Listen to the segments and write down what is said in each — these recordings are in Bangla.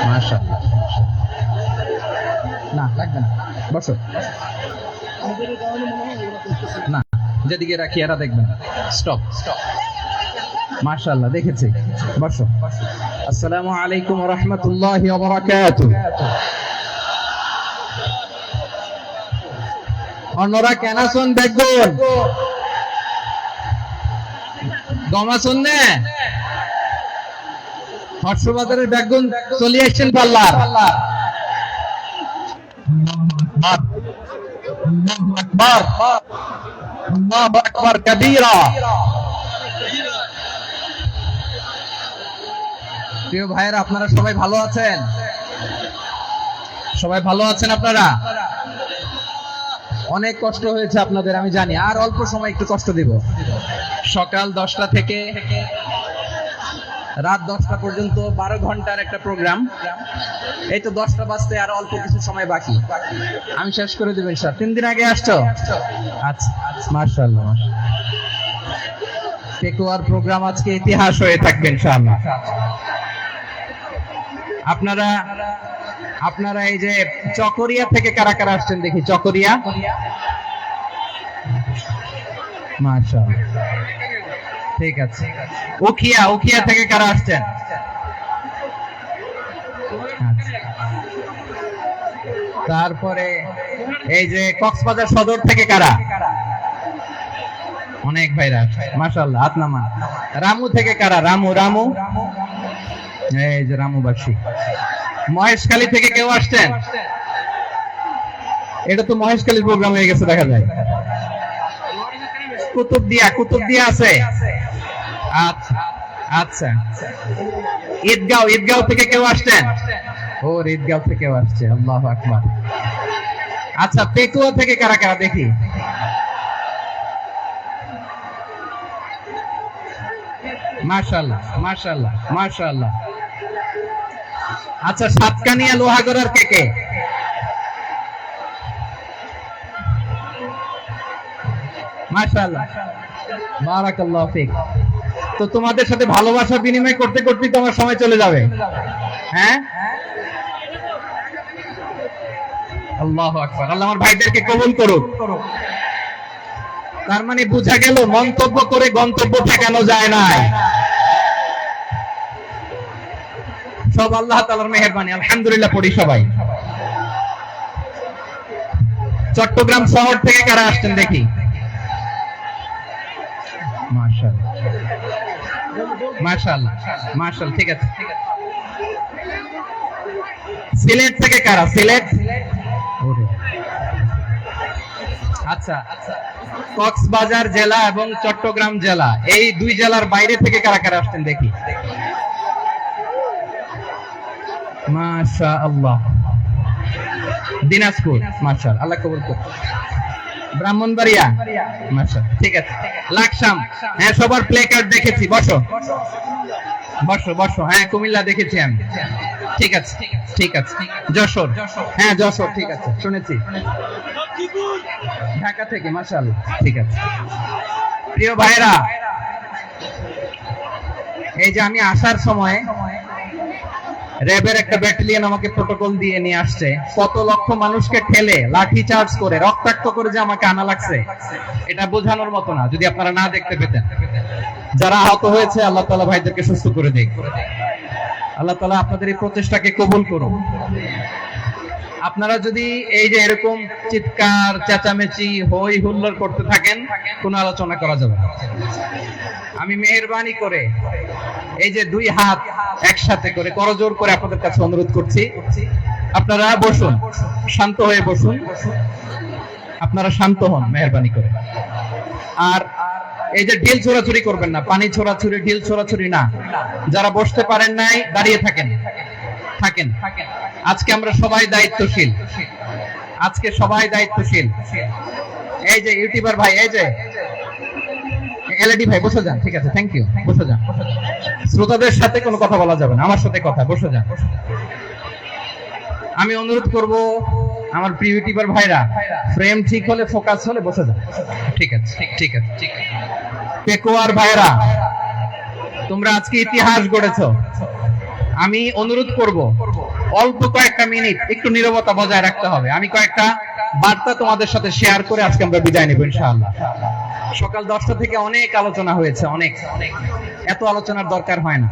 মাশাআল্লাহ। না লাগবে না, বসো। না, যেদিকে রাখি এরা দেখবেন। স্টপ। মাশাআল্লাহ, দেখেছি, বসো। আসসালামু আলাইকুম ওয়া রাহমাতুল্লাহি ওয়া বারাকাতুহু। অন্যরা কেন আছেন দেখুন, দম আছেন না? হর্ষবাজারের বেগুন চলে আসছেন পাল্লার। আল্লাহু আকবার কাবীরা। প্রিয় ভাইয়েরা, আপনারা সবাই ভালো আছেন? সবাই ভালো আছেন আপনারা? অনেক কষ্ট হয়েছে আপনাদের, আমি জানি। আর অল্প সময় একটু কষ্ট দিব। সকাল 10টা থেকে রাত 10টা পর্যন্ত 12 ঘন্টার একটা প্রোগ্রাম। এই তো 10টা বাজতে আর অল্প কিছু সময় বাকি, আমি শেষ করে দেব ইনশাআল্লাহ। 3 দিন আগে আসছো? আচ্ছা, মাশাআল্লাহ। পেকুয়ার প্রোগ্রাম আজকে ইতিহাস হয়ে থাকবে ইনশাআল্লাহ। আপনারা এই যে চকরিয়া থেকে কারা কারা আসছেন দেখি? চকরিয়া, মাশাআল্লাহ, ঠিক আছে। উখিয়া থেকে কারা আসছেন? তারপরে এই যে কক্সবাজার সদর থেকে কারা? অনেক ভাইরা, মাশাআল্লাহ, হাত নামান। রামু থেকে কারা? রামু, এই যে রামুবাসী। মহেশখালী থেকে কেউ আসছেন? এটা তো মহেশখালীর প্রোগ্রাম হয়ে গেছে দেখা যায়। কুতুবদিয়া আছে? আচ্ছা আচ্ছা। ঈদগাঁও থেকে কেউ আসছেন? ও, ঈদগাঁও থেকে আসছে, আল্লাহু আকবার। আচ্ছা, পেকুয়া থেকে কারা কারা দেখি? মাশাআল্লাহ। আচ্ছা, সাতকানিয়া লোহাগড়ার কে? মাশাআল্লাহ, বারাকাল্লাহু ফিক। তো তোমাদের সাথে ভালোবাসা বিনিময় করতে করতে তো আমার সময় চলে যাবে। হ্যাঁ, আল্লাহু আকবার। আল্লাহ আমার ভাইদেরকে কবুল করুক। তার মানে বোঝা গেল মন্তব্য করে গন্তব্য ঠেকানো যায় না। সব আল্লাহ তাআলার মেহেরবানি, আলহামদুলিল্লাহ পড়ি সবাই। চট্টগ্রাম শহর থেকে কারা আসছেন দেখি? মাশাআল্লাহ, ঠিক আছে। সিলেট থেকে কারা? সিলেট, আচ্ছা। কক্সবাজার জেলা এবং চট্টগ্রাম জেলা, এই দুই জেলার বাইরে থেকে কারা কারা আসছেন দেখি? মাশাআল্লাহ। দিনাজপুর, মাশাআল্লাহ, আল্লাহ কবুল করুন। ব্রাহ্মণবাড়িয়া, মাশাআল্লাহ, ঠিক আছে। লাকসাম, হ্যাঁ, সবার প্লে কার্ড দেখেছি। বসো। হ্যাঁ, কুমিল্লা দেখেছি আমি, ঠিক আছে। যশোর, হ্যাঁ যশোর, ঠিক আছে, শুনেছি। ঢাকা থেকে, মাশাআল্লাহ, ঠিক আছে। প্রিয় ভাইরা, এই যে আমি আসার সময় র্যাবের একটা ব্যাটালিয়ন আমাকে প্রোটোকল দিয়ে নিয়ে আসছে। কত লক্ষ মানুষকে ঠেলে লাঠি চার্জ করে রক্তাক্ত করে যে আমাকে আনা লাগছে, এটা বোঝানোর মতো না। যদি আপনারা না দেখতে পেতেন। যারা আহত হয়েছে, আল্লাহ তাআলা ভাইদেরকে সুস্থ করে দিক। আল্লাহ তাআলা আপনাদের এই প্রচেষ্টাকে কবুল করুন। আপনারা যদি এই যে এরকম চিৎকার চেঁচামেচি হই হুল্লোড় করতে থাকেন, কোনো আলোচনা করা যাবে না। আমি মেহেরবানি করে এই যে দুই হাত একসাথে করে করজোর করে আপনাদের কাছে অনুরোধ করছি, আপনারা বসুন, শান্ত হয়ে বসুন। আপনারা শান্ত হন মেহেরবানি করে। আর এই যে ঢিল ছোড়াছুরি করবেন না, পানি ছোড়াছুরি, ঢিল ছোড়াছুরি না। যারা বসতে পারেন নাই, দাঁড়িয়ে থাকেন। আজকে আমরা সবাই দায়িত্বশীল। এই যে ইউটিউবার ভাই, এই যে এলইডি ভাই, বসে যান, ঠিক আছে, থ্যাংক ইউ, বসে যান। শ্রোতাদের সাথে কোনো কথা বলা যাবে না, আমার সাথে কথা, বসে যান। আমি অনুরোধ করব আমার প্রিয় ইউটিউবার ভাইরা, ফ্রেম ঠিক হলে, ফোকাস হলে বসে যান, ঠিক আছে। পেকুয়ার ভাইরা, তোমরা আজকে ইতিহাস গড়েছো। আমি অনুরোধ করব অল্প কয়েকটা মিনিট একটু নীরবতা বজায় রাখতে হবে। আমি কয়েকটা বার্তা তোমাদের সাথে শেয়ার করে আজকে আমরা বিদায় নেব ইনশাআল্লাহ। সকাল 10টা থেকে অনেক আলোচনা হয়েছে, অনেক এত আলোচনার দরকার হয় না।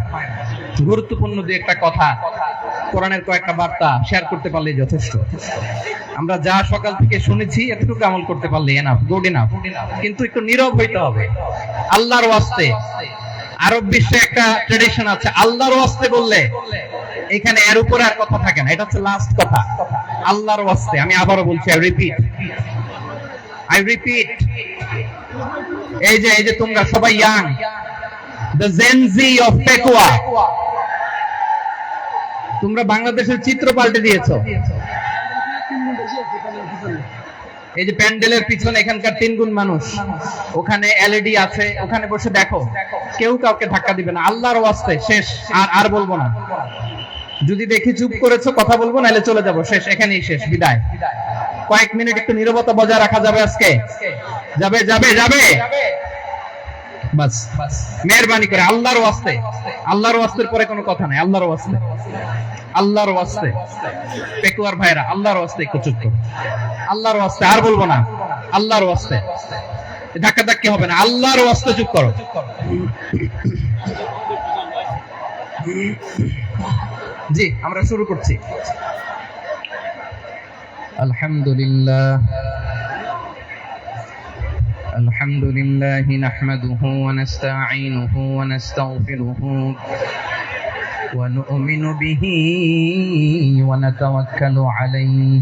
গুরুত্বপূর্ণ দুই একটা কথা, কোরআনের কয়েকটা বার্তা শেয়ার করতে পারলেই যথেষ্ট। আমরা যা সকাল থেকে শুনেছি এতটুকু আমল করতে পারলে এনাফ, গুড এনাফ। কিন্তু একটু নীরব হইতে হবে আল্লাহর ওয়াস্তে। আরব বিশ্বে একটা ট্রেডিশন আছে, আল্লাহর ওয়াস্তে বললে এখানে এর উপরে আর কথা থাকে না, এটা হচ্ছে লাস্ট কথা। আল্লাহর ওয়াস্তে, আমি আবারও বলছি, আই রিপিট, এই যে তোমরা সবাই young, the Gen Z of Pekua, তোমরা বাংলাদেশের চিত্র পাল্টে দিয়েছো। এই যে প্যান্ডেলের পিছনে এখানকার 3 গুণ মানুষ, ওখানে এলইডি আছে, ওখানে বসে দেখো, কেউ কাউকে ধাক্কা দিবে না। আল্লাহর ওয়াস্তে শেষ, আর বলবো না। যদি দেখি চুপ করেছো, কথা বলবো, নাহলে চলে যাবো, শেষ, এখানেই শেষ, বিদায়। কয়েক মিনিট একটু নীরবতা বজায় রাখা যাবে আজকে? যাবে যাবে যাবে বাস, মেহেরবানি করে আল্লাহর ওয়াস্তে। আল্লাহর ওয়াস্তের পরে কোনো কথা নাই, আল্লাহর ওয়াস্তে, আল্লাহর ওয়াস্তে। পেকুয়ার ভাইরা, আল্লাহর ওয়াস্তে একটু চুপ করো, আল্লাহর ওয়াস্তে, আর বলবো না, আল্লাহর ওয়াস্তে। ধাক্কা ধাক্কি হবে না, আল্লাহর ওয়াস্তে চুপ করো। জি, আমরা শুরু করছি। আলহামদুলিল্লাহ الحمد لله نحمده ونستعينه ونستغفره ونؤمن به ونتوكل عليه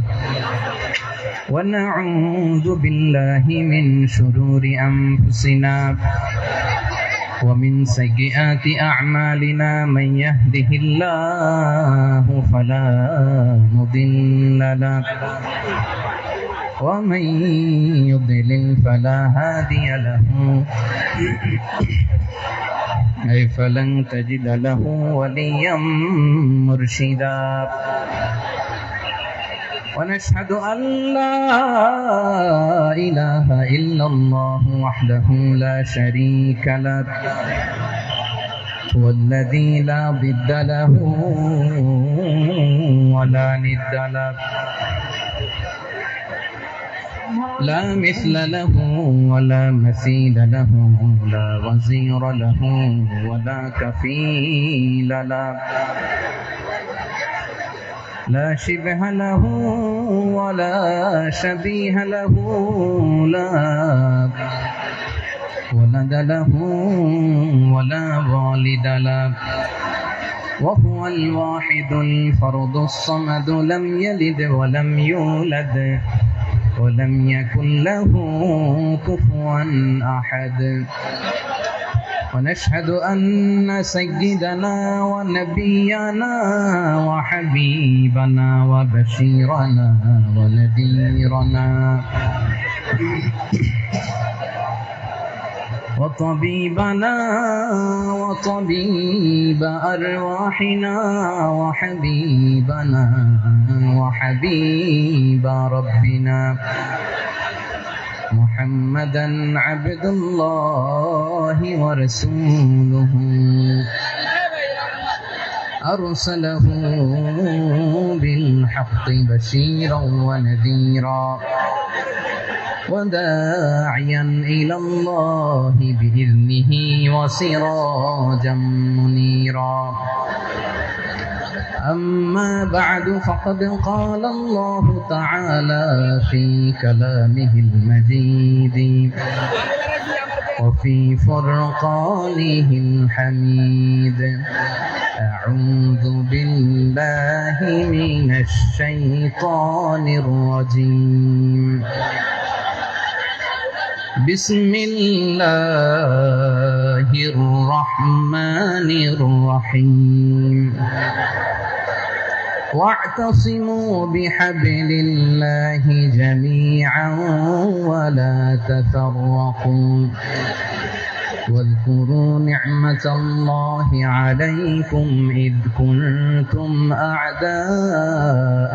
ونعوذ بالله من شرور أنفسنا ومن سيئات أعمالنا من يهده الله فلا مضل له ومن يضلل فلا هادي له أي فلن تجد له وليا مرشدا ونشهد أن لا إله إلا الله وحده لا شريك له والذي لا ضد له ولا ند له لا مثل له ولا مثيل له لا وزير له ولا كفيل له لا شبه له ولا شبيه له لا ولد له ولا والد له وهو الواحد الفرد الصمد لم يلد ولم يولد ولم يكن له كفوا أحد ونشهد أن سيدنا ونبينا وحبيبنا وبشيرنا ونذيرنا وطبيبنا وطبيب أرواحنا وحبيبنا وحبيب ربنا محمدا عبد الله ورسوله أرسله بالحق بشيرا ونذيرا وداعيا إلى الله بإذنه وسراجا منيرا أما بعد فقد قال الله تعالى في كلامه المجيد وفي فرقانه الحميد أعوذ بالله من الشيطان الرجيم بسم الله الرحمن الرحيم واعتصموا بحبل الله جميعا ولا تفرقوا واذكروا نعمة الله عليكم إذ كنتم أعداء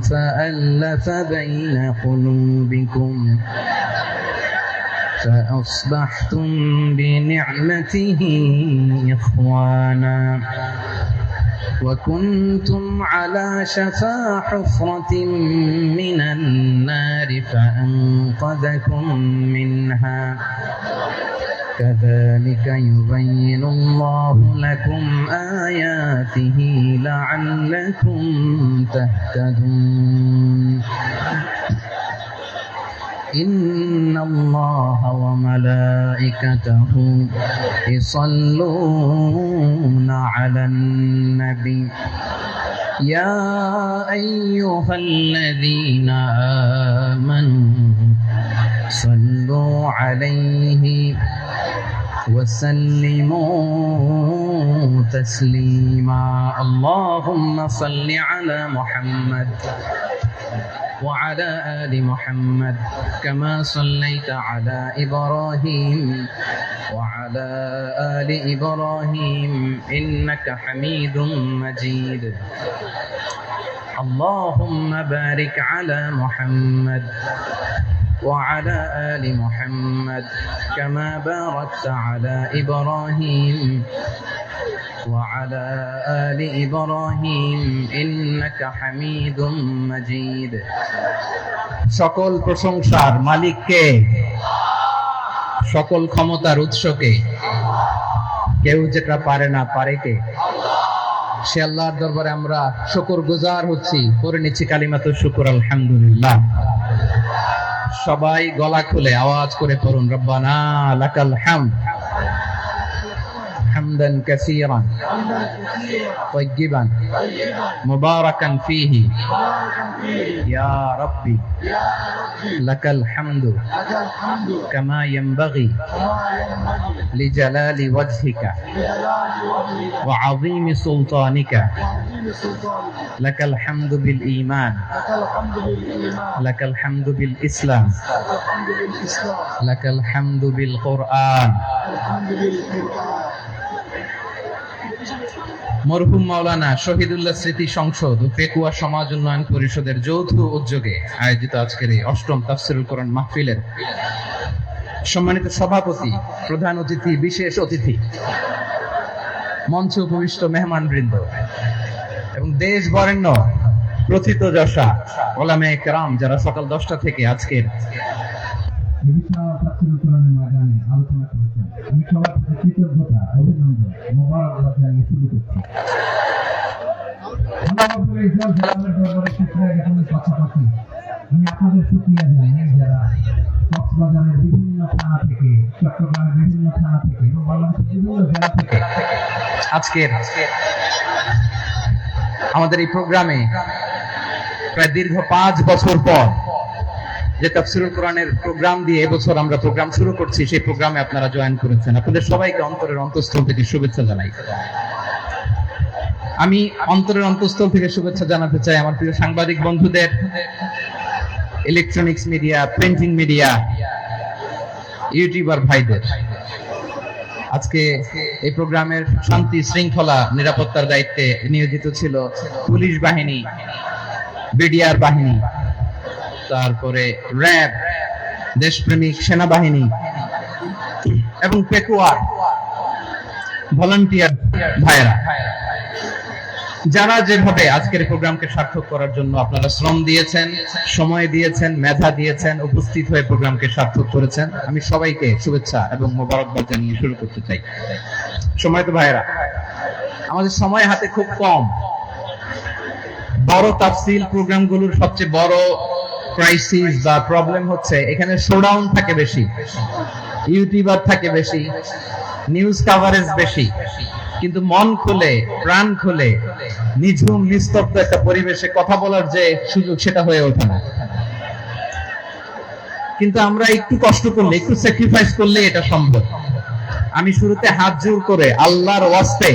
فألف بين قلوبكم فأصبحتم بنعمته إخوانا وكنتم على شفا حفرة من النار فأنقذكم منها كذلك يبين الله لكم آياته لعلكم تهتدون إن الله وملائكته يصلون على النبي يا أيها الذين آمنوا صلوا عليه وسلموا تسليما اللهم صل على محمد وعلى آل محمد كما صليت على إبراهيم وعلى آل إبراهيم إنك حميد مجيد اللهم بارك على محمد وعلى آل محمد كما باركت على إبراهيم وعلى آل إبراهيم إنك حميد مجيد সকল প্রশংসার মালিক কে সকল ক্ষমতার উৎস কে কেউ যেটা পারে না পারে কে সে আল্লাহর দরবারে আমরা শুকরগুজার হচ্ছি পড়ে নিচ্ছি কালিমাতুশ শুকর আলহামদুলিল্লাহ সবাই গলা খুলে আওয়াজ করে পড়ুন রব্বানা লাকাল হামদ حمدا كثيرا طيبا مباركا فيه يا ربي لك الحمد كما ينبغي لجلال وجهك وعظيم سلطانك لك الحمد بالإيمان لك الحمد بالإسلام لك الحمد بالقرآن মরহুম মাওলানা শহীদুল্লাহ স্মৃতি সংসদ ও পেকুয়া সমাজ উন্নয়ন পরিষদের যৌথ উদ্যোগে আয়োজিত আজকের এই অষ্টম তাফসীরুল কোরআন মাহফিলের সম্মানিত সভাপতি, প্রধান অতিথি, বিশেষ অতিথি, মঞ্চে উপবিষ্ট মেহমানবৃন্দ এবং দেশ বরেণ্য প্রথিতযশা ওলামায়ে কেরাম যারা সকাল 10টা থেকে আজকের আলোচনা করেছেন, আমি সবার প্রতি কৃতজ্ঞতা, অভিনন্দন, মোবারকবাদ জানিয়ে শুরু করছি। পাশাপাশি আমি আপনাদের শুকরিয়া জানাই যারা কক্সবাজারের বিভিন্ন থানা থেকে, চট্টগ্রামের বিভিন্ন থানা থেকে এবং বাংলাদেশের বিভিন্ন জেলা থেকে আজকের আমাদের এই প্রোগ্রামে প্রায় দীর্ঘ 5 বছর পর যে তাফসীরুল কোরআনের প্রোগ্রাম দিয়ে এবছর আমরা প্রোগ্রাম শুরু করছি, সেই প্রোগ্রামে আপনারা জয়েন করেছেন। আপনাদের সবাইকে অন্তরের অন্তঃস্থল থেকে শুভেচ্ছা জানাই। আমি অন্তরের অন্তঃস্থল থেকে শুভেচ্ছা জানাতে চাই আমার প্রিয় সাংবাদিক বন্ধুদের, electronics media, printing media, YouTuber ভাইদের। আজকে এই প্রোগ্রামের শান্তি শৃঙ্খলা নিরাপত্তার দায়িত্বে নিয়োজিত ছিল পুলিশ বাহিনী, বিডিআর বাহিনী, তারপরে র্যাব, দেশপ্রেমিক সেনাবাহিনী এবং পেকুয়ার ভলান্টিয়ার ভাইরা, যারা যেভাবে আজকের প্রোগ্রামকে সার্থক করার জন্য আপনারা শ্রম দিয়েছেন, সময় দিয়েছেন, মেধা দিয়েছেন, উপস্থিত হয়ে প্রোগ্রামকে সার্থক করেছেন, আমি সবাইকে শুভেচ্ছা এবং মোবারকবাদ জানিয়ে শুরু করতে চাই। সম্মানিত ভাইরা, আমাদের সময় হাতে খুব কম। বড় তাফসীল প্রোগ্রামগুলোর সবচেয়ে বড় ক্রাইসিস বা প্রবলেম হচ্ছে এখানে শোডাউন থাকে বেশি, ইউটিউবার থাকে বেশি, নিউজ কভারেজ বেশি, কিন্তু মন খুলে, প্রাণ খুলে, নিঝুম নিস্তব্ধ একটা পরিবেশে কথা বলার যে সুযোগ, সেটা হয়ে ওঠে না। কিন্তু আমরা একটু কষ্ট করলে, একটু স্যাক্রিফাইস করলে এটা সম্ভব। আমি শুরুতে হাত জোর করে আল্লাহর ওয়াস্তে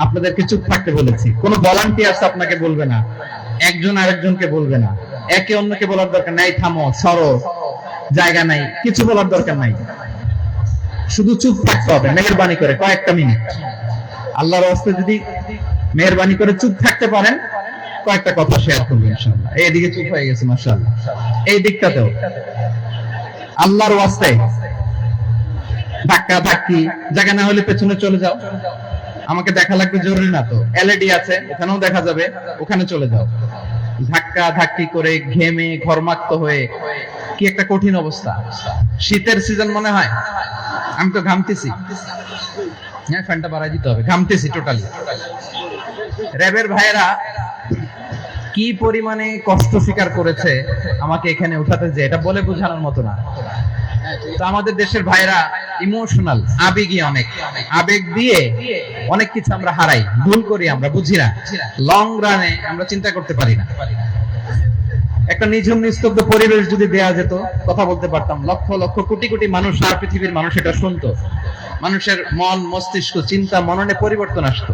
আপনাদেরকে চুপ থাকতে বলেছি। কোনো ভলান্টিয়ার্স আপনাকে বলবে না, একজন আরেকজনকে বলবে না, একে অন্যকে বলার দরকার নাই, থামো, সরো, জায়গা নাই, কিছু বলার দরকার নাই, শুধু চুপ থাকতে হবে মেহেরবানি করে কয়েকটা মিনিট। আল্লাহর ওয়াস্তে যদি মেহেরবানি করে চুপ থাকতে পারেন, কয়েকটা কথা শেয়ার করবেন ইনশাআল্লাহ। এইদিকে চুপ হয়ে গেছে মাশাআল্লাহ, এই দিকটাতেও আল্লাহর ওয়াস্তে ধাক্কা ধাক্কি, জায়গা না হলে পেছনে চলে যাও। আমাকে দেখা লাগবে জরুরি না তো, এলইডি আছে, ওখানেও দেখা যাবে, ওখানে চলে যাও। ধাক্কা ধাক্কি করে ঘেমে ঘর্মাক্ত হয়ে কি একটা কঠিন অবস্থা। শীতের সিজন মনে হয়, আমি তো ঘামতেছি। হ্যাঁ, ফ্যানটা বাড়াই দিতে হবে, ঘামতেছি টোটালি। র্যাবের ভাইয়েরা কি পরিমাণে কষ্ট স্বীকার করেছে আমাকে এখানে উঠাতে, যে এটা বলে বোঝানোর মতো না। তো আমাদের দেশের ভাইরা ইমোশনাল, আবেগী অনেক, আবেগ দিয়ে অনেক কিছু আমরা হারাই, ভুল করি, আমরা বুঝি না, লং রানে আমরা চিন্তা করতে পারি না। একটা নিঝুম নিস্তব্ধ পরিবেশ যদি দেয়া যেত, কথা বলতে পারতাম, লক্ষ লক্ষ কোটি কোটি মানুষ, আর পৃথিবীর মানুষ এটা শুনতো, মানুষের মন মস্তিষ্ক চিন্তা মননে পরিবর্তন আসতো।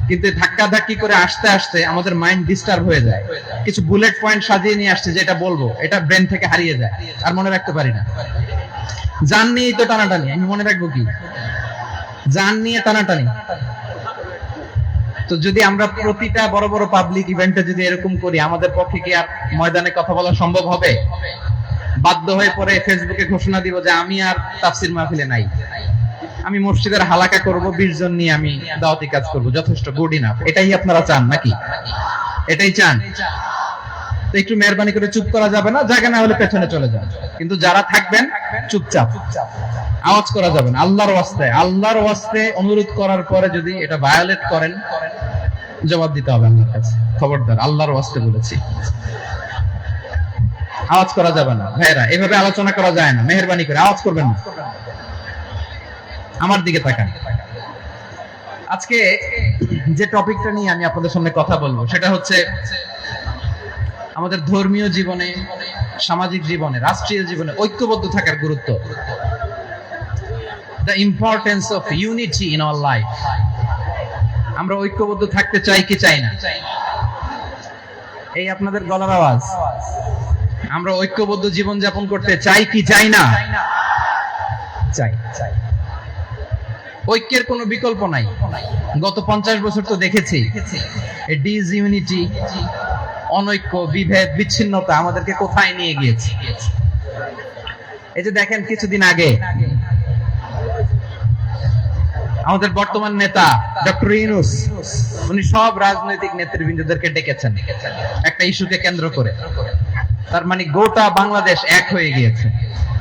কিন্তু ধাক্কা ধাক্কি করে আসতে আসতে আমাদের মাইন্ড ডিস্টার্ব হয়ে যায়। কিছু বুলেট পয়েন্ট সাজিয়ে নিয়ে আসছে, যেটা বলবো এটা ব্রেন থেকে হারিয়ে যায়, আর মনে রাখতে পারি না। জান নিয়েই তো টানাটানি, আমি মনে রাখবো কি? জান নিয়ে টানাটানি। তো যদি আমরা প্রতিটা বড় বড় পাবলিক ইভেন্টে যদি এরকম করি, আমাদের পক্ষে কি আর ময়দানে কথা বলা সম্ভব হবে? বাধ্য হয়ে পরে ফেসবুকে ঘোষণা দিব যে আমি আর তাফসির মাহফিলে নাই, আমি মসজিদের হালাকা করব, 20 জন নিয়ে আমি দাওয়াতি কাজ করব, যথেষ্ট, গুড ইনাফ। এটাই আপনারা চান নাকি? এটাই চান? তো একটু মেহরবানি করে চুপ করা যাবে না, জায়গা না হলে পেছনে চলে যান। কিন্তু যারা থাকবেন চুপচাপ, আওয়াজ করা যাবে না। আল্লাহর ওয়াস্তে, আল্লাহর ওয়াস্তে অনুরোধ করার পরে যদি এটা ভায়োলেট করেন, জবাব দিতে হবে আল্লাহর কাছে। খবরদার, আল্লাহর ওয়াস্তে বলেছি, আওয়াজ করা যাবে না। ভাইরা, এভাবে আলোচনা করা যায় না, মেহরবানি করে আওয়াজ করবেন না। আমার দিকে তাকান। আজকে যে টপিকটা নিয়ে আমি আপনাদের সামনে কথা বলবো, সেটা হচ্ছে আমাদের ধর্মীয় জীবনে, সামাজিক জীবনে, রাষ্ট্রীয় জীবনে ঐক্যবদ্ধ থাকার গুরুত্ব। The importance of unity in our life. আমরা ঐক্যবদ্ধ থাকতে চাই কি চাই না? এই আপনাদের গলার আওয়াজ। আমরা ঐক্যবদ্ধ জীবন যাপন করতে চাই কি চাই না? চাই। ঐক্যের কোনো বিকল্প নাই। গত 50 বছর তো দেখেছি এই ডিসইউনিটি, অনৈক্য, বিভেদ, বিচ্ছিন্নতা আমাদেরকে কোথায় নিয়ে গিয়েছে। এই যে দেখেন, কিছুদিন আগে আমাদের বর্তমান নেতা ডক্টর ইউনূস, উনি সব রাজনৈতিক নেতৃবৃন্দদেরকে ডেকেছেন একটা ইস্যুকে কেন্দ্র করে। তার মানে গোটা বাংলাদেশ এক হয়ে গিয়েছে।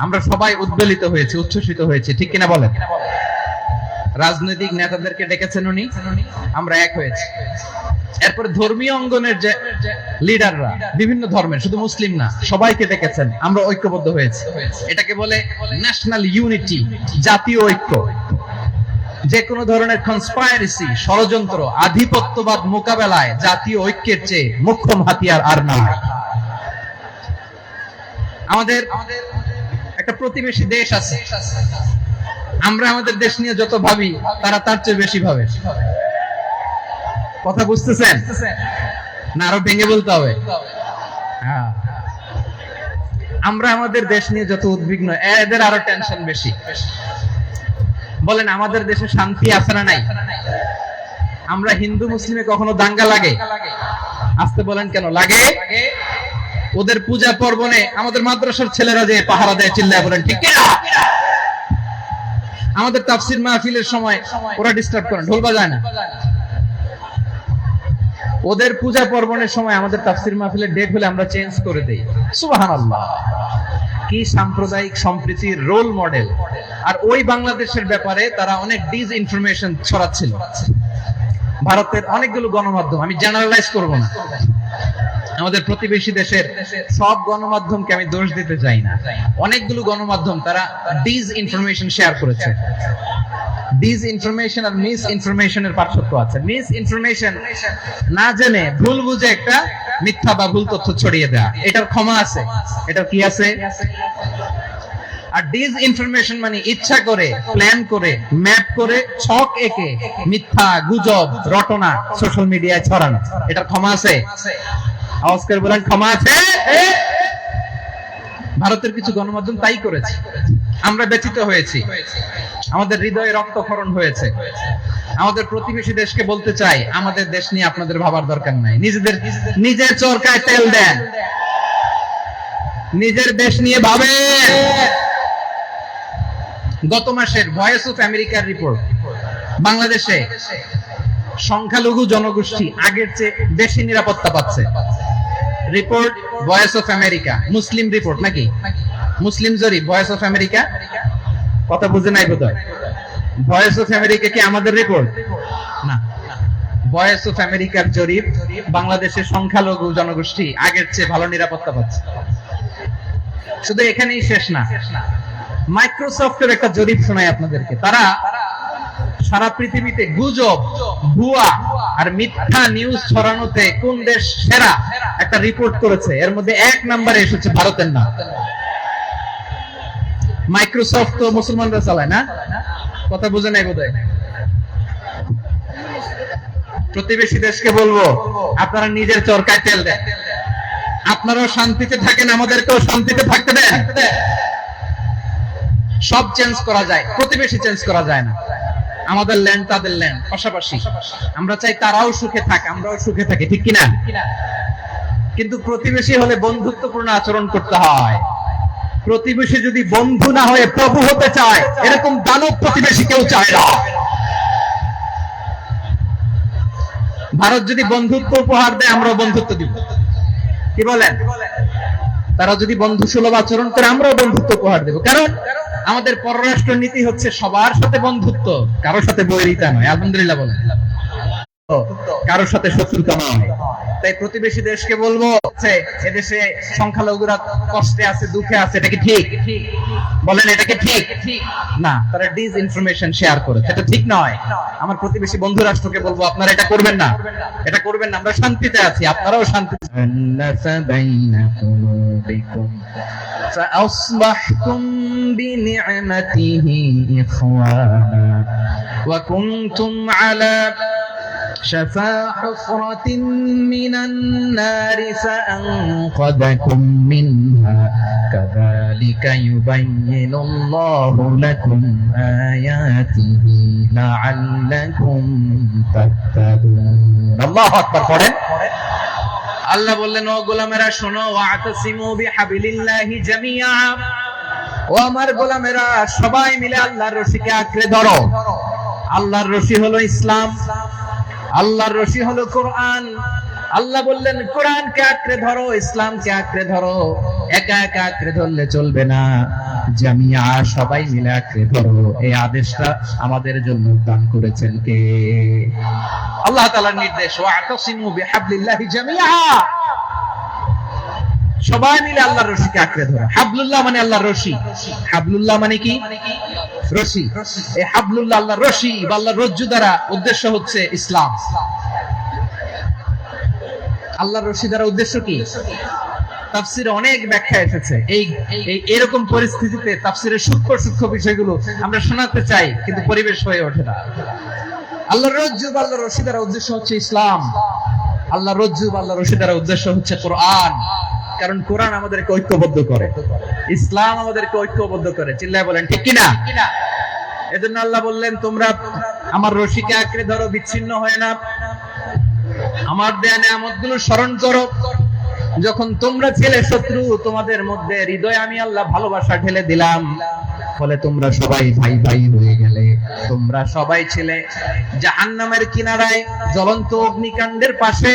আমরা সবাই উদ্বেলিত হয়েছি, উচ্ছ্বসিত হয়েছি, ঠিক কিনা বলেন? রাজনৈতিক নেতাদেরকে ডেকেছেন উনি, আমরা এক হয়েছি। এরপর ধর্মীয় অঙ্গনের যে লিডাররা, বিভিন্ন ধর্মের, শুধু মুসলিম না, সবাইকে ডেকেছেন, আমরা ঐক্যবদ্ধ হয়েছি। এটাকে বলে ন্যাশনাল ইউনিটি, জাতীয় ঐক্য। যে কোনো ধরনের কনস্পাইরেসি, ষড়যন্ত্র, আধিপত্যবাদ মোকাবেলায় জাতীয় ঐক্যের চেয়ে মোক্ষম হাতিয়ার আর নাই। আমাদের একটা প্রতিবেশী দেশ আছে, আমরা আমাদের দেশ নিয়ে যত ভাবি, তারা তার চেয়ে বেশি ভাবে। কথা বুঝতেছেন না? আরো ভেঙে বলতে হবে। হ্যাঁ, আমরা আমাদের দেশ নিয়ে যত উদ্বিগ্ন, এদের আরো টেনশন বেশি। বলেন, আমাদের দেশে শান্তি আছে না নাই? আমরা হিন্দু মুসলিমে কখনো দাঙ্গা লাগে? আসতে বলেন, কেন লাগে? ওদের পূজা পার্বণে আমাদের মাদ্রাসার ছেলেরা যে পাহারা দেয়, চিল্লায় বলেন ঠিক কিনা? আমাদের তাফসির মাহফিলের সময় ওরা ডিস্টার্ব করে, ঢোল বাজায় না। ওদের পূজা পার্বণের সময় আমাদের তাফসির মাহফিলের ডেট হলে আমরা চেঞ্জ করে দেই। সুবহানাল্লাহ, কি সাম্প্রদায়িক সম্প্রীতির রোল মডেল। আর ওই বাংলাদেশের ব্যাপারে তারা অনেক ডিসইনফরমেশন ছড়াচ্ছিল। ভারতের অনেকগুলো গণমাধ্যম, আমি জেনারেলাইজ করব না, আমাদের প্রতিবেশী দেশের সব গণমাধ্যমকে আমি দোষ দিতে চাই না, অনেকগুলো গণমাধ্যম তারা ডিসইনফরমেশন শেয়ার করেছে। ডিসইনফরমেশন আর মিস ইনফরমেশনের পার্থক্য আছে। মিস ইনফরমেশন না জেনে ভুল বুঝে একটা মিথ্যা বা ভুল তথ্য ছড়িয়ে দেয়া, এটার ক্ষমা আছে। এটার কি আছে? আর ডিসইনফরমেশন মানে ইচ্ছা করে, প্ল্যান করে, ম্যাপ করে, ছক এঁকে মিথ্যা, গুজব, রটনা সোশ্যাল মিডিয়ায় ছড়ানো, এটার ক্ষমা আছে? আওয়াজ করে বলেন, ক্ষমা আছে? ভারতের কিছু গণমাধ্যম তাই করেছে, আমরা ব্যথিত হয়েছি, আমাদের হৃদয়ে রক্তক্ষরণ হয়েছে। আমাদের প্রতিবেশী দেশকে বলতে চাই, আমাদের দেশ নিয়ে আপনাদের ভাবার দরকার নাই, নিজের চরকায় তেল দেন, নিজের দেশ নিয়ে ভাবেন। গত মাসের ভয়েস অফ আমেরিকার রিপোর্ট, বাংলাদেশে সংখ্যালঘু জনগোষ্ঠী আগের চেয়ে বেশি নিরাপত্তা পাচ্ছে। Report voice of America, Muslim report নাকি মুসলিম জরিপ, ভয়েস অফ আমেরিকা। কথা বুঝে নাই বোধহয়। ভয়েস অফ আমেরিকা কি আমাদের রিপোর্ট না? ভয়েস অফ আমেরিকার জরিপ, বাংলাদেশের সংখ্যালঘু জনগোষ্ঠী আগের চেয়ে ভালো নিরাপত্তা পাচ্ছে। শুধু এখানেই শেষ না, মাইক্রোসফটের একটা জরিপ শোনাই আপনাদেরকে। তারা সারা পৃথিবীতে গুজব, ভুয়া আর মিথ্যা নিউজ ছড়ানোতে কোন দেশ সেরা একটা রিপোর্ট করেছে। এর মধ্যে 1 নম্বরে এসেছে ভারতের নাম। মাইক্রোসফট তো মুসলমানরা চালায় না? কথা বুঝে নাই বোধহয়। প্রতিবেশী দেশকে বলবো, আপনারা নিজের চরকায় তেল দেন, আপনারাও শান্তিতে থাকেন, আমাদেরকেও শান্তিতে থাকতে দেন। সব চেঞ্জ করা যায়, প্রতিবেশী চেঞ্জ করা যায় না। আমাদের ল্যান্ড তাদের ল্যান্ড, পাশাপাশি। আমরা চাই তারাও সুখে থাক, আমরাও সুখে থাকি, ঠিক কিনা? কিন্তু প্রতিবেশী হলে বন্ধুত্বপূর্ণ আচরণ করতে হয়। প্রতিবেশী যদি বন্ধু না হয়ে প্রভু হতে চায়, এরকম দানব প্রতিবেশী কেউ চায় না। ভারত যদি বন্ধুত্ব উপহার দেয়, আমরাও বন্ধুত্ব দিব। কি বলেন? তারা যদি বন্ধু সুলভ আচরণ করে, আমরাও বন্ধুত্ব উপহার দেব। কারণ আমাদের পররাষ্ট্র নীতি হচ্ছে সবার সাথে বন্ধুত্ব, কারোর সাথে বৈরিতা নয়। আলহামদুলিল্লাহ বলেন, কারোর সাথে শত্রুতা নয়। তাই প্রতিবেশী দেশকে বলবো, এদেশে সংখ্যালঘুরা কষ্টে আছে, দুঃখে আছে, এটা কি ঠিক? বলেন, এটা কি ঠিক? না, তারা ডিস ইনফরমেশন শেয়ার করে, এটা ঠিক নয়। আমার প্রতিবেশী বন্ধু রাষ্ট্রকে বলবো, আপনারা এটা করবেন না, এটা করবেন না। আমরা শান্তিতে আছি, আপনারাও শান্তিতে। فأصبحتم بنعمته إخوانا وكنتم على شفا حفرة من النار فأنقذكم منها كذلك يبين الله لكم آياته لعلكم تهتدون الله أكبر قرآن আল্লাহ বললেন, ও গোলামেরা শোনো, ওয়াতাসিমু বিহাবিলিল্লাহি জামিআ, ও আমার গোলামেরা সবাই মিলে আল্লাহর রশিকে আঁকড়ে ধরো। আল্লাহর রশি হলো ইসলাম, আল্লাহর রশি হলো কোরআন। আল্লাহ বললেন, কোরআনকে আঁকড়ে ধরো, ইসলামকে আঁকড়ে ধরো। একা একা আঁকড়ে ধরলে চলবে না, জামিআ, সবাই মিলে আঁকড়ে ধরো। এই আদেশটা আমাদের জন্য দান করেছেন কে? আল্লাহ তাআলার নির্দেশ, ওয়াতাসিমু বিহাবলিল্লাহি জামিআ, সবাই মিলে আল্লাহর রশিকে আঁকড়ে ধরো। হাবলুল্লাহ মানে আল্লাহর রশি। হাবলুল্লাহ মানে কি? রশি। এই হাবলুল্লাহ আল্লাহর রশি বা আল্লাহর রজ্জু দ্বারা উদ্দেশ্য হচ্ছে ইসলাম। আল্লাহর রশি দ্বারা উদ্দেশ্য কি? তাফসিরে অনেক ব্যাখ্যা এসেছে। এই এরকম পরিস্থিতিতে তাফসিরের সূক্ষ্ম সূক্ষ্ম বিষয়গুলো আমরা শোনাতে চাই, কিন্তু পরিবেশ হয়ে ওঠে না। আল্লাহর রজ্জু বা আল্লাহর রশি দ্বারা উদ্দেশ্য হচ্ছে ইসলাম। আল্লাহর রজ্জু বা আল্লাহর রশি দ্বারা উদ্দেশ্য হচ্ছে কোরআন। কারণ কোরআন আমাদেরকে ঐক্যবদ্ধ করে, ইসলাম আমাদেরকে ঐক্যবদ্ধ করে। চিল্লায় বলেন, ঠিক কিনা? এজন্য আল্লাহ বললেন, তোমরা আমার রশিকে আঁকড়ে ধরো, বিচ্ছিন্ন হয় না। আমার দেয়া নিয়ামতগুলো স্মরণ করো। যখন তোমরা ছিলে শত্রু, তোমাদের মধ্যে হৃদয়ে আমি আল্লাহ ভালোবাসা ঢেলে দিলাম, ফলে তোমরা সবাই ভাই ভাই হয়ে গেলে। তোমরা সবাই ছিলে জাহান্নামের কিনারায়, জ্বলন্ত অগ্নিকাণ্ডের পাশে।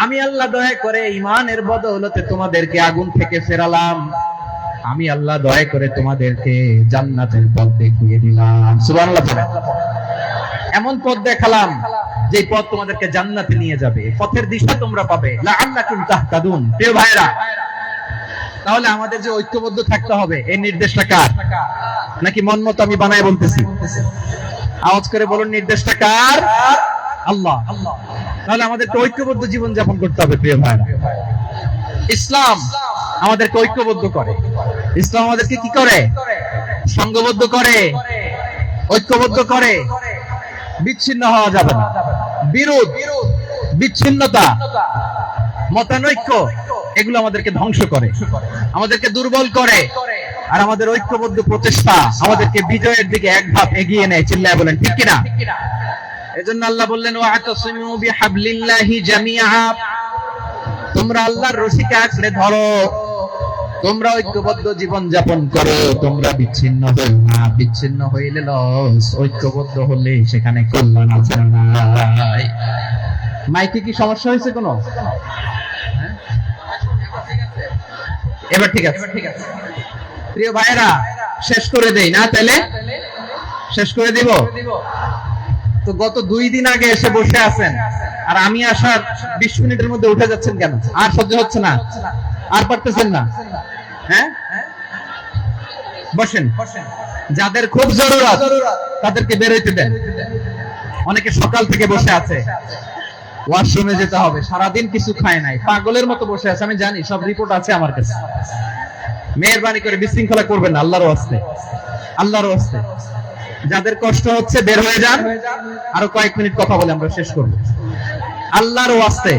আমি আল্লাহ দয়া করে ঈমানের বদৌলতে তোমাদেরকে আগুন থেকে ফেরালাম। আমি আল্লাহ দয়া করে তোমাদেরকে জান্নাতের পথ দেখিয়ে দিলাম। সুবহানাল্লাহ। এমন পথ দেখালাম যে পথ তোমাদেরকে জান্নাতে নিয়ে যাবে, পথের দিশা তোমরা পাবে। লাআল্লাকুম তাহতাদুন। প্রিয় ভাইরা, তাহলে আমাদের যে ঐক্যবদ্ধ থাকতে হবে, এই নির্দেশটা কার? নাকি মন মতো আমি বানায় বলতেছি? আওয়াজ করে বলুন, নির্দেশটা কার? আল্লাহ। তাহলে আমাদেরকে ঐক্যবদ্ধ জীবন যাপন করতে হবে। প্রিয় ভাইরা, ইসলাম আমাদেরকে ঐক্যবদ্ধ করে। ইসলাম আমাদেরকে কি করে? সংঘবদ্ধ করে, ঐক্যবদ্ধ করে। বিচ্ছিন্ন হওয়া যাবে না। বিরোধ, বিচ্ছিন্নতা, মতানৈক্য, এগুলো আমাদেরকে ধ্বংস করে, আমাদেরকে দুর্বল করে। আর আমাদের ঐক্যবদ্ধ প্রচেষ্টা আমাদেরকে বিজয়ের দিকে এক ধাপ এগিয়ে নেয়। চিল্লায় বলেন, ঠিক কিনা? এজন্য আল্লাহ বললেন, ওয়াতাসিমু বিহাবলিল্লাহি জামিআ, তোমরা আল্লাহর রশিকে আঁকড়ে ধরো। তোমরা ঐক্যবদ্ধ জীবন যাপন করো, তোমরা বিচ্ছিন্ন হও না। বিচ্ছিন্ন হইলে লস, ঐক্যবদ্ধ হলে সেখানে কল্যাণ আছে না নাই? মাইকে কি সমস্যা হয়েছে কোনো? এবার ঠিক আছে। প্রিয় ভাইরা, শেষ করে দেই না? তাইলে শেষ করে দিব। তো গত 2 দিন আগে এসে বসে আছেন, আর আমি আসার 20 মিনিটের মধ্যে উঠে যাচ্ছেন কেন? আর সহ্য হচ্ছে না? আর পারতেছেন না? হ্যাঁ, বসেন। যাদের খুব জরুরত তাদেরকে বের হইতে দেন। অনেকে সকাল থেকে বসে আছে, ওয়াশরুমে যেতে হবে, সারাদিন কিছু খায় নাই, পাগলের মতো বসে আছে। আমি জানি, সব রিপোর্ট আছে আমার কাছে। মেহেরবানি করে বিশৃঙ্খলা করবেন না, আল্লাহর ওয়াস্তে, আল্লাহর ওয়াস্তে। যাদের কষ্ট হচ্ছে বের হয়ে যান। আরো কয়েক মিনিট কথা বলে আমরা শেষ করব। আল্লাহর ওয়াস্তে,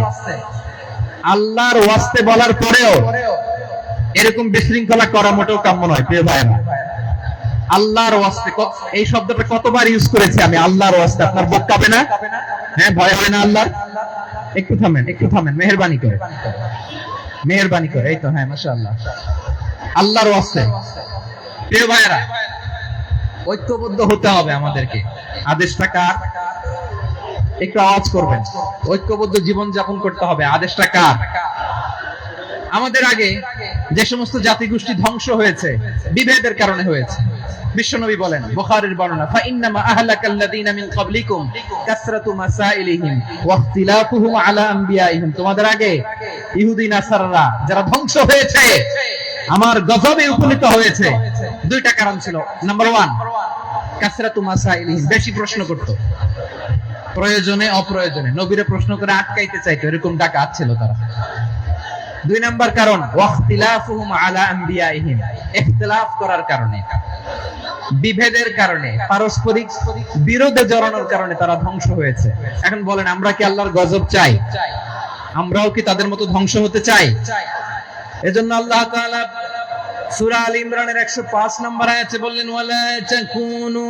আল্লাহর ওয়াস্তে বলার পরেও এরকম বিশৃঙ্খলা করা মোটেও কাম্য নয় প্রিয় ভাইরা। আল্লাহর ওয়াস্তে, এই শব্দটা কতবার ইউজ করেছি আমি, আল্লাহর ওয়াস্তে। আপনার বুক কাঁপে না? হ্যাঁ, ভয় হয় না আল্লাহর? একটু থামেন, একটু থামেন, মেহেরবানি করে, মেহেরবানি করে। এই তো, হ্যাঁ, মাশাআল্লাহ। আল্লাহর ওয়াস্তে প্রিয় ভাইরা, ঐক্যবদ্ধ হতে হবে আমাদেরকে। আদেশটা কার? একটু আওয়াজ করবেন। ঐক্যবদ্ধ জীবন যাপন করতে হবে। আদেশটা কার? আমাদের আগে যে সমস্ত জাতিগোষ্ঠী ধ্বংস হয়েছে বিভেদের কারণে হয়েছে। বিশ্বনবী বলেন, বুখারীর বর্ণনা, ফা ইন্নামা আহলাকাল্লাযীনা মিন ক্বাবলিকুম কাসরাতু মাসাইলিহিম ওয়া ইখতিলাফুহুম আলা আমবিয়াইহিম। তোমাদের আগে ইহুদি নাসারারা যারা ধ্বংস হয়েছে, আমার গজবে উপনীত হয়েছে, 2টা কারণ ছিল। নাম্বার 1, কাসরাতু মাসাইলিহিম, বেশি প্রশ্ন করত, প্রয়োজনে অপ্রয়োজনে নবীরে প্রশ্ন করে আটকাইতে চাইতো, এরকম ডাকাত ছিল তারা। 2 নাম্বার কারণ, ওয়াখতিলাফুহুম আলা আমবিয়াইহিম, ইখতিলাফ করার কারণে, বিভেদের কারণে, পারস্পরিক বিরোধে জড়ানোর কারণে তারা ধ্বংস হয়েছে। এখন বলেন, আমরা কি আল্লাহর গজব চাই? আমরাও কি তাদের মতো ধ্বংস হতে চাই? এজন্য আল্লাহ তাআলা সূরা আল ইমরানের 105 নম্বর আয়াতে বললেন, ওয়ালা তাকুনু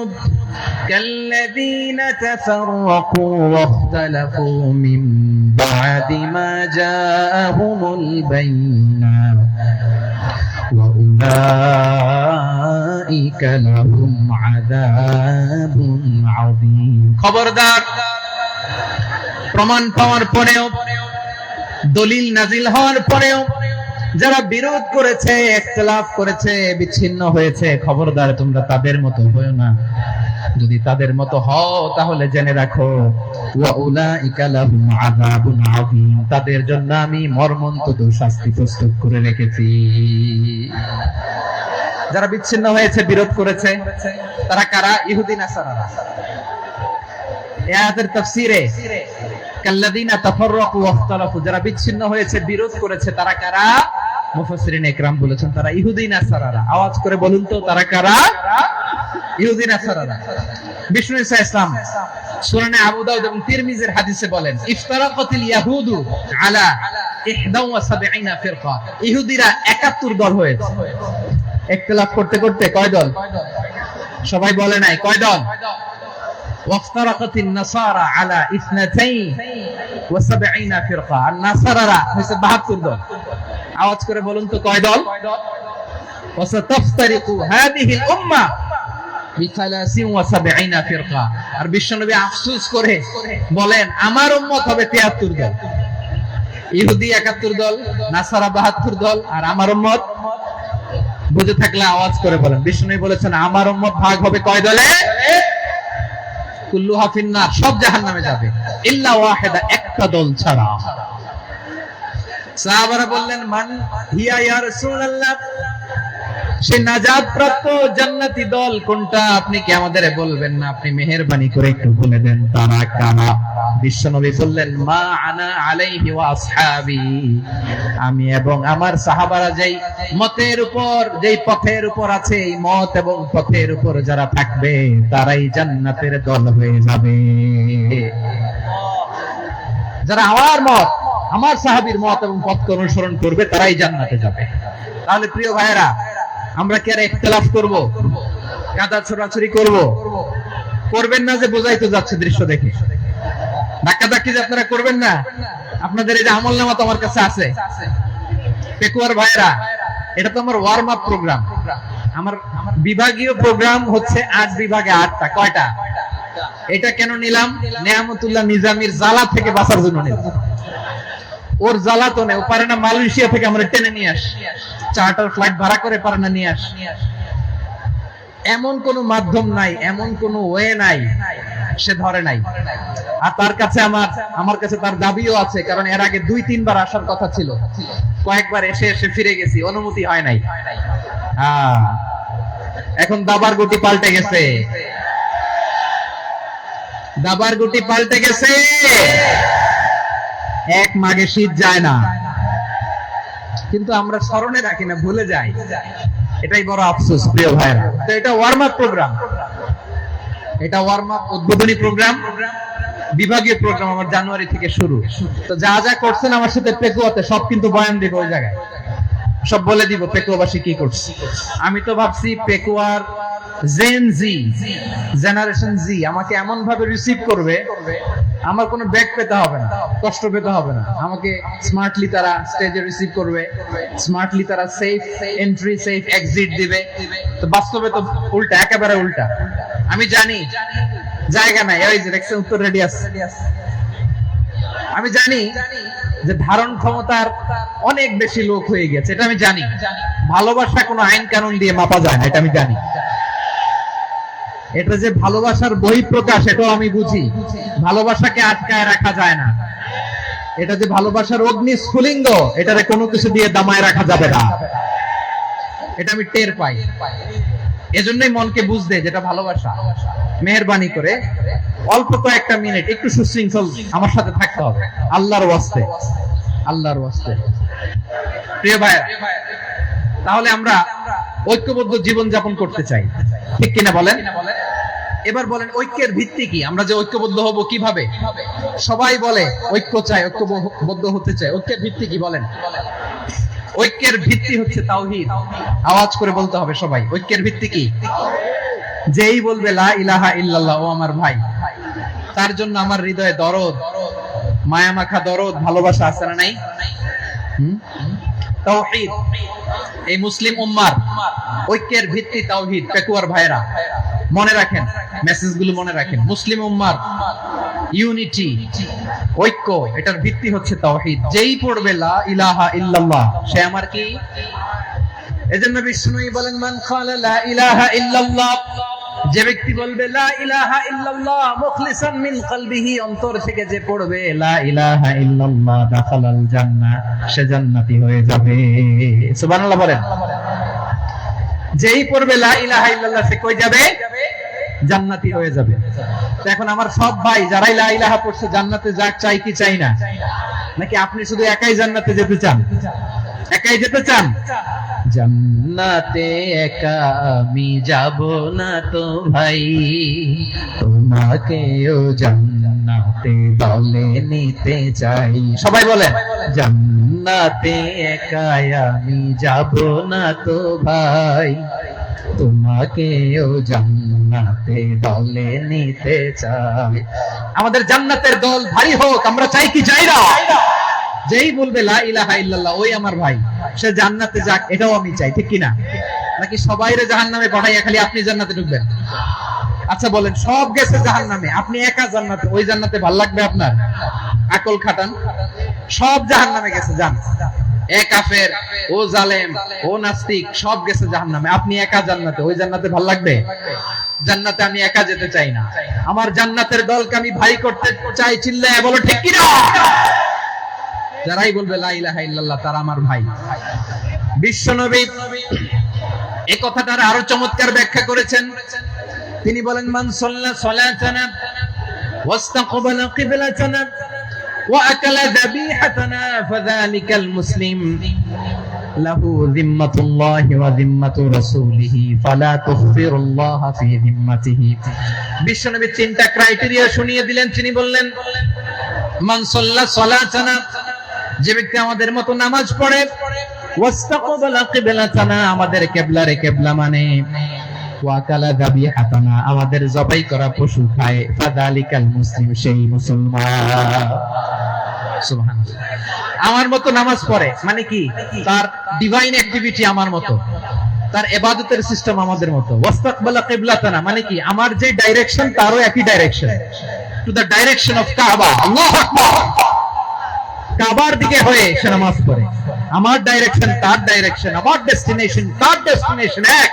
কাল্লাযীনা তাফাররাকু ওয়াখতালাফু মিন বা'দি মা জাআহুমুল বাইয়িনাত ওয়া উলাইকা লাহুম আযাবুন আযীম। খবরদার, প্রমাণ পাওয়ার পরেও, দলিল নাজিল হওয়ার পরেও যারা বিরোধ করেছে, ইখতিলাফ করেছে, বিচ্ছিন্ন হয়েছে, খবরদার তোমরা তাদের মতো হয়ো না। যদি তাদের মতো হও তাহলে জেনে রাখো, ওয়া উলাইকা লাহুম আযাবুন আযীম, তাদের জন্য আমি মর্মন্তুদ শাস্তি প্রস্তুত করে রেখেছি। যারা বিচ্ছিন্ন হয়েছে, বিরোধ করেছে, তারা কারা? ইহুদি নাসারারা। এই আয়াতের তাফসীরে কাল্লাযীনা তাফাররাকু ওয়াখতালাফু, যারা বিচ্ছিন্ন হয়েছে, বিরোধ করেছে, তারা কারা? মুফাসসিরিন ইকরাম বলেছেন তারা ইহুদি নাসারারা। আওয়াজ করে বলুন তো, তারা কারা? ইহুদি নাসারারা। বিষ্ণু ঈসা ইসলাম সুনানে আবু দাউদ এবং তিরমিজির হাদিসে বলেন, ইফতারাকাতিল ইয়াহুদু আলা 71 ফিরকা, ইহুদিরা 71 দল হয়েছে। ইখতিলাফ করতে করতে কয় দল? সবাই বলে নাই, কয় দল? ওয়াফতারাকাতিন নাসারা আলা 72 ফিরকা, আর নাসারারা হইছে 72 দল। আওয়াজ করে বলুন তো, কয় দল? ওয়াসাতাফতারিকু হাদিহিল উম্মাহ বি73 ফিরকা। আর বিশ্বনবী আফসোস করে বলেন, আমার উম্মত হবে 73 দল। ইহুদি 71 দল, নাসারা 72 দল, আর আমার উম্মত, বুঝে থাকলে আওয়াজ করে বলেন। বিশ্বনবী বলেছেন, আমার উম্মত ভাগ হবে কয় দলে? কুল্লুহা ফিন্নার, সব জাহান্নামে যাবে, ইল্লা ওয়াহিদা, একটা দল ছাড়া। সাহাবারা বললেন, মান হিয়া ইয়া রাসূলুল্লাহ, সেই নাজাত প্রাপ্ত জান্নাতি দল কোনটা? আপনি কি আমাদের বলবেন না? আপনি মেহেরবানি করে একটু বলে দেন তারা কারা? বিশ্বনবী বললেন, মা আনা আলাইহি ওয়া আসহাবি, আমি এবং আমার সাহাবারা যেই মতের উপর, যেই পথের উপর আছে, এই মত এবং পথের উপর যারা থাকবে তারাই জান্নাতের দল হয়ে যাবে। যারা আমার মত, আমার সাহাবীর মত এবং পথকে অনুসরণ করবে তারাই জান্নাতে যাবে। তাহলে প্রিয় ভাইয়েরা, আমরা কি আর ইখতিলাফ করব? কাদা ছোড়াছুরি করব? করবেন না যে বোঝাই তো যাচ্ছে দৃশ্য দেখে। ধাক্কাধাক্কি যে আপনারা করবেন না। আপনাদের এই যে আমলনামা তো আমার কাছে আছে। পেকুয়ার ভাইয়েরা এটা তো আমার ওয়ার্ম আপ প্রোগ্রাম। আমার বিভাগীয় প্রোগ্রাম হচ্ছে 8 বিভাগে 8টা। কয়টা? এটা কেন নিলাম? নেয়ামতুল্লাহ নিজামীর জ্বালা থেকে বাঁচার জন্য নিলাম। ওর জ্বালা তো নেই, ও পারে না মালয়েশিয়া থেকে আমরা টেনে নিয়ে আসি, চার্টার ফ্লাইট ভাড়া করে পারে না নিয়ে আসি। এমন কোন মাধ্যম নাই, এমন কোন ওয়ে নাই সে ধরে নাই। আর তার কাছে আমার কাছে তার দাবিও আছে, কারণ এর আগে 2-3 বার আসার কথা ছিল, কয়েকবার এসে ফিরে গেছি, অনুমতি হয় নাই। এখন দাবার গুটি পাল্টে গেছে, দাবার গুটি পাল্টে গেছে। এক মাঘে শীত যায় না, কিন্তু আমরা স্মরণে রাখি না, ভুলে যাই। এটাই বড় আফসোস প্রিয় ভাইরা। তো এটা ওয়ার্ম আপ প্রোগ্রাম, এটা ওয়ার্ম আপ উদ্বোধনী প্রোগ্রাম, বিভাগীয় প্রোগ্রাম আমার জানুয়ারি থেকে শুরু। তো যা যা করছেন আমার সাথে পেকুয়াতে সব কিন্তু বয়ান দিব, ওই জায়গায় সব বলে দিব পেকুয়াবাসী কি করছে। আমি তো ভাবছি পেকুয়ার জেন জি, জেনারেশন জি আমাকে এমন ভাবে রিসিভ করবে, আমার কোনো ব্যাক পেতে হবে না, কষ্ট পেতে হবে না। আমাকে স্মার্টলি তারা স্টেজে রিসিভ করবে, স্মার্টলি তারা সেফ এন্ট্রি সেফ এক্সিট দিবে। তো বাস্তবে তো উল্টা, একেবারে উল্টা। আমি জানি জায়গা নাই, ওই যে দেখছেন উত্তর রেডি আছে। আমি জানি যে ধারণ ক্ষমতার অনেক বেশি লোক হয়ে গেছে, এটা আমি জানি। ভালোবাসা কোনো আইন কানুন দিয়ে মাপা যায় না, এটা আমি জানি। এটা যে ভালোবাসার বহিঃপ্রকাশ, এটাও আমি বুঝি। ভালোবাসাকে আটকায় রাখা যায় না। এটা যে ভালোবাসার অগ্নি স্ফুলিঙ্গ, এটারে কোনো কিছু দিয়ে দামায় রাখা যাবে না, এটা আমি টের পাই। এজন্যই মনকে বুঝতে যেটা ভালোবাসা। মেহেরবানি করে অল্প কয়েকটা মিনিট একটু সুশৃঙ্খল আমার সাথে থাকতে হবে, আল্লাহর ওয়াস্তে, আল্লাহর ওয়াস্তে। প্রিয় ভাই, তাহলে আমরা ঐক্যবদ্ধ জীবন যাপন করতে চাই, ঠিক কিনা বলেন? এবার বলেন ঐক্যের ভিত্তি কি? আমরা যে ঐক্যবদ্ধ হব কিভাবে? সবাই বলে ঐক্য চাই, ঐক্যবদ্ধ হতে চাই। ঐক্যের ভিত্তি কি বলেন? ঐক্যের ভিত্তি হচ্ছে তাওহীদ। আওয়াজ করে বলতে হবে সবাই, ঐক্যের ভিত্তি কি? যেই বলবে লা ইলাহা ইল্লাল্লাহ, ও আমার ভাই, তার জন্য আমার হৃদয়ে দরদ, মায়া মাখা দরদ, ভালোবাসা আছে না নাই? তাওহীদ। এই মুসলিম উম্মার ঐক্যের ভিত্তি তাওহীদ। পেকুয়ার ভাইরা মনে রাখেন, মেসেজগুলো মনে রাখেন। মুসলিম উম্মার ইউনিটি, ঐক্য, এটার ভিত্তি হচ্ছে তাওহীদ। যেই পড়বে লা ইলাহা ইল্লাল্লাহ, সে আমার কি? এজন্য বিষ্ণুই বলেন মান ক্বালা লা ইলাহা ইল্লাল্লাহ, যে ব্যক্তি বলবে লা ইলাহা ইল্লাল্লাহ মুখলিসান মিন কলবিহি, অন্তর থেকে যে পড়বে লা ইলাহা ইল্লাল্লাহ, দাখালাল জান্নাহ, সে জান্নাতি হয়ে যাবে। সুবহানাল্লাহ বলেন। যেই পড়বে লা ইলাহা ইল্লাল্লাহ, সে কই যাবে? জান্নাতি হয়ে যাবে। তো এখন আমার সব ভাই যারাই লা ইলাহা পড়ছে জান্নাতে যাক, চাই কি চাই না? নাকি আপনি শুধু একাই জান্নাতে যেতে চান? একাই যেতে চান? জান্নাতে একা আমি যাব না তো ভাই, তোমাকেও জান্নাতে দলে নিতে চাই। সবাই বলেন জান্নাতে একা আমি যাব না তো ভাই, তোমাকেও জান্নাতে দলে নিতে চাই। আমাদের জান্নাতের দল ভারী হোক, আমরা চাই কি চাই না? যেই বলবে লা ইলাহা ইল্লাল্লাহ, ওই আমার ভাই, সে জান্নাতে যাক, এটাও আমি চাই, ঠিক কিনা? নাকি সবাইরে জাহান্নামে পাঠাইয়া খালি আপনি জান্নাতে ঢুকবেন? আচ্ছা বলেন, সব গেছে জাহান্নামে, আপনি একা জান্নাতে, ওই জান্নাতে ভাল লাগবে আপনার? আকল খাটান। সব জাহান্নামে গেছে, যান। এ কাফের, ও জালেম, ও নাস্তিক, সব গেছে জাহান্নামে, আপনি একা জান্নাতে, ওই জান্নাতে ভাল লাগবে? জান্নাতে আমি একা যেতে চাই না, আমার জান্নাতের দলকে আমি ভাই করতে চাই। চিল্লায় বলো ঠিক কিনা? যারাই বলবে লা ইলাহা ইল্লাল্লাহ, তারা আমার ভাই। বিশ্বনবী এই কথাটার আরো চমৎকার ব্যাখ্যা করেছেন। তিনি বলেন মান সাল্লা সালাতানা ওয়াস্তাকবালা কিবলাতানা ওয়া আকালা যাবিহাতানা ফাযালিকাল মুসলিম লাহু যিম্মাতুল্লাহি ওয়া যিম্মাতু রাসূলিহি ফালা তুখফিরুল্লাহা ফি যিম্মাতিহি। বিশ্বনবী তিনটা ক্রাইটেরিয়া শুনিয়ে দিলেন। তিনি বললেন মান সাল্লা সালাতানা, যে ব্যক্তি আমাদের মতো নামাজ পড়ে, ওয়াস্তাকবালা কিবলাতানা, আমাদের কিবলারে কিবলা মানে, ওয়া কালা যাবিহাতানা, আমাদের জবাই করা পশু খায়, ফাযালিকাল মুসলিম, সেই মুসলমান। সুবহানাল্লাহ। আমার মতো নামাজ পড়ে মানে কি, তার ডিভাইন অ্যাক্টিভিটি আমার মতো, তার ইবাদতের সিস্টেম আমাদের মতো। ওয়াস্তাকবালা কিবলাতানা মানে কি, আমার যে ডাইরেকশন তারও একই direction, to the direction of কাবা। আল্লাহু আকবার। কাবার দিকে হয়ে সে নামাজ পড়ে। আমার ডাইরেকশন তার ডাইরেকশন, আমার ডেস্টিনেশন তার ডেস্টিনেশন এক।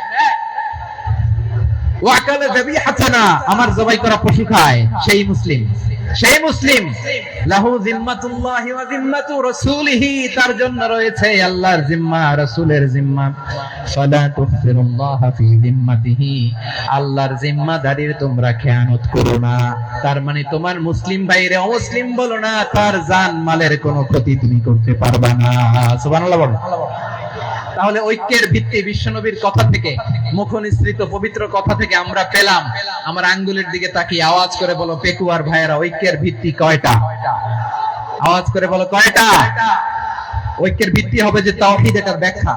ওয়াকালা যাবিহাতানা, আমার জবাই করা পশু খায়, সেই মুসলিম। সেই মুসলিম। লাহু জিম্মাতুল্লাহি ওয়া জিম্মাতু রাসূলিহি, তার জন্য রয়েছে আল্লাহর জিম্মা, রাসূলের জিম্মা। ফালা তুখফিরুল্লাহা ফি জিম্মাতিহি, আল্লাহর জিম্মাদারির তোমরা খেয়ানত করো না। তার মানে তোমার মুসলিম ভাইরে অমুসলিম বলো না, তার জান মালের কোনো ক্ষতি তুমি করতে পারবা না। সুবহানাল্লাহ বলো। তাহলে ঐক্যের ভিত্তি বিশ্বনবীর কথা থেকে, মুখনিসৃত পবিত্র কথা থেকে আমরা পেলাম। আমার আঙ্গুলের দিকে তাকিয়ে আওয়াজ করে বলো পেকুয়ার ভাইয়েরা, ঐক্যের ভিত্তি কয়টা? আওয়াজ করে বলো কয়টা? ঐক্যের ভিত্তি হবে যে তাওহীদ, এটার ব্যাখ্যা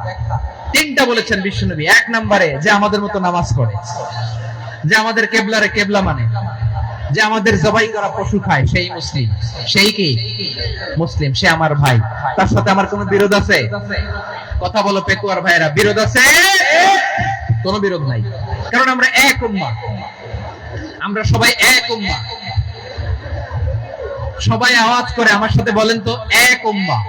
তিনটা বলেছেন বিশ্বনবী। এক নম্বরে যে আমাদের মতো নামাজ পড়ে, যে আমাদের কেবলারে কেবলা মানে, যে আমাদের জবাই করা পশু খায়, সেই মুসলিম। সেই কি মুসলিম, সে আমার ভাই। তার সাথে আমার কোনো বিরোধ আছে? কথা বলো পেকুয়ার ভাইরা, বিরোধ আছে? কোনো বিরোধ নাই, কারণ আমরা এক উম্মাহ, আমরা সবাই এক উম্মাহ। সবাই আওয়াজ করে আমার সাথে বলেন তো, এক উম্মাহ।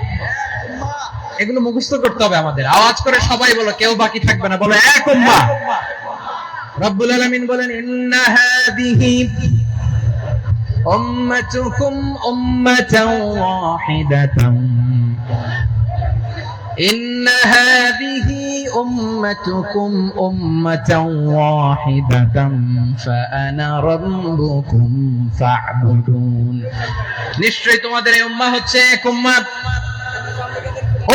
এগুলো মুখস্থ করতে হবে আমাদের। আওয়াজ করে সবাই বলো, কেউ বাকি থাকবে না, বলো এক উম্মাহ। রব্বুল আলামিন বলেন, ইন্না হাযিহি উম্মাতুকুম উম্মাতান ওয়াহিদাতান, إن هذه أمتكم أمة واحدة فأنا ربكم فاعبدون। নিশ্চয়ই তোমাদের এই উম্মাহ হচ্ছে এক উম্মাহ,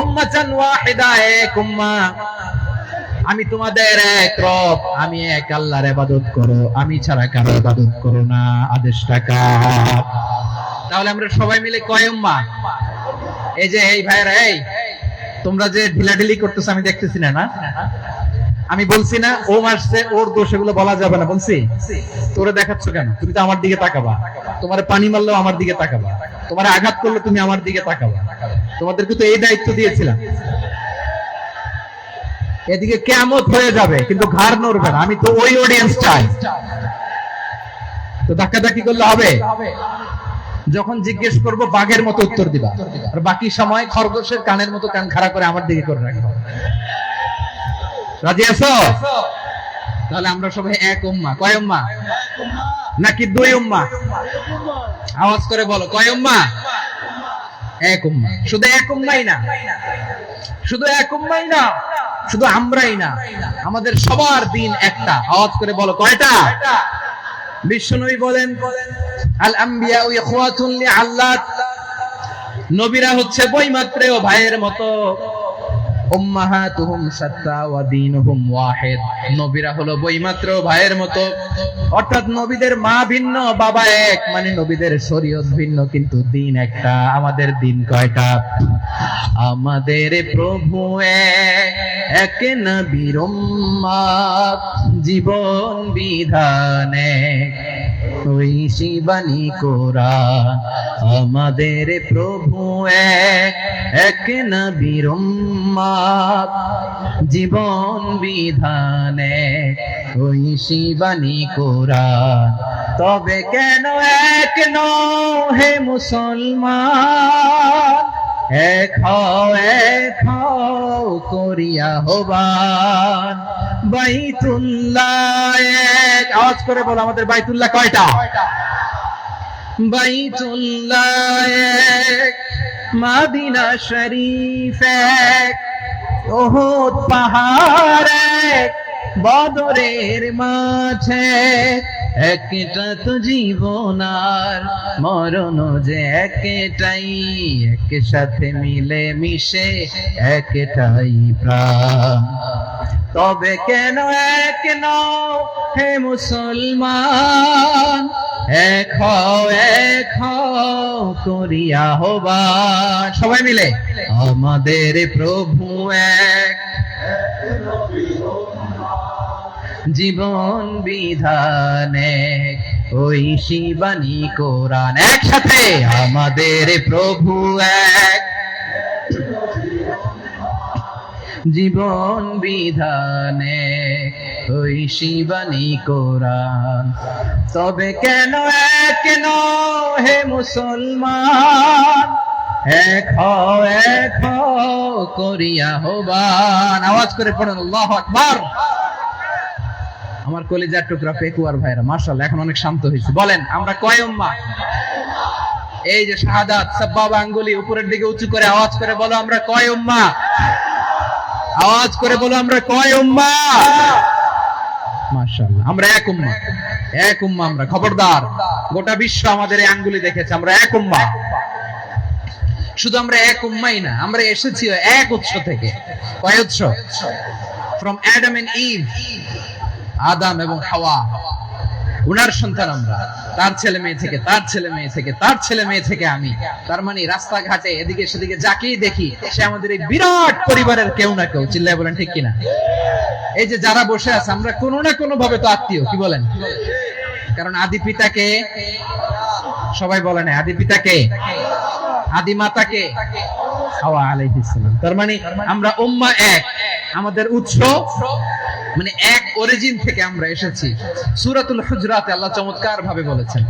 উম্মাতান ওয়াহিদা, এক উম্মাহ। আমি তোমাদের এক রব, আমি এক আল্লাহর ইবাদত করো, আমি ছাড়া কারো ইবাদত করো না। আদেশটা কার? তাহলে আমরা সবাই মিলে কয় উম্মাহ? এই যে এই ভাইরা, এই তোমরা যে ঢিলাঢিলি করতেছ আমি দেখতেছি না, না আমি বলছি না ও মারছে ওর দোষ, এগুলো বলা যাবে না। বলছি তোরে দেখাচ্ছ কেন? তুমি তো আমার দিকে তাকাবা। তোমারে পানি মারলেও আমার দিকে তাকাবা, তোমারে আঘাত করলে তুমি আমার দিকে তাকাবা। তোমাদেরকে তো এই দায়িত্ব দিয়েছিলাম। এদিকে কিয়ামত হয়ে যাবে কিন্তু ঘাড় নড়বে না। আমি তো ওই অডিয়েন্স চাই। তো ধাক্কাধাক্কি করলে হবে? যখন জিজ্ঞেস করবো বাঘের মতো উত্তর দিবা, আর বাকি সময় খরগোশের কানের মতো কান খাড়া করে আমার দিকে করে রাখবো। রাজি আছো? তাহলে আমরা সবাই এক উম্মাহ। কয় উম্মাহ? নাকি দুই উম্মাহ? আওয়াজ করে বলো, কয় উম্মাহ? এক উম্মাহ। শুধু এক উম্মাহই না, শুধু এক উম্মাহই না, শুধু আমরাই না, আমাদের সবার দিন একটা। আওয়াজ করে বলো কয়টা? বিশ্বনবী বলেন, আল আম্বিয়া ইখওয়াতুন লিআল্লাত, নবীরা হচ্ছে বৈমাত্রেয় ভাইয়ের মতো। উম্মাহাতুহুম শাত্তা ওয়া দীনুহুম ওয়াহিদ, নবীরা হলো বৈমাত্রেয় ভাইয়ের মতো। অর্থাৎ নবীদের মা ভিন্ন, বাবা এক, মানে নবীদের শরীয়ত ভিন্ন কিন্তু দিন একটা। আমাদের দিন কয়টা? আমাদের প্রভু এক, নবীর উম্মাহ, জীবন বিধানে ওই শিবানী কোরআন। আমাদের প্রভু এক, নবীর উম্মাহ, জীবন বিধানে ওই শিবানী কোরআন। তবে কেন এক নও হে মুসলমান, এক হও করিয়া হবান বাইতুল্লাহ এক। আওয়াজ করে বলো আমাদের বাইতুল্লাহ কয়টা? বাইতুল্লাহ এক, মদিনা শরীফ এক, উহুদ পাহাড় এক, বদরের মাঝে একটা তো জীবন আর মরণ যে একটাই, একসাথে মিলে মিশে একটাই প্রাণ। তবে কেন এক নও হে মুসলমান, এক হও করিয়া হবান। সবাই মিলে আমাদের প্রভু এক, জীবন বিধানে ওই শিবানী কোরআন। একসাথে আমাদের প্রভু এক, জীবন বিধানে ওই শিবানী কোরআন। তবে কেন এক নও হে মুসলমান, এক হও করিয়া আহ্বান। আওয়াজ করে পড়েন আল্লাহু আকবার। আমার কলিজার টুকরা পেকুয়ার ভাইরা মাশাআল্লাহ এখন অনেক শান্ত হয়েছে। বলেন আমরা কয় উম্মাহ? এই যে শাহাদাত সাব্বাবা আঙ্গুলি উপরের দিকে উঁচু করে আওয়াজ করে বলো আমরা কয় উম্মাহ? আওয়াজ করে বলো আমরা কয় উম্মাহ? মাশাআল্লাহ আমরা এক উম্মাহ, এক উম্মাহ আমরা। খবরদার, গোটা বিশ্ব আমাদের এই আঙ্গুলি দেখেছে, আমরা এক উম্মাহ। শুধু আমরা এক উম্মাই না, আমরা এসেছি এক উৎস থেকে। কয় উৎস? ফ্রম অ্যাডাম এন্ড ইভ, আদম এবং হাওয়া, উনার সন্তান আমরা। তার ছেলে মেয়ে থেকে, তার ছেলে মেয়ে থেকে, তার ছেলে মেয়ে থেকে আমি। তার মানে রাস্তাঘাটে এদিকে সেদিকে যাকেই দেখি সে আমাদের এই বিরাট পরিবারের কেউ না কেউ। চিল্লায় বলেন ঠিক কিনা? এই যে যারা বসে আছে আমরা কোনো না কোনো ভাবে তো আত্মীয়, কি বলেন? কারণ আদি পিতাকে সবাই বলে না, আদি পিতাকে, আদি মাতাকে হাওয়া আলাইহিস সালাম। তার মানে আমরা উম্মাহ এক, আমাদের উৎস মানে এক অরিজিন থেকে আমরা এসেছি। সূরাতুল হুজরাতে আল্লাহ চমৎকার ভাবে বলেছেন।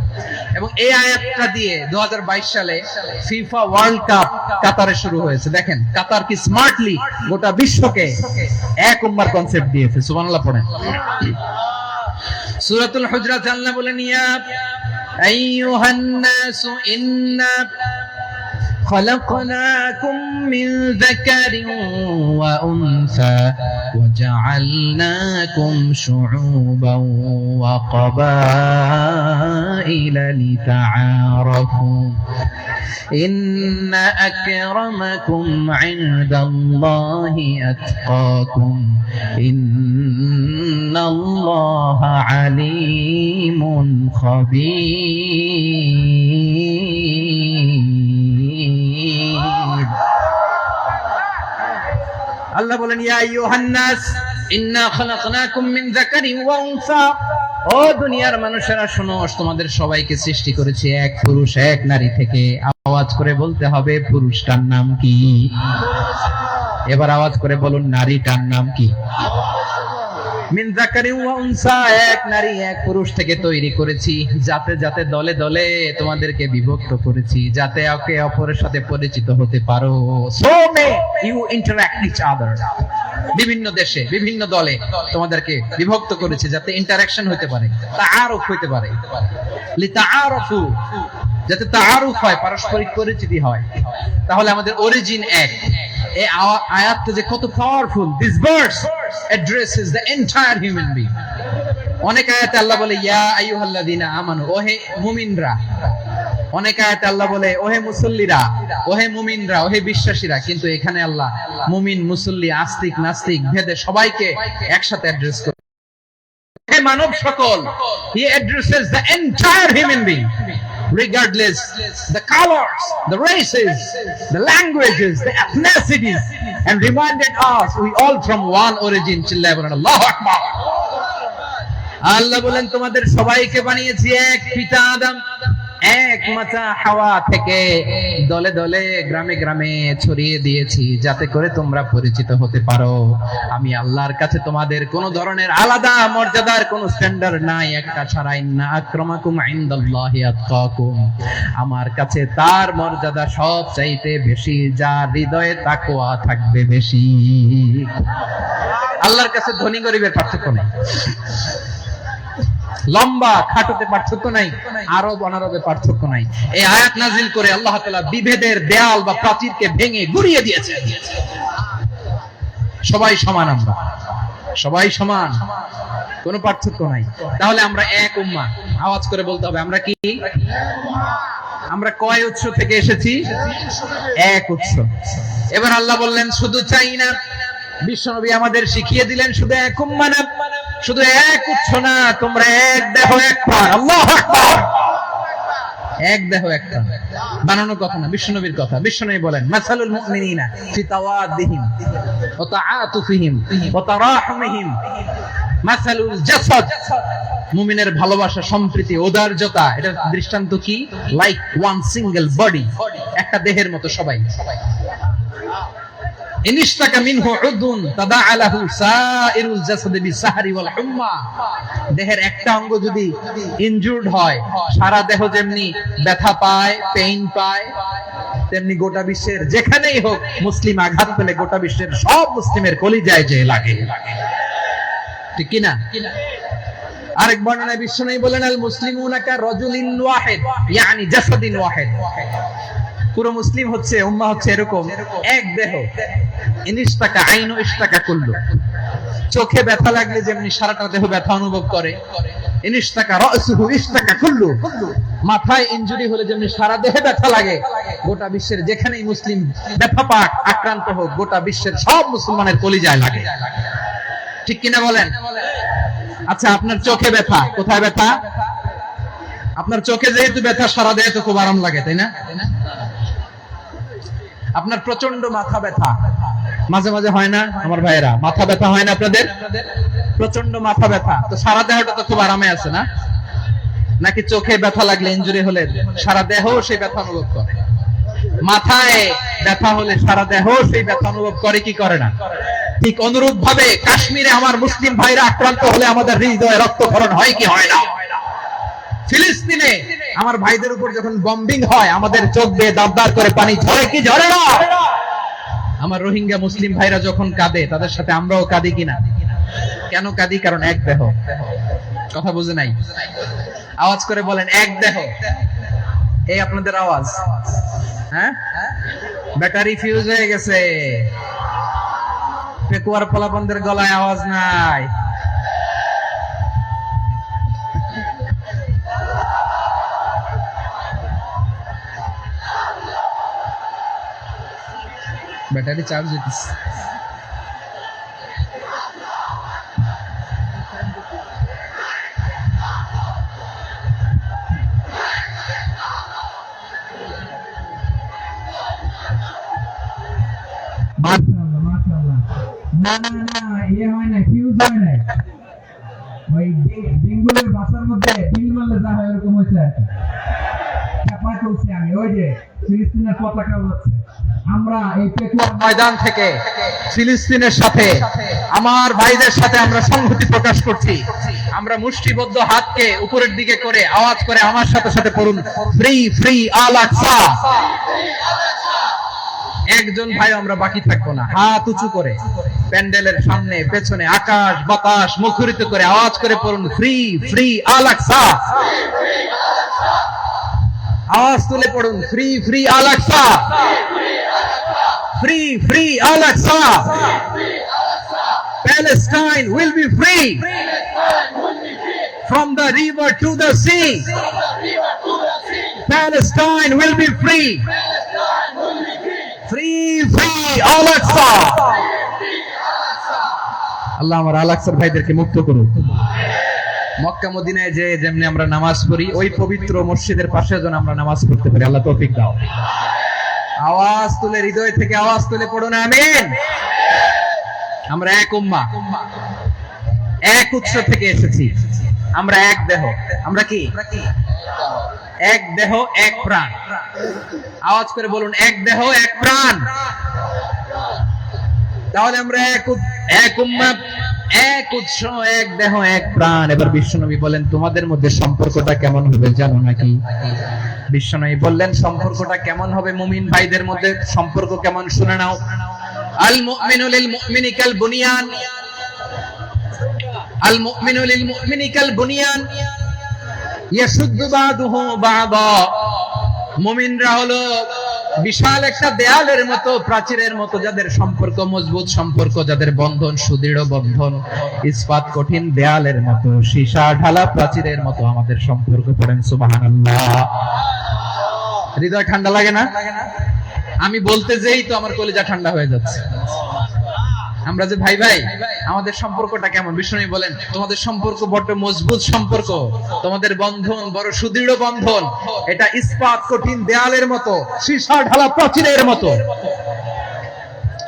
এবং এই আয়াতটা দিয়ে 2022 সালে ফিফা ওয়ার্ল্ড কাপ কাতারে শুরু হয়েছে। দেখেন কাতার কি স্মার্টলি গোটা বিশ্বকে এক উম্মার কনসেপ্ট দিয়েছে। সুবহানাল্লাহ পড়েন। সূরাতুল হুজরাতে আল্লাহ বলেন ইয়া আইয়ুহান নাসু ইন্না خلقناكم من ذكر وأنثى وجعلناكم شعوبا وقبائل لتعارفوا إن أكرمكم عند الله أتقاكم إن الله عليم خبير। আল্লাহ বলেন ইয়া আইয়ুহান নাস ইন্না খালাকনাকুম মিন যাকারিন ওয়া উনসা। ও দুনিয়ার মানুষেরা শোনো, তোমাদের সবাইকে সৃষ্টি করেছি এক পুরুষ এক নারী থেকে। আওয়াজ করে বলতে হবে পুরুষটার নাম কি? এবার আওয়াজ করে বলুন নারীটার নাম কি? মিন যাকারিন ওয়া উনসা, এক নারী এক পুরুষ থেকে তৈরি করেছি। যাতে যাতে দলে দলে তোমাদেরকে বিভক্ত করেছি, যাতে একে অপরের সাথে পরিচিত হতে পারো। So may you interact each other. বিভিন্ন দেশে বিভিন্ন দলে তোমাদেরকে বিভক্ত করেছি যাতে ইন্টারঅ্যাকশন হতে পারে, তাআরুফ হতে পারে। লিতাআরফু, যাতে তাআরুফ হয়, পারস্পরিক পরিচিতি হয়। তাহলে আমাদের অরিজিন এক। এই আয়াতটা যে কত powerful. This verse addresses the entire human being. অনেক আয়াতে আল্লাহ বলে ইয়া আইয়ুহাল্লাযীনা আমানু, ওহে মুমিনরা। অনেক আয়াতে আল্লাহ বলে ওহে মুসল্লিরা, ওহে মুমিনরা, ওহে বিশ্বাসীরা। কিন্তু এখানে আল্লাহ মুমিন মুসল্লি আস্তিক নাস্তিক ভেদে সবাইকে একসাথে অ্যাড্রেস করে। হে মানব সকল, he addresses the entire human being regardless the colors, the races, the languages, the ethnicities, and reminded us we all from one origin. চিল্লায় বলেন আল্লাহু আকবার। আল্লাহ বলেন তোমাদের সবাইকে বানিয়েছি এক পিতা আদম, এক মাতা হাওয়া থেকে। দলে দলে গ্রামে গ্রামে ছড়িয়ে দিয়েছি যাতে করে তোমরা পরিচিত হতে পারো। আমি আল্লাহর কাছে তোমাদের কোন ধরনের আলাদা মর্যাদার কোন স্ট্যান্ডার্ড নাই, একটা ছাড়া। ইন্না আকরামাকুম ইনদাল্লাহি আতকাকুম, আমার কাছে তার মর্যাদা সব চাইতে বেশি, যার হৃদয়ে তাকওয়া থাকবে বেশি। আল্লাহর কাছে ধনী গরিবের পার্থক্য নেই, লম্বা খাটোতে পার্থক্য নাই, আরব অনারবে পার্থক্য নাই। এই আয়াত নাজিল করে আল্লাহ তাআলা বিভেদের দেয়াল বা প্রাচীরকে ভেঙে গুড়িয়ে দিয়েছে। সবাই সমান, আমরা সবাই সমান, কোনো পার্থক্য নাই। তাহলে আমরা এক উম্মাহ। আওয়াজ করে বলতে হবে আমরা কি? আমরা কয় উৎস থেকে এসেছি? এক উৎস। এবার আল্লাহ বললেন শুধু চাই না, বিশ্বনবী আমাদের শিখিয়ে দিলেন শুধু এক উম্মাহ না, শুধু এক উৎস না, তোমরা এক দেহ এক প্রাণ। আল্লাহু আকবার। এক দেহ এক প্রাণ বানানোর কথা না, বিশ্বনবীর কথা। বিশ্বনবী বলেন মাসালুল মুমিনিনা ফি তাওয়াদ্দিহিম ওয়া তাআতুফিহিম ওয়া তারাহুমিহিম মাসালুল জাসাদ মুমিনের ভালোবাসা, সম্প্রীতি, ঔদার্যতা, এটার দৃষ্টান্ত কি? লাইক ওয়ান সিঙ্গেল বডি, একটা দেহের মতো সবাই। ইনিশতাকা মিনহু উদুন তাদাআ লাহু সাইরুল জাসাদি বিসাহরি ওয়াল হুম্মা। দেহের একটা অঙ্গ যদি ইনজুরড হয়, সারা দেহ যেমনি ব্যথা পায়, পেইন পায়, তেমনি গোটা বিশ্বের যেখানেই হোক মুসলিম আঘাত পেলে গোটা বিশ্বের সব মুসলিমের কলিজায় যে লাগে, ঠিক কি না? আরেক বর্ণনায় বিশ্বনবী বলেন, আল মুসলিমুনা কা রাজুলিন ওয়াহিদ, ইয়ানি জাসাদিন ওয়াহিদ। পুরো মুসলিম হচ্ছে, উম্মাহ হচ্ছে এরকম এক দেহ। ইনিশতাকা আইনু ইশতাকা কুল্লু। চোখে ব্যথা লাগলে যেমনি সারাটা দেহ ব্যথা অনুভব করে, ইনিশতাকা রাসুহু ইশতাকা কুল্লু। মাথায় ইনজুরি হলে যেমনি সারা দেহে ব্যথা লাগে, গোটা বিশ্বের যেখানেই মুসলিম ব্যথা পাক, আক্রান্ত হোক, গোটা বিশ্বের সব মুসলমানের কলিজায় লাগে, ঠিক কিনা বলেন? আচ্ছা, আপনার চোখে ব্যথা, কোথায় ব্যথা? আপনার চোখে যেহেতু ব্যথা, সারা দেহে তো খুব আরাম লাগে, তাই না? আপনার প্রচন্ড মাথা ব্যথা মাঝে মাঝে হয় না আমার ভাইয়েরা? মাথা ব্যথা হয় না আপনাদের? প্রচন্ড মাথা ব্যথা, তো সারা দেহটা তো খুব আরামে আছে না? নাকি চোখে ব্যথা লাগলে, ইনজুরি হলে সারা দেহ সেই ব্যথা অনুভব করে? মাথায় ব্যথা হলে সারা দেহ সেই ব্যথা অনুভব করে কি করে না? ঠিক অনুরূপ ভাবে কাশ্মীরে আমার মুসলিম ভাইরা আক্রান্ত হলে আমাদের হৃদয়ে রক্তক্ষরণ হয় কি হয় না? ফিলিস্তিনে আমার ভাইদের উপর যখন বম্বিং হয়, আমাদের চোখ দিয়ে দাবদার করে পানি ঝরে কি ঝরে না? আমার রোহিঙ্গা মুসলিম ভাইরা যখন কাঁদে, তাদের সাথে আমরাও কাঁদি কিনা? কেন কাঁদি? কারণ এক দেহ। কথা বুঝে নাই? আওয়াজ করে বলেন, এক দেহ। এই আপনাদের আওয়াজ, হ্যাঁ? ব্যাটারি ফিউজ হয়ে গেছে, পেকুয়ার পোলাপনদের গলায় আওয়াজ নাই। ব্যাটারি চার্জ হইতেছে। না না না, ইয়ে হয় না, ফিউজ হয় না। ওই বেঙ্গলের ভাষার মধ্যে বিল মারলে যা হয় এরকম হয়েছে আর কি। চাপা চলছে, আমি ওই যে ফিলিস্তিনের পতাকা উড়াচ্ছে। আমরা এই পেকুয়ার ময়দান থেকে ফিলিস্তিনের সাথে, আমার ভাইদের সাথে আমরা সংহতি প্রকাশ করছি। আমরা মুষ্টিবদ্ধ হাতকে উপরের দিকে করে আওয়াজ করে আমার সাথে সাথে পড়ুন, ফ্রি ফ্রি আল আকসা। একজন ভাই আমরা বাকি থাকবো না। হাত উঁচু করে প্যান্ডেলের সামনে, পেছনে, আকাশ বাতাস মুখরিত করে আওয়াজ করে পড়ুন, ফ্রি ফ্রি আল আকসা। আওয়াজ তুলে পড়ুন, free free Al Aqsa, free free Al Aqsa. Palestine will be free from the river to the sea. Palestine will be free. Free free Al Aqsa. আল্লাহ আমার আল আকসার ভাইদেরকে মুক্ত করুন। মক্কা মদিনায় যে যেমনি আমরা নামাজ পড়ি, ওই পবিত্র মসজিদের পাশে যেন আমরা নামাজ পড়তে পারি। আল্লাহ তৌফিক দাও। আওয়াজ তুলে, হৃদয় থেকে আওয়াজ তুলে পড়ুন, আমিন। আমরা এক উম্মাহ, এক উৎস থেকে এসেছি। আমরা এক দেহ। আমরা কি? এক দেহ এক প্রাণ। আওয়াজ করে বলুন, এক দেহ এক প্রাণ। তাহলে আমরা এক উম্মাহ, এক উৎস, এক দেহ এক প্রাণ। এবার বিশ্বনবী বলেন, তোমাদের মধ্যে সম্পর্কটা কেমন হবে জানো নাকি? বিশ্বনবী বললেন, সম্পর্কটা কেমন হবে মুমিন ভাইদের মধ্যে? সম্পর্ক কেমন শুনে নাও। আল মুমিনু লিল মুমিনি কাল বুনিয়ান, আল মুমিনু লিল মুমিনি কাল বুনিয়ান ইয়াশুদ্দু বাদুহু বাদা। মুমিনরা হলো বিশাল একটা দেয়ালের মতো, প্রাচীরের মতো, যাদের সম্পর্ক মজবুত সম্পর্ক, যাদের বন্ধন সুদৃঢ় বন্ধন, ইস্পাত কঠিন দেয়ালের মতো, সীসা ঢালা প্রাচীরের মতো আমাদের সম্পর্ক। পড়েন সুবহানাল্লাহ। হৃদয় ঠান্ডা লাগে না? আমি বলতে যেই তো আমার কলিজা ঠান্ডা হয়ে যাচ্ছে। আমরা যে ভাই ভাই, আমাদের সম্পর্কটা কেমন? বিষ্ণু বলেন, তোমাদের সম্পর্ক বড় মজবুত সম্পর্ক, তোমাদের বন্ধন বড় সুদৃঢ় বন্ধন। এটা ইস্পাত কঠিন দেয়ালের মতো, সীসা ঢালা প্রাচীরের মতো,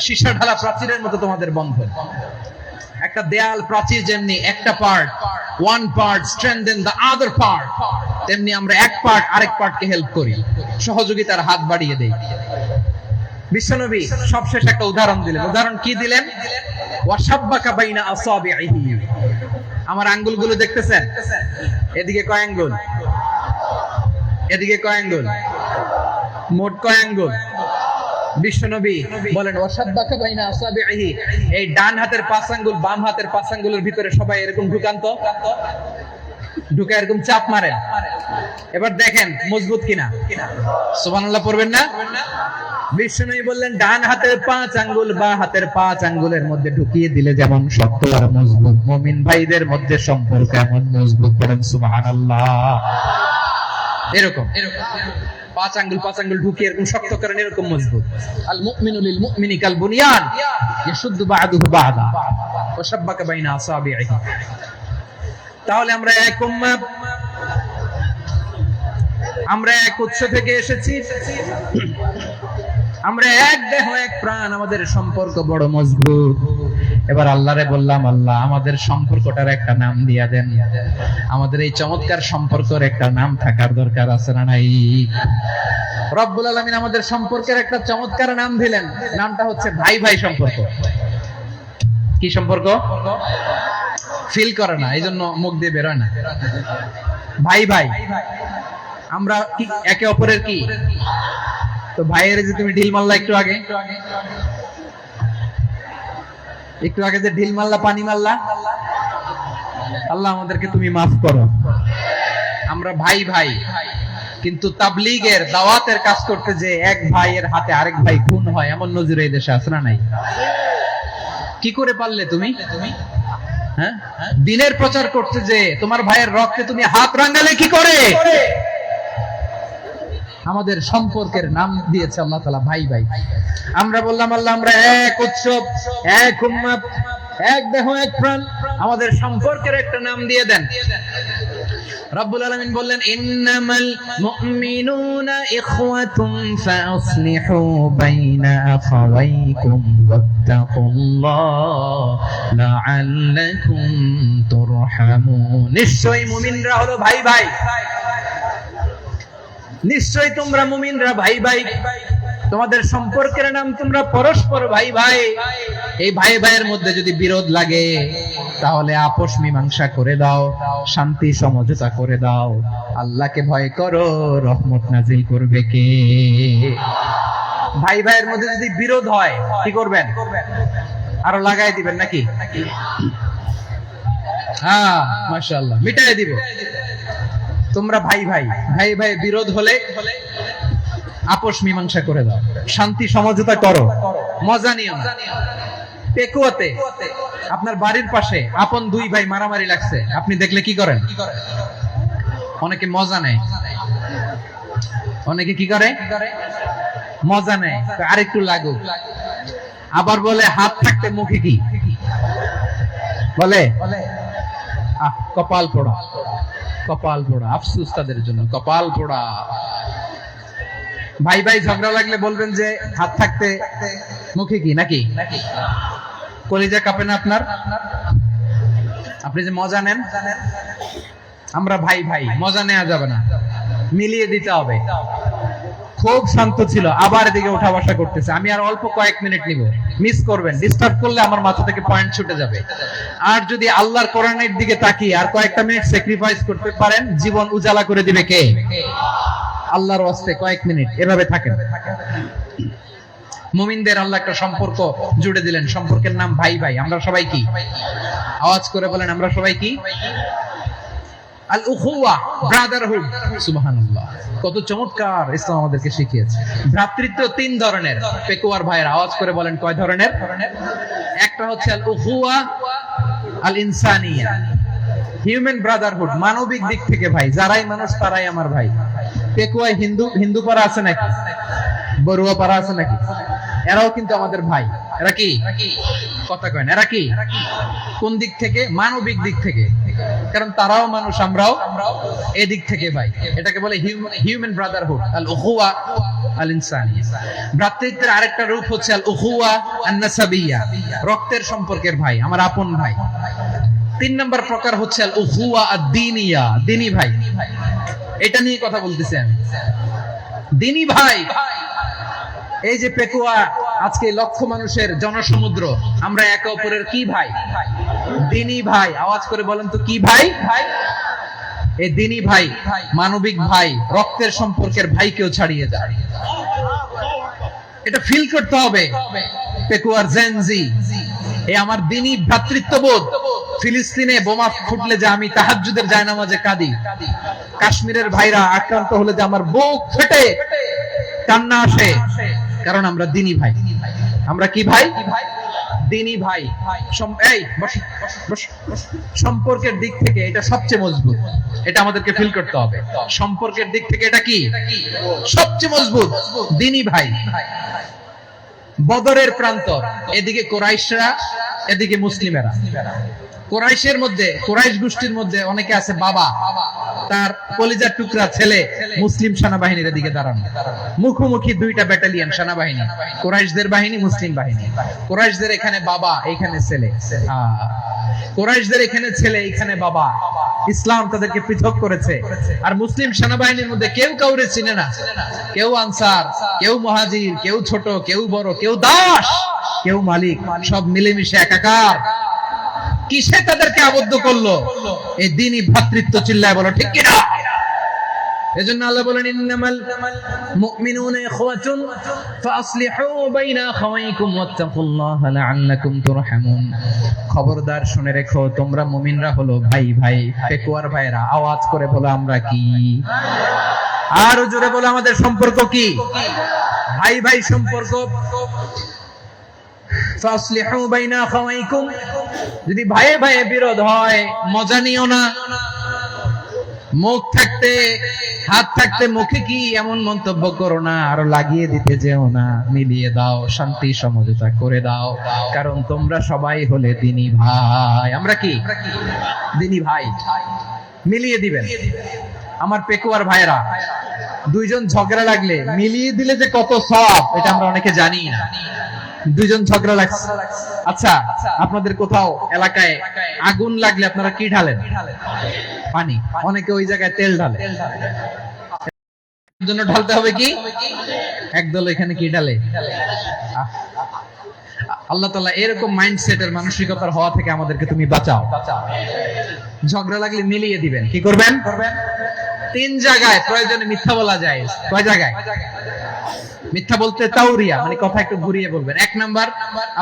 সীসা ঢালা প্রাচীরের মতো তোমাদের বন্ধন। একটা দেয়াল প্রাচীর যেমনি একটা part, one part strengthen the other part, তেমনি আমরা এক পার্ট আরেক পার্টকে হেল্প করি, সহযোগিতার হাত বাড়িয়ে দেই। বিশ্বনবী সবশেষ একটা উদাহরণ দিলেন। উদাহরণ কি দিলেন? ওয়াশাব্বাকা বাইনা আসাবিহি, আমার আঙ্গুলগুলো দেখতেছেন? এদিকে কয় আঙ্গুল, এদিকে কয় আঙ্গুল, মোট কয় আঙ্গুল? বিশ্বনবী বলেন ওয়াশাব্বাকা বাইনা আসাবিহি, এই ডান হাতের 5 আঙ্গুল বাম হাতের 5 আঙ্গুলের ভিতরে সবাই এরকম ঢুকান্ত, ঢুকে এরকম চাপ মারেন। এবার দেখেন মজবুত কিনা। সুবহানাল্লাহ পড়বেন না? বিশ্বনবী বললেন ডান হাতের 5 আঙ্গুল বা হাতের 5 আঙ্গুলের মধ্যে ঢুকিয়ে দিলে যেমন শক্ত আর মজবুত, মুমিন ভাইদের মধ্যে সম্পর্ক এমন মজবুত। বলেন সুবহানাল্লাহ। এরকম 5 আঙ্গুল ঢুকিয়ে এরকম শক্ত করেন, এরকম মজবুত। আল মুমিনু লিল মুমিনি কাল বুনিয়ান ইয়াশুদ্দু বা'দুহু বা'দা ওয়া শাব্বাকা বাইনা আসাবিহি। তাহলে আমরা এক উম্মাহ, আমরা এক উৎস থেকে এসেছি, আমরা এক দেহ এক প্রাণ, আমাদের সম্পর্ক বড় মজবুত। এবার আল্লাহরে বললাম, আল্লাহ আমাদের সম্পর্কটার একটা নাম দিয়া দেন। আমাদের এই চমৎকার সম্পর্কের একটা নাম থাকার দরকার আছে না নাই? রব্বুল আলামিন আমাদের সম্পর্কের একটা চমৎকার নাম দিলেন, নামটা হচ্ছে ভাই ভাই সম্পর্ক। কি সম্পর্ক? ফিল করে না, এই জন্য মুখ দিয়ে বেরোয় না। ভাই ভাই, আমরা কি একে অপরের কি? তো ভাইয়ের যে তুমি ঢিল মারলা একটু আগে, একটু আগে যে ঢিল মারলা, পানি মারলা, আল্লাহ আমাদেরকে তুমি মাফ করো। আমরা ভাই ভাই, কিন্তু তাবলীগের দাওয়াতের কাজ করতে যে এক ভাইয়ের হাতে আরেক ভাই খুন হয়, এমন নজির এই দেশে আছে না নাই? কি করে পারলে তুমি? হ্যাঁ, দিনের প্রচার করতে যে তোমার ভাইয়ের রক্তে তুমি হাত রাঙালে কি করে? আমাদের সম্পর্কের নাম দিয়েছে আল্লাহ তাআলা ভাই ভাই। আমরা বললাম আল্লাহ আমরা এক উৎসব, এক উম্মত, এক দেহ এক প্রাণ, আমাদের সম্পর্কের একটা নাম দিয়ে দেন। রব্বুল আলামিন বললেন ইন্নামাল মুমিনুনা ইখওয়াতুন ফাসলিহু বাইনা আখাওয়াইকুম ওয়াত্তাকুল্লাহ লাআল্লাকুম তুরহামুন। নিশ্চয়ই মুমিনরা হলো ভাই ভাই, নিশ্চয়ই তোমরা মুমিনরা ভাই ভাই, তোমাদের সম্পর্কের নাম তোমরা পরস্পর ভাই ভাই। এই ভাই ভাইয়ের মধ্যে যদি বিরোধ লাগে তাহলে আপোষ মীমাংসা করে দাও, শান্তি সমঝোতা করে দাও। আল্লাহকে ভয় করো, রহমত নাজিল করবে কে? ভাই ভাইয়ের মধ্যে যদি বিরোধ হয় কি করবেন? আরো লাগাই দিবেন নাকি? হ্যাঁ মাশাআল্লাহ, মিটাই দিব। তোমরা ভাই ভাই, ভাই ভাই বিরোধ হলে আপোষ মীমাংসা করে দাও, শান্তি সমঝোতা করো, মজা নিও না। পেকুয়াতে আপনার বাড়ির পাশে আপন দুই ভাই মারামারি লাগছে, আপনি দেখলে কি করেন? অনেকে মজা নেয়, অনেকে কি করে? মজা নেয়, আরেকটু লাগুক। আবার বলে হাত থাকতে মুখে কি বলে? কপাল পোড়া, কপাল পোড়া। আফসোস তাদের জন্য, কপাল পোড়া। ভাই ভাই ঝগড়া লাগলে বলবেন যে হাত থাকতে মুখে কি, নাকি? কলিজা কাঁপে না আপনার? আপনি যে মজা নেন। আমরা ভাই ভাই, মজা নেওয়া যাবে না, মিলিয়ে দিতে হবে। খুব শান্ত ছিল, আবার এদিকে উঠা বসা করতেছে। আমি আর অল্প কয়েক মিনিট নিব, মিস করবেন। ডিস্টার্ব করলে আমার মাথা থেকে পয়েন্ট ছুটে যাবে। আর যদি আল্লাহর কোরআনের দিকে তাকিয়ে আর কয়েকটা মিনিট স্যাক্রিফাইস করতে পারেন, জীবন উজালা করে দিবে কে? আল্লাহর ওয়াস্তে কয়েক মিনিট এভাবে থাকেন। মুমিনদের আল্লাহ একটা সম্পর্ক জুড়ে দিলেন, সম্পর্কের নাম ভাই ভাই। আমরা সবাই কি? আওয়াজ করে বলেন, আমরা সবাই কি? আল উখুওয়া, ব্রাদারহুড। সুবহানাল্লাহ, কত চমৎকার ইসলাম আমাদেরকে শিখিয়েছে। ভ্রাতৃত্ব 3 ধরনের। পেকুয়ার ভাইয়ের আওয়াজ করে বলেন কয় ধরনের? একটা হচ্ছে আল উখুওয়া আল ইনসানিয়া, হিউম্যান ব্রাদারহুড, মানবিক দিক থেকে ভাই। যারাই মানুষ তারাই আমার ভাই। পেকুয়ায় হিন্দু পাড়া আছে নাকি? বড়ুয়া পাড়া আছে নাকি? এরাও কিন্তু আমাদের ভাই। এরা কি? কথা কয় না, এরা কি? কোন দিক থেকে? মানবিক দিক থেকে। কারণ তারাও মানুষ, আমরাও এদিক থেকে ভাই। এটাকে বলে হিউম্যান ব্রাদারহুড, আল উখুওয়া আল ইনসানিয়া। ভ্রাতৃত্বের আরেকটা রূপ হচ্ছে আল উখুওয়া আন নাসাবিয়া, রক্তের সম্পর্কের ভাই, আমার আপন ভাই। তিন নম্বর প্রকার হচ্ছে আল উখুয়া আদ-দীনিয়া, দিনী ভাই। এটা নিয়ে কথা বলতেছি আমি। দিনী ভাই, এই যে পেকুয়া আজকে লক্ষ মানুষের জনসমুদ্র, আমরা একে অপরের কি ভাই? দিনী ভাই। আওয়াজ করে বলেন তো কি ভাই? এই দিনী ভাই, মানবিক ভাই, রক্তের সম্পর্কের ভাইকেও ছাড়িয়ে যায়। এটা ফিল করতে হবে। পেকুয়ার জেনজি, এই আমার দিনী ভ্রাতৃত্ববোধ। ফিলিস্তিনে বোমা ফুটলে যে আমি তাহাজ্জুদের জায়নামাজে কাঁদি, কাশ্মীরের ভাইরা আক্রান্ত হলে যে আমার বুক ফেটে কান্না আসে, কারণ আমরা দিনী ভাই। আমরা কি ভাই? দিনী ভাই। এই সম্পর্কের দিক থেকে এটা সবচেয়ে মজবুত। এটা আমাদেরকে ফিল করতে হবে। সম্পর্কের দিক থেকে এটা কি সবচেয়ে মজবুত? দিনী ভাই। বদরের প্রান্তর, এদিকে কুরাইশরা, এদিকে মুসলিমেরা। কুরাইশের মধ্যে, কুরাইশ গোষ্ঠীর মধ্যে অনেকে আছে বাবা, তার কলিজার টুকরা ছেলে মুসলিম সেনাবাহিনীর দিকে দাঁড়ানো, মুখোমুখি দুইটা ব্যাটালিয়ন সেনাবাহিনী, কুরাইশদের বাহিনী, মুসলিম বাহিনী। কুরাইশদের এখানে বাবা, এখানে ছেলে। কুরাইশদের এখানে ছেলে, এখানে বাবা। ইসলাম তাদেরকে পৃথক করেছে। আর মুসলিম সেনাবাহিনীর মধ্যে কেউ কাউরে চিনে না। কেউ আনসার, কেউ মুহাজির, কেউ ছোট, কেউ বড়, কেউ দাস, কেউ মালিক, সব মিলেমিশে একাকার। কিসে তাদেরকে আবদ্ধ করলো? এই দ্বীনি ভ্রাতৃত্ব। চিল্লায় বলো ঠিক কিনা? এজন্য আল্লাহ বলেন, ইন্নামাল মুমিনুনা ইখওয়াতুন ফাসলিহু বাইনা আখাওয়াইকুম ওয়াত্তাকুল্লাহা লাআল্লাকুম তুরহামুন। খবরদার শুনে রেখো, তোমরা মুমিনরা হলো ভাই ভাই। পেকুয়ার ভাইরা, আওয়াজ করে বলো আমরা কি? আর জোরে বলো আমাদের সম্পর্ক কি? ভাই ভাই সম্পর্ক। ফাসলিহু বাইনা আখাওয়াইকুম। যদি ভাইয়ে ভাইয়ে বিরোধ হয়, মজা নিও না। মুখ থাকতে, হাত থাকতে মুখে কি এমন মন্তব্য করো না, আরো লাগিয়ে দিতে যেও না। মিলিয়ে দাও, শান্তি সমঝোতা করে দাও, কারণ তোমরা সবাই হলে দিনী ভাই। আমরা কি? দিনী ভাই। মিলিয়ে দিবেন। আমার পেকুয়ার ভাইরা, দুইজন ঝগড়া লাগলে মিলিয়ে দিলে যে কত সওয়াব, এটা আমরা অনেকে জানি না। দুইজন ঝগড়া লাগছে, আচ্ছা আপনাদের কোথাও এলাকায় আগুন লাগলে আপনারা কি ঢালেন? পানি। অনেকে ওই জায়গায় তেল ঢালে। জন্য ঢালতে হবে কি? একদল এখানে কি ঢালে? আল্লাহ তাআলা এরকম মাইন্ডসেটের, মানসিকতার হওয়া থেকে আমাদেরকে তুমি বাঁচাও। ঝগড়া লাগলে মিলিয়ে দিবেন। কি করবেন? তিন জায়গায় প্রয়োজনে মিথ্যা বলা যায়। কয় জায়গায় মিথ্যা বলতে? তাওরিয়া, মানে কথা একটু ঘুরিয়ে বলবেন। এক নাম্বার,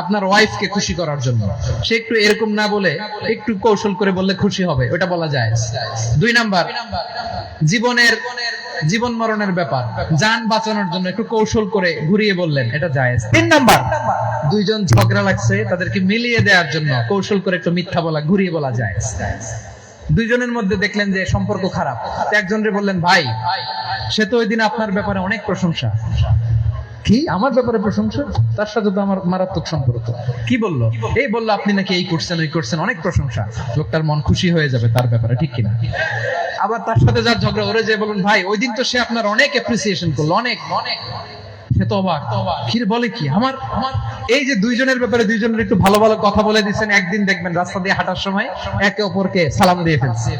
আপনার ওয়াইফকে খুশি করার জন্য, সে একটু এরকম না বলে একটু কৌশল করে বললে খুশি হবে, ওটা বলা যায়। দুই নাম্বার, জীবন মরণের ব্যাপার, জান বাঁচানোর জন্য একটু কৌশল করে ঘুরিয়ে বললেন, এটা জায়েজ। তিন নাম্বার, দুইজন ঝগড়া লাগছে, তাদেরকে মিলিয়ে দেওয়ার জন্য কৌশল করে একটু মিথ্যা বলা, ঘুরিয়ে বলা যায়। দুইজনের মধ্যে দেখলেন যে সম্পর্ক খারাপ, একজনরে বললেন ভাই, সে তো ওই দিন আপনার ব্যাপারে অনেক প্রশংসা। কি? আমার ব্যাপারে প্রশংসা? তার সাথে তো আমার মারাত্মক সম্পর্ক। কি বললো? এই বললো আপনি নাকি এই করছেন, ওই করছেন, অনেক প্রশংসা। লোকটার মন খুশি হয়ে যাবে তার ব্যাপারে, ঠিক কিনা? আবার তার সাথে যার ঝগড়া, ওরে যে বলুন ভাই, ওই দিন তো সে আপনার অনেক অ্যাপ্রিসিয়েশন করলো, অনেক অনেক। সে তো অবাক, কি বলে কি? আমার এই যে দুইজনের ব্যাপারে দুইজনের একটু ভালো ভালো কথা বলে দিচ্ছেন, একদিন দেখবেন রাস্তা দিয়ে হাঁটার সময় একে অপরকে সালাম দিয়ে ফেলছে,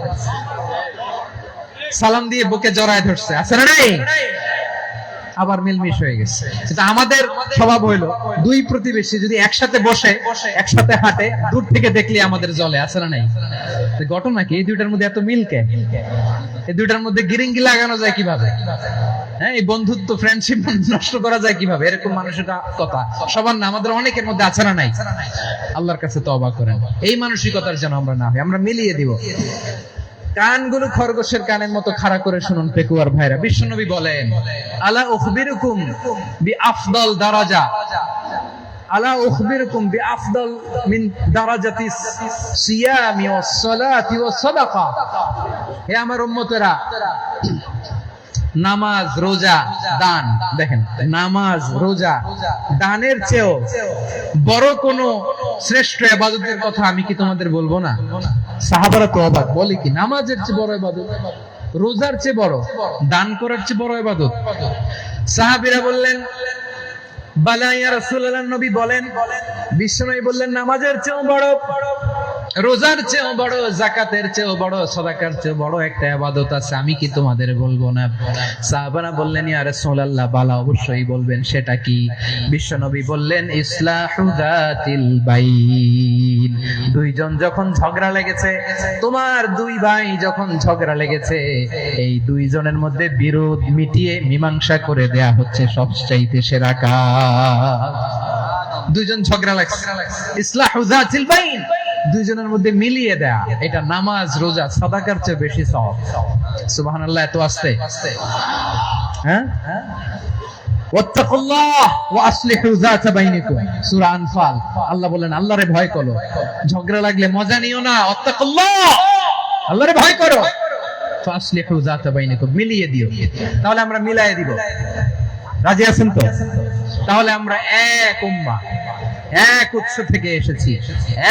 সালাম দিয়ে বুকে জড়ায় ধরছে, আছে না নাই? আবার মিলমিশ হয়ে গেছে। সেটা আমাদের স্বভাব হইলো, দুই প্রতিবেশী যদি একসাথে বসে, একসাথে হাঁটে, দূর থেকে দেখলে আমাদের জলে, আছে না নাই? ঘটনা কি? এই দুইটার মধ্যে এত মিল কে? এই দুইটার মধ্যে গিরিঙ্গি লাগানো যায় কিভাবে? হ্যাঁ, এই বন্ধুত্ব, ফ্রেন্ডশিপ নষ্ট করা যায় কিভাবে? এরকম মানুষের কথা সবার না, আমাদের অনেকের মধ্যে আছে না নাই? আল্লাহর কাছে তওবা করেন, এই মানসিকতার যেন আমরা না হই। আমরা মিলিয়ে দিব। কানগুলো খরগোশের কানের মতো খাড়া করে শুনুন পেকুয়ার ভাইরা। বিশ্বনবী বলেন, আলা উখবিরুকুম বিআফদাল দারাজা, আলা উখবিরুকুম বিআফদাল মিন দারাজাতিস সিয়ামি ওয়াস সালাতি ওয়াস সাদাকা। হে আমার উম্মতেরা, নামাজ, রোজা, দান, দেখেন নামাজ, রোজা, দানের চেয়েও বড় কোন শ্রেষ্ঠ ইবাদতের কথা আমি কি তোমাদের বলবো না? সাহাবারা তো অবাক, বলে কি নামাজের চেয়ে বড় ইবাদত, রোজার চেয়ে বড়, দান করার চেয়ে বড় ইবাদত? সাহাবীরা বললেন, বালা ইয়া রাসূলুল্লাহ, নবী বলেন। বিশ্বনবী বললেন, নামাজের চেয়েও বড়, রোজার চেয়েও বড়, জাকাতের চেয়েও বড়, সাদাকার চেয়েও বড় একটা ইবাদত আছে, আমি কি তোমাদের বলবো না? সাহাবারা বললেন, ইয়া রাসূলুল্লাহ, বালা, অবশ্যই বলবেন, সেটা কি? বিশ্বনবী বললেন, ইসলাহু যাতিল বাইন। দুইজন যখন ঝগড়া লেগেছে, তোমার দুই ভাই যখন ঝগড়া লেগেছে, এই দুইজনের মধ্যে বিরোধ মিটিয়ে মীমাংসা করে দেয়া হচ্ছে সবচাইতে সেরা কাজ। দুইজন ঝগড়া লাগছে, ইসলাহু যাতিল বাইন, দুইজনের মধ্যে মিলিয়ে দেয়া, এটা নামাজ, রোজা, সাদাকার চেয়ে বেশি সওয়াব। সুবহানাল্লাহ, এত আস্তে, হ্যাঁ? ওয়াত্তাকুল্লাহ ওয়া আসলিহু যাতা বাইনিকুম, সূরা আনফাল। আল্লাহ বলেন, আল্লাহরে ভয় করো, ঝগড়া লাগলে মজা নিও না, ওয়াত্তাকুল্লাহ, আল্লাহরে ভয় করো, ফাসলিহু যাতা বাইনিকুম, মিলিয়ে দিও। তাহলে আমরা মিলায়ে দিব, রাজি আছেন তো? তাহলে আমরা এক উম্মাহ, এক উৎস থেকে এসেছি,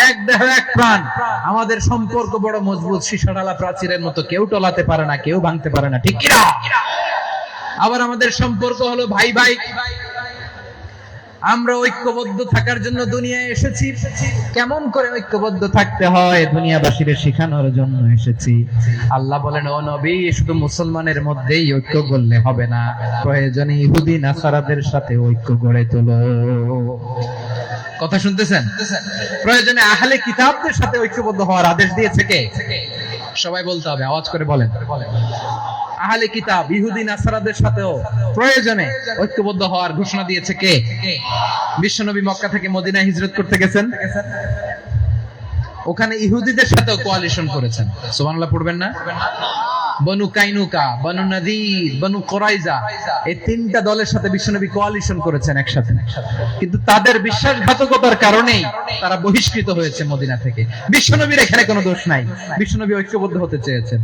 এক দেহ এক প্রাণ, আমাদের সম্পর্ক বড় মজবুত, সীসাডালা প্রাচীরের মতো, কেউ টলাতে পারে না, কেউ ভাঙতে পারে না, ঠিক কিনা? আবার আমাদের সম্পর্ক হলো ভাই ভাই, আমরা ঐক্যবদ্ধ থাকার জন্য দুনিয়ায় এসেছি। কেমন করে ঐক্যবদ্ধ থাকতে হয় দুনিয়াবাসীদের শেখানোর জন্য এসেছি। আল্লাহ বলেন, ও নবী, শুধু মুসলমানের মধ্যেই ঐক্য গড়লে হবে না, প্রয়োজনে ইহুদি নাসারাদের সাথে ঐক্য গড়ে তোলো। কথা শুনতেছেন? প্রয়োজনে আহলে কিতাবদের সাথে ঐক্যবদ্ধ হওয়ার আদেশ দিয়েছে কে? সবাই বলতে হবে, আওয়াজ করে বলেন। আহলে কিতাব, ইহুদি নাসারাদের সাথেও প্রয়োজনে ঐক্যবদ্ধ হওয়ার ঘোষণা দিয়েছে কে? বিশ্বনবী মক্কা থেকে মদিনায় হিজরত করতে গেছেন, ওখানে ইহুদিদের সাথেও কোয়ালিশন করেছেন। সুবহানাল্লাহ পড়বেন না? বনু কাইনুকা, বনু নাদির, বনু কুরাইজা, এই তিনটা দলের সাথে বিশ্বনবী কোয়ালিশন করেছেন একসাথে। কিন্তু তাদের বিশ্বাসঘাতকতার কারণেই তারা বহিষ্কৃত হয়েছে মদিনা থেকে। বিশ্বনবীর এখানে কোনো দোষ নাই, বিশ্বনবী ঐক্যবদ্ধ হতে চেয়েছেন।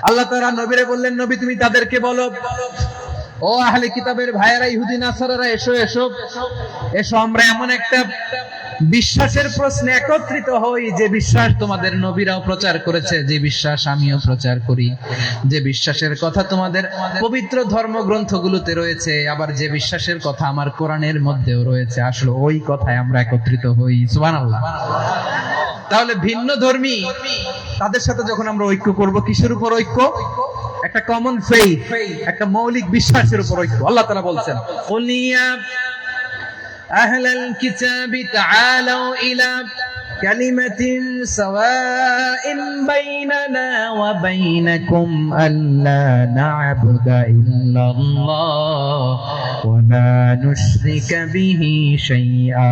আল্লাহ তাআলা নবীরে বললেন, নবী তুমি তাদেরকে বলো, ও আহলে কিতাবের ভাইয়েরা, ইহুদি নাসারারা, এসো এসো এসো, আমরা এমন একটা বিশ্বাসের প্রশ্নে একত্রিত হই, যে বিশ্বাস তোমাদের নবীরাও প্রচার করেছে, যে বিশ্বাস আমিও প্রচার করি, যে বিশ্বাসের কথা তোমাদের পবিত্র ধর্মগ্রন্থগুলোতে রয়েছে, আবার যে বিশ্বাসের কথা আমার কোরআনের মধ্যেও রয়েছে, আসলে ওই কথায় আমরা একত্রিত হই। সুবহানাল্লাহ। তাহলে ভিন্ন ধর্মী তাদের সাথে যখন আমরা ঐক্য করব, কিসের উপর ঐক্য? একটা কমন ফেইথ, একটা মৌলিক বিশ্বাসের উপর ঐক্য। আল্লাহ তাআলা বলছেন, কুলিয়া আহলাল কিতাবি তাআলাউ ইলা কালিমাতিন সাওয়াইন বাইনানা ওয়া বাইনাকুম আল্লা না'বুদা ইল্লাল্লাহ ওয়া লা নুশরিকা বিহি শাইআ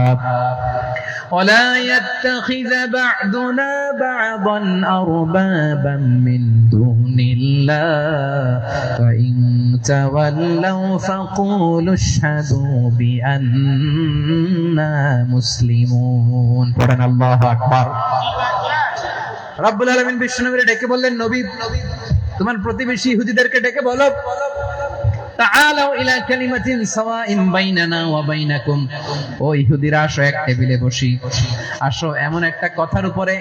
ولا يتخذ بعضنا بعضا أربابا من دون الله فإن تولوا فقولوا اشهدوا بأننا مسلمون. পড়েন আল্লাহু আকবার। রব্বুল আলামিন বিশ্বনবীকে ডেকে বললেন, নবী তোমার প্রতিবেশী ইহুদিদেরকে ডেকে বলো, তাআলাউ ইলা কালিমাতিন সাওয়াইন বাইনানা ওয়া বাইনাকুম, ও ইহুদিরা, আসো এক টেবিলে বসি, আসো এমন একটা কথার উপরে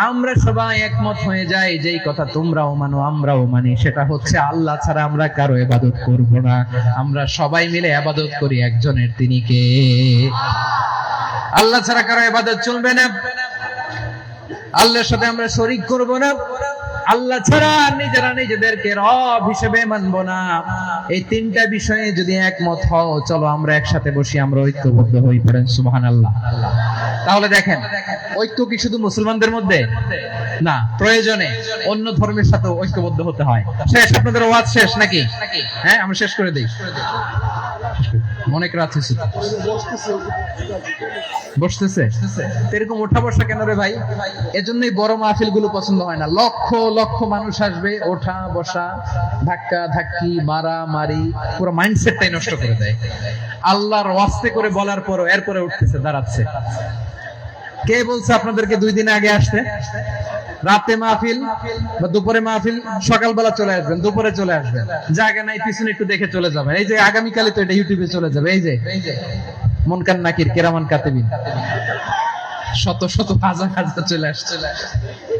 আমরা সবাই একমত হয়ে যাই, যেই কথা তোমরাও মানো আমরাও মানি, সেটা হচ্ছে আল্লাহ ছাড়া আমরা কারো ইবাদত করব না, আমরা সবাই মিলে ইবাদত করি একজনের, তিনি কে? আল্লাহ ছাড়া কারো ইবাদত চলবে না, আল্লাহর সাথে আমরা শরীক করব না, আল্লাহ ছাড়া নিজেরা নিজেদেরকে রব হিসেবে মানব না। এই তিনটা বিষয়ে যদি একমত হও, চলো আমরা একসাথে বসি, আমরা ঐক্যবদ্ধ হই। পড়েন সুবহানাল্লাহ। তাহলে দেখেন, ঐক্য কি শুধু মুসলমানদের মধ্যে না, প্রয়োজনে অন্য ধর্মের সাথে ঐক্যবদ্ধ হতে হয়। শেষ, আপনাদের ওয়াজ শেষ নাকি? হ্যাঁ, আমরা শেষ করে দিই। অনেক রাত হয়েছে, বসতেছে এরকম ওঠা বসা কেন রে ভাই? এজন্যই বড় মাহফিল গুলো পছন্দ হয় না। লক্ষ লক্ষ মানুষ আসবে, ওঠা বসা, ধাক্কা ধাক্কি, মারা মারি, পুরো মাইন্ডসেটটাই নষ্ট করে দেয়। আল্লাহর ওয়াস্তে করে বলার পরও এরপরে উঠতেছে, দাঁড়াচ্ছে। কে বলছে আপনাদেরকে 2 দিন আগে আসতে? রাতে মাহফিল বা দুপুরে মাহফিল, সকালবেলা চলে আসবেন, দুপুরে চলে আসবেন, জায়গা নাই পিছনে একটু দেখে চলে যাবেন। এই যে আগামীকালে তো এটা ইউটিউবে চলে যাবে, এই যে মুনকার নাকির কিরামান কাতিবিন, শত শত হাজার হাজার চলে আসছে,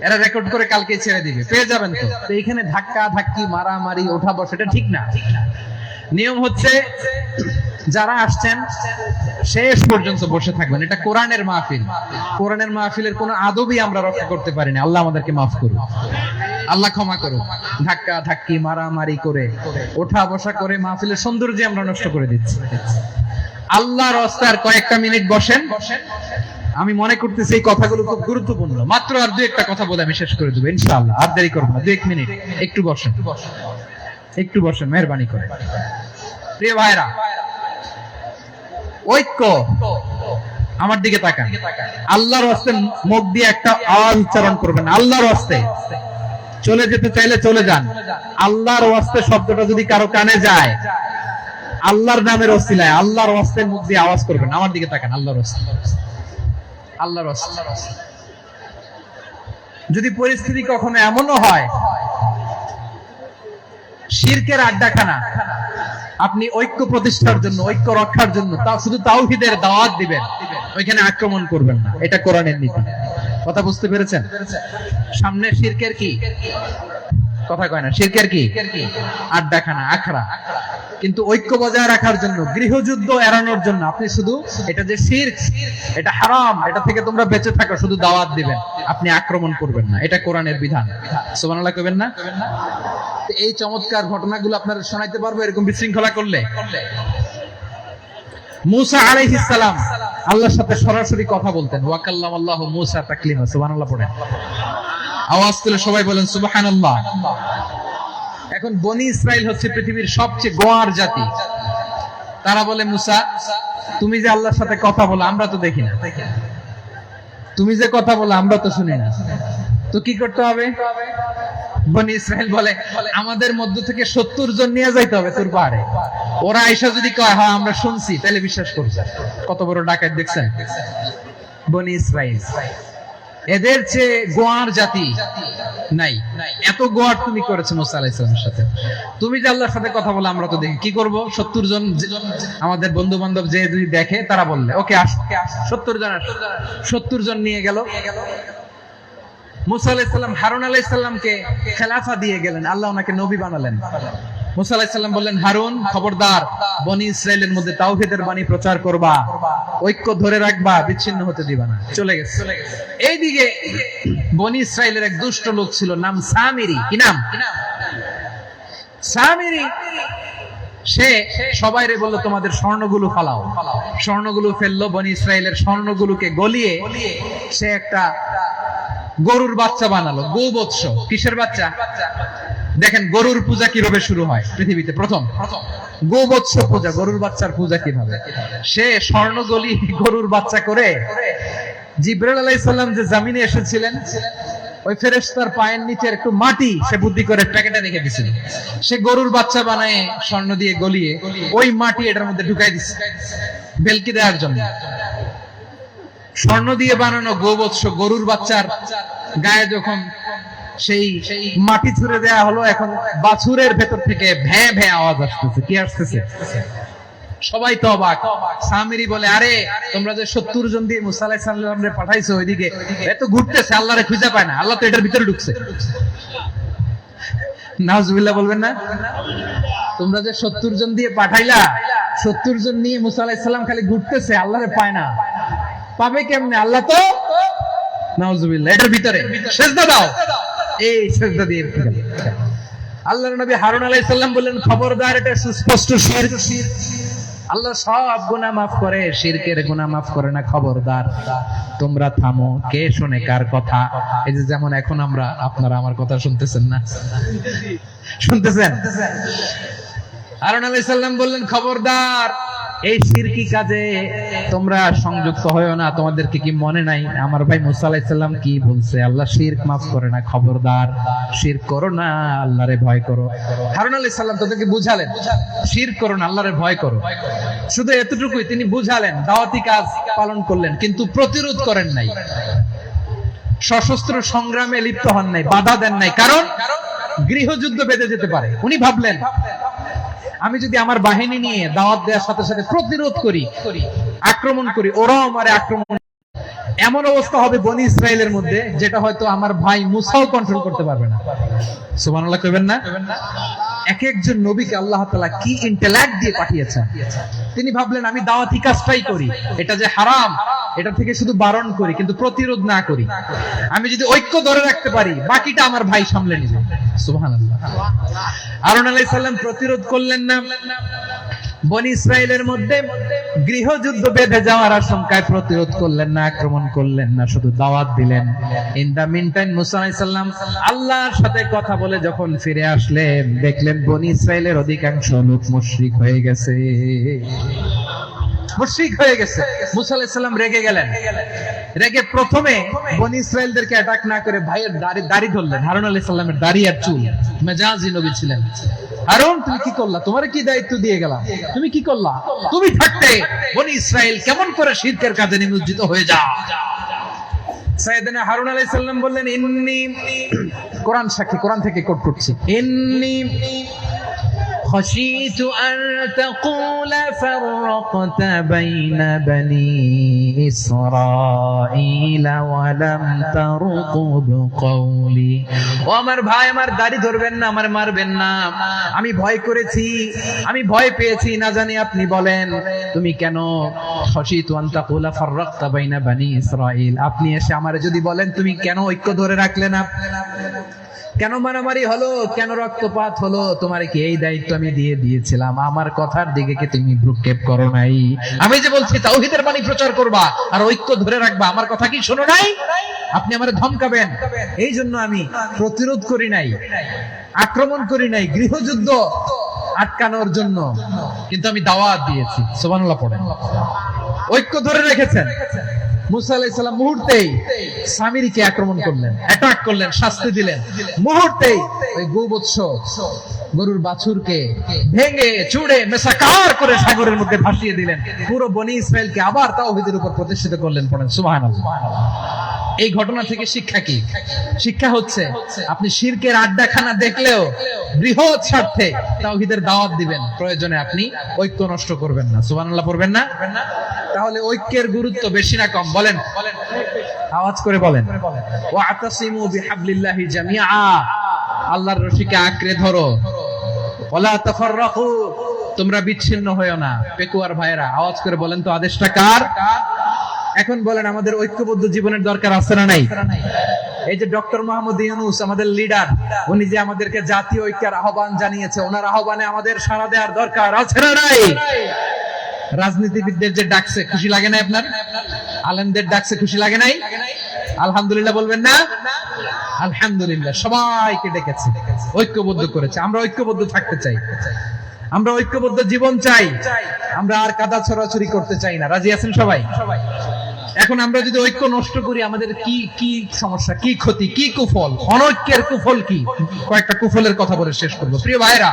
এরা রেকর্ড করে কালকে ছেড়ে দিবে, পেয়ে যাবেন তো। তো এইখানে ধাক্কা ধাক্কি, মারামারি, ওঠা বসা, এটা ঠিক না। নিয়ম হচ্ছে যারা আসছেন শেষ পর্যন্ত বসে থাকবেন। এটা কোরআনের মাহফিল। কোরআনের মাহফিলের কোনো আদবই আমরা রক্ষা করতে পারিনি। আল্লাহ আমাদেরকে মাফ করুন, আল্লাহ ক্ষমা করুন। ধাক্কা ধাক্কি মারামারি করে ওঠা বসা করে মাহফিলের সৌন্দর্য আমরা নষ্ট করে দিচ্ছি। আল্লাহর রাস্তায় আর কয়েকটা মিনিট বসেন। আমি মনে করতেছি এই কথাগুলো খুব গুরুত্বপূর্ণ। মাত্র আর দুই একটা কথা বলে আমি শেষ করে দেবো ইনশাআল্লাহ। আর দেরি করবো না, 2 মিনিট। একটু বসেন, একটু বসেন মেহেরবানি করে। প্রিয় ভাইরা, ঐক্য, আমার দিকে তাকান। আল্লাহর রাস্তায় মুখ দিয়ে একটা আওয়াজ উচ্চারণ করবেন, আল্লাহর রাস্তায়। চলে যেতে চাইলে চলে যান। আল্লাহর রাস্তায় শব্দটা যদি কারো কানে যায়, আল্লাহর নামের ওসিলায় আল্লাহর রাস্তায় মুখ দিয়ে আওয়াজ করবেন। আমার দিকে তাকান, আল্লাহর রাস্তায়, আল্লাহর রাস্তায়। যদি পরিস্থিতি কখনো এমনও হয় শিরকের আড্ডাখানা, আপনি ঐক্য প্রতিষ্ঠার জন্য, ঐক্য রক্ষার জন্য শুধু তাওহীদের দাওয়াত দিবেন, ওইখানে আক্রমণ করবেন না। এটা কোরআনের নীতি। কথা বুঝতে পেরেছেন? সামনে শিরকের কি কথা কয় না, শিরকের কি আড্ডাখানা, আখড়া। কিন্তু ঐক্য বজায় রাখার জন্য, গৃহযুদ্ধ এড়ানোর জন্য আপনি শুধু এটা যে শিরক, এটা হারাম, এটা থেকে তোমরা বেঁচে থাকো, শুধু দাওয়াত দিবেন, আপনি আক্রমণ করবেন না। এটা কোরআনের বিধান। সুবহানাল্লাহ কইবেন না? এই চমৎকার ঘটনাগুলো আপনারা শোনাইতে পারবো এরকম বিশৃঙ্খলা করলে। মুসা আলাইহিস সালাম আল্লাহর সাথে সরাসরি কথা বলতেন। ওয়া কাল্লামাল্লাহু মুসা তাকলিমা। সুবহানাল্লাহ পড়েন, আওয়াজ তুলে সবাই বলেন সুবহানাল্লাহ। এখন বনি ইসরাইল হচ্ছে পৃথিবীর সবচেয়ে গোয়ার জাতি। তারা বলে, মুসা তুমি যে আল্লাহর সাথে কথা বলো আমরা তো দেখি না, তুমি যে কথা বলো আমরা তো শুনি না, তো কি করতে হবে? বনি ইসরাইল বলে, আমাদের মধ্য থেকে 70 জন নিয়ে যাইতে হবে তোর পাহাড়ে। ওরা আয়েশা যদি কয় হ্যাঁ আমরা শুনছি, তাহলে বিশ্বাস করছে। কত বড় ডাকাত দেখছেন বনি ইসরাইল। এদের চেয়ে গোয়ার জাতি নাই। এত গোয়ার তুমি করেছো মুসা আলাইহিস সালামের সাথে। তুমি যে আল্লাহর সাথে কথা বলে আমরা তো দেখি, কি করব? 70 জন আমাদের বন্ধু বান্ধব যে যদি দেখে তারা বললে ওকে আস, 70 জন আস। 70 জন নিয়ে গেল। মুসা আলাইহিস সালাম হারুন আলাইহিস সালামকে খেলাফা দিয়ে গেলেন, আল্লাহ ওনাকে নবী বানালেন। মুসা আলাইহিস সালাম বললেন, হারুন খবরদার, বনি ইসরাইলের মধ্যে তাওহীদের বাণী প্রচার করবা, ঐক্য ধরে রাখবা, বিচ্ছিন্ন হতে দিবা না। চলে গেছে। এইদিকে বনি ইসরাইলের এক দুষ্ট লোক ছিল, নাম সামিরি। কি নাম? সামিরি। সে সবাইরে বলল তোমাদের স্বর্ণগুলো ফালাও। স্বর্ণগুলো ফেললো। বনি ইসরাইলের স্বর্ণগুলোকে গলিয়ে সে একটা গরুর বাচ্চা বানালো। গোবৎস। কিসের বাচ্চা? দেখেন গরুর পূজা কিভাবে শুরু হয় পৃথিবীতে প্রথম। গোবৎস পূজা, গরুর বাচ্চার পূজা কিভাবে। সে স্বর্ণগলি গরুর বাচ্চা করে জিবরাইল আলাইহিস সালাম যে জমিনে এসেছিলেন, ওই ফেরেশতার পায়ের নিচে একটু মাটি সে বুদ্ধি করে প্যাকেটে রেখে দিয়েছিল। সে গরুর বাচ্চা বানায় স্বর্ণ দিয়ে গলিয়ে ওই মাটি এটার মধ্যে ঢুকাই দিচ্ছে বেলকি দেওয়ার জন্য। স্বর্ণ দিয়ে বানানো গোবৎস গরুর বাচ্চার গায়ে যখন সেই মাটি ছুঁড়ে দেয়া হলো, এখন বাছুরের ভেতর থেকে ভ্যাঁ ভ্যাঁ আওয়াজ আসতেছে। কি আসতেছে? সবাই তো অবাক। সামিরি বলে, আরে তোমরা যে 70 জন দিয়ে মুসা আলাইহিস সালামরে পাঠাইছো ওইদিকে, এত ঘুরতেছে, আল্লাহরে খুঁজে পায় না, আল্লাহ তো এটার ভিতরে ঢুকছে। নাউজুবিল্লাহ বলবেন না? তোমরা যে 70 জন দিয়ে পাঠাইলা, 70 জন নিয়ে মুসা আলাইহিস সালাম খালি ঘুরতেছে, আল্লাহরে পায় না। পাবে কেমনে? আল্লাহ তো নাউজুবিল্লাহ এটার ভিতরে। সিজদা দাও। এই সিজদা দিয়ে আল্লাহর নবী হারুন আলাইহিস সালাম বললেন, খবরদার, এটা সুস্পষ্ট শিরক। আল্লাহ সব গুনাহ maaf করে, শিরকের গুনাহ maaf করে না। খবরদার, তোমরা থামো। কে শুনে কার কথা? এই যে যেমন এখন আমরা, আপনারা আমার কথা শুনতেছেন না? শুনতেছেন? হারুন আলাইহিস সালাম বললেন, খবরদার, এই শিরকি কাজে তোমরা সংযুক্ত হয়ো না। তোমাদেরকে কি মনে নাই আমার ভাই মুসা আলাইহিস সালাম কি বলছে? আল্লাহ শিরক maaf করে না। খবরদার, শিরক করো না, আল্লাহরে ভয় করো। হারুন আলাইহিস সালাম তাদেরকে বুঝালেন, শিরক করো না, আল্লাহরে ভয় করো। শুধু এতটুকুই তিনি বুঝালেন, দাওয়াতি কাজ পালন করলেন, কিন্তু প্রতিরোধ করেন নাই, সশস্ত্র সংগ্রামে লিপ্ত হন নাই, বাধা দেন নাই। কারণ গৃহযুদ্ধ বেঁধে যেতে পারে। উনি ভাবলেন, আমি যদি আমার বাহিনী নিয়ে দাওয়াত দেওয়ার সাথে সাথে প্রতিরোধ করি, আক্রমণ করি, ওরাও আমারে আক্রমণ, এমন অবস্থা হবে বনি ইসরায়েলের মধ্যে যেটা হয়তো আমার ভাই মুসাও কন্ট্রোল করতে পারবে না। সুবহানাল্লাহ কইবেন না? এক একজন নবীকে আল্লাহ তাআলা কি ইন্টেলেক্ট দিয়ে পাঠিয়েছেন। তিনি ভাবলেন আমি দাওয়াতি কাজটাই করি, এটা যে হারাম এটা থেকে শুধু বারণ করি কিন্তু প্রতিরোধ না করি। আমি যদি ঐক্য ধরে রাখতে পারি বাকিটা আমার ভাই সামলে নেবে। সুবহানাল্লাহ। হারুন আলাইহিস সালাম প্রতিরোধ করলেন না। বনি ইসরায়েলের মধ্যে গৃহযুদ্ধ বেঁধে যাওয়ার আশঙ্কায় প্রতিরোধ করলেন না, আক্রমণ করলেন না, শুধু দাওয়াত দিলেন। ইন দা মিন টাইম মুসা আলাইহিস সালাম আল্লাহর সাথে কথা বলে যখন ফিরে আসলেন দেখলেন বনি ইসরায়েলের অধিকাংশ লোক মুশরিক হয়ে গেছে। মুশরিক হয়ে গেছে। মুসা আলাইহিস সালাম রেগে গেলেন। রেগে প্রথমে বনি ইসরায়েলদেরকে অ্যাটাক না করে ভাইয়ের দাড়ি ধরলেন। হারুন আলাইহিস সালামের দাড়ি আর চুল, মেজাজি নবী ছিলেন। হারুন তুমি কি করলা? তোমার কি দায়িত্ব দিয়ে গেলাম, তুমি কি করলা? তুমি থাকতে বনি ইসরায়েল কেমন করে শিরকের কাজে নিমজ্জিত হয়ে যায়? সাইয়েদনা হারুন আলাইহিস সালাম বললেন ইন্নী, কোরআন সাক্ষী, কোরআন থেকে কোট করছি, ইন্নী خشيت أن تقول فرقت بين بني إسرائيل ولم ترقب قولي। ও আমার ভাই, আমার দাড়ি ধরবেন না, আমার মারবেন না। আমি ভয় করেছি, আমি ভয় পেয়েছি, না জানি আপনি বলেন তুমি কেন خشيت أن تقول فرقت بين بني إسرائيل, আপনি এসে আমারে যদি বলেন তুমি কেন ঐক্য ধরে রাখলে না, কেন মারামারি হলো, কেন রক্তপাত হলো, তোমার কি এই দায়িত্ব আমি দিয়ে দিয়েছিলাম? আমার কথার দিকে কি তুমি ভ্রুক্ষেপ করো নাই? আমি যে বলছি তাওহীদের বাণী প্রচার করবা আর ঐক্য ধরে রাখবা, আমার কথা কি শোনো নাই? আপনি আমারে ধমকাবেন, এই জন্য আমি প্রতিরোধ করি নাই, আক্রমণ করি নাই, গৃহযুদ্ধ আটকানোর জন্য কিন্তু আমি দাওয়াত দিয়েছি। সুবহানাল্লাহ পড়েন। ঐক্য ধরে রেখেছেন। মুসা আলাইহিস সালাম মুহূর্তেই সামিরীকে আক্রমণ করলেন, অ্যাটাক করলেন, শাস্তি দিলেন। মুহূর্তেই ওই গোবৎস গরুর বাছুরকে ভেঙে চুড়ে মেসাকার করে সাগরের মধ্যে ভাসিয়ে দিলেন। পুরো বনি ইসরায়েলকে আবার তাওহীদের উপর প্রতিষ্ঠিত করলেন। পড়েন সুবহানাল্লাহ। এই ঘটনা থেকে শিক্ষা কি? শিক্ষা হচ্ছে আপনি শিরকের আড্ডাখানা দেখলেও বৃহৎ স্বার্থে তাওহীদের দাওয়াত দিবেন, প্রয়োজনে আপনি ঐক্য নষ্ট করবেন না। সুবহানাল্লাহ পড়বেন না? তাহলে ঐক্যের গুরুত্ব বেশি না কম? বলেন, আওয়াজ করে বলেন। ওয়াতাসিমু বিহাবলিল্লাহি জামিআ, আল্লাহর রশিকে আঁকড়ে ধরো। ওয়ালা তাফাররাকু, তোমরা বিচ্ছিন্ন হয়ো না। পেকুয়ার ভাইরা আওয়াজ করে বলেন তো আদেশটা কার? এখন বলেন আমাদের ঐক্যবদ্ধ জীবনের দরকার আছে না নাই? এই যে ডক্টর মোহাম্মদ ইউনূস আমাদের লিডার, উনি যে আমাদেরকে জাতীয় ঐক্যের আহ্বান জানিয়েছে, ওনার আহ্বানে আমাদের সাড়া দেওয়ার দরকার আছে না নাই? রাজনীতিবিদদের যে ডাকছে খুশি লাগে নাই আপনার? আলেমদের ডাকছে খুশি লাগে নাই? আলহামদুলিল্লাহ বলবেন না? আলহামদুলিল্লাহ, সবাইকে ডেকেছে, ঐক্যবদ্ধ করেছে। আমরা ঐক্যবদ্ধ থাকতে চাই, আমরা ঐক্যবদ্ধ জীবন চাই, আমরা আর কাদা ছড়াছড়ি করতে চাই না। রাজি আছেন সবাই? এখন আমরা যদি ঐক্য নষ্ট করি আমাদের কি কি সমস্যা, কি ক্ষতি, কি কুফল? অনৈক্যের কুফল কি? কয়েকটা কুফলের কথা বলে শেষ করব। প্রিয় ভাইরা,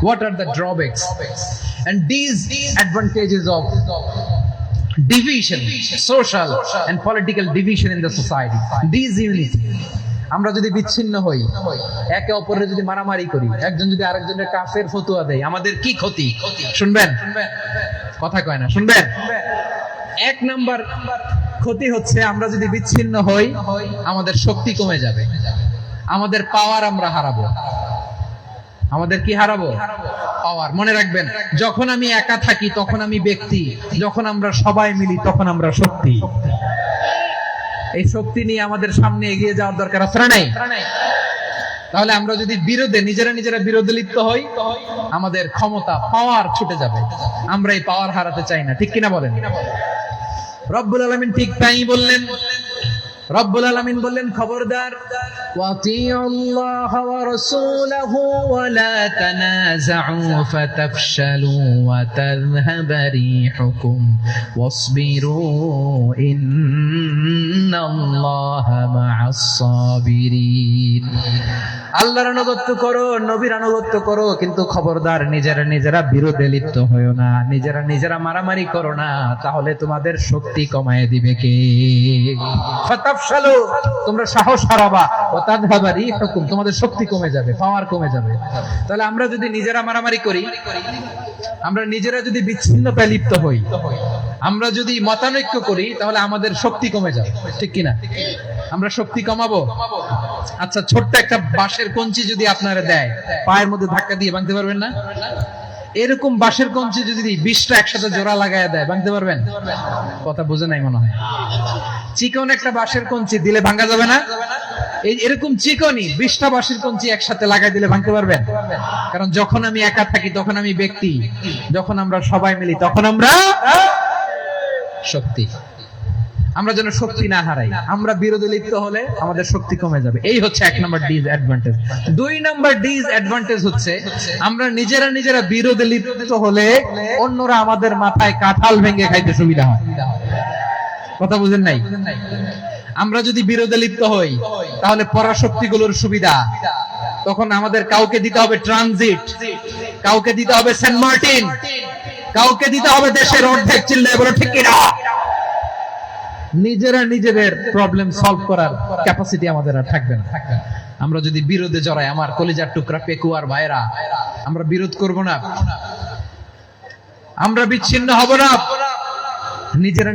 what are the drawbacks and disadvantages of division, social and political division in the society? Disunity. আমরা যদি বিচ্ছিন্ন হই, একে অপরের যদি মারামারি করি, একজন যদি আরেকজনের কাফের ফতোয়া দেয়, আমাদের কি ক্ষতি? শুনবেন? কথা কয় না, শুনবেন? এক নাম্বার ক্ষতি হচ্ছে আমরা যদি বিচ্ছিন্ন হই আমাদের শক্তি কমে যাবে, আমাদের পাওয়ার আমরা হারাবো। আমাদের কি হারাবো? পাওয়ার। মনে রাখবেন, যখন আমি একা থাকি তখন আমি ব্যক্তি, যখন আমরা সবাই মিলি তখন আমরা শক্তি। এই শক্তি নিয়ে আমাদের সামনে এগিয়ে যাওয়ার দরকার আছে না নাই? তাহলে আমরা যদি নিজেরা বিরোধে লিপ্ত হই, আমাদের ক্ষমতা, পাওয়ার ছুটে যাবে। আমরা এই পাওয়ার হারাতে চাই না, ঠিক কিনা বলেন? রব্বুল আলামিন ঠিক তাই বললেন। রব্বুল আলামিন বললেন, খবরদার, ওয়াতিউল্লাহ ওয়া রাসূলাহু ওয়া লা তানাযাউ ফাতাফশালু ওয়া তাযহাবা রিহুকুম ওয়াসবিরু ইন্নাল্লাহা মা'আস সাবিরিন। আল্লাহর আনুগত্য করো, নবীর আনুগত্য করো, কিন্তু খবরদার নিজেরা বিরোধে লিপ্ত হয়ো না, নিজেরা মারামারি করো না, তাহলে তোমাদের শক্তি কমায় দিবে কে? ফাতাফশালু, তোমরা সাহস হারাবা, ওয়া তাযহাবা রিহুকুম, তোমাদের শক্তি কমে যাবে, পাওয়ার কমে যাবে। তাহলে আমরা যদি নিজেরা মারামারি করি, আমরা নিজেরা যদি বিচ্ছিন্নতায় লিপ্ত হই, আমরা যদি মতানৈক্য করি তাহলে আমাদের শক্তি কমে যাবে, ঠিক কিনা? আমরা শক্তি কমাবো। আচ্ছা, ছোট্ট একটা বাঁশের কঞ্চি যদি আপনারা দেয়, পায়ের মধ্যে ধাক্কা দিয়ে ভাঙতে পারবেন না? এরকম বাঁশের কঞ্চি যদি 20টা একসাথে জোড়া লাগায় দেয়, ভাঙতে পারবেন? কথা বোঝে নাই মনে হয়। চিকন একটা বাঁশের কঞ্চি দিলে ভাঙা যাবে না? এরকম চিকনই 20টা বাঁশের কঞ্চি একসাথে লাগাই দিলে ভাঙতে পারবেন? কারণ যখন আমি একা থাকি তখন আমি ব্যক্তি, যখন আমরা সবাই মিলি তখন আমরা শক্তি। আমরা যেন শক্তি না হারাই। আমরা বিরোধে লিপ্ত হলে আমাদের শক্তি কমে যাবে। এই হচ্ছে 1 নম্বর ডিসঅ্যাডভান্টেজ। 2 নম্বর ডিসঅ্যাডভান্টেজ হচ্ছে আমরা নিজেরা বিরোধে লিপ্ত হলে অন্যরা আমাদের মাথায় কাঁঠাল ভেঙে খাইতে সুবিধা হয়। কথা বুঝেন নাই? আমরা যদি বিরোধে লিপ্ত হই তাহলে পরাশক্তিগুলোর সুবিধা, তখন আমাদের কাউকে দিতে হবে ট্রানজিট, কাউকে দিতে হবে সেন্ট মার্টিন, কাউকে দিতে হবে দেশের অর্ধেক। চিল্লায় বলো ঠিক কিনা? নিজেদের প্রবলেম সলভ করার ক্যাপাসিটি আমাদের আর থাকবে না। আমরা যদি বিরোধে জড়াই, আমার কলিজার টুকরা পেকুয়ার ভাইরা, আমরা বিরোধ করব না, আমরা বিচ্ছিন্ন হব না।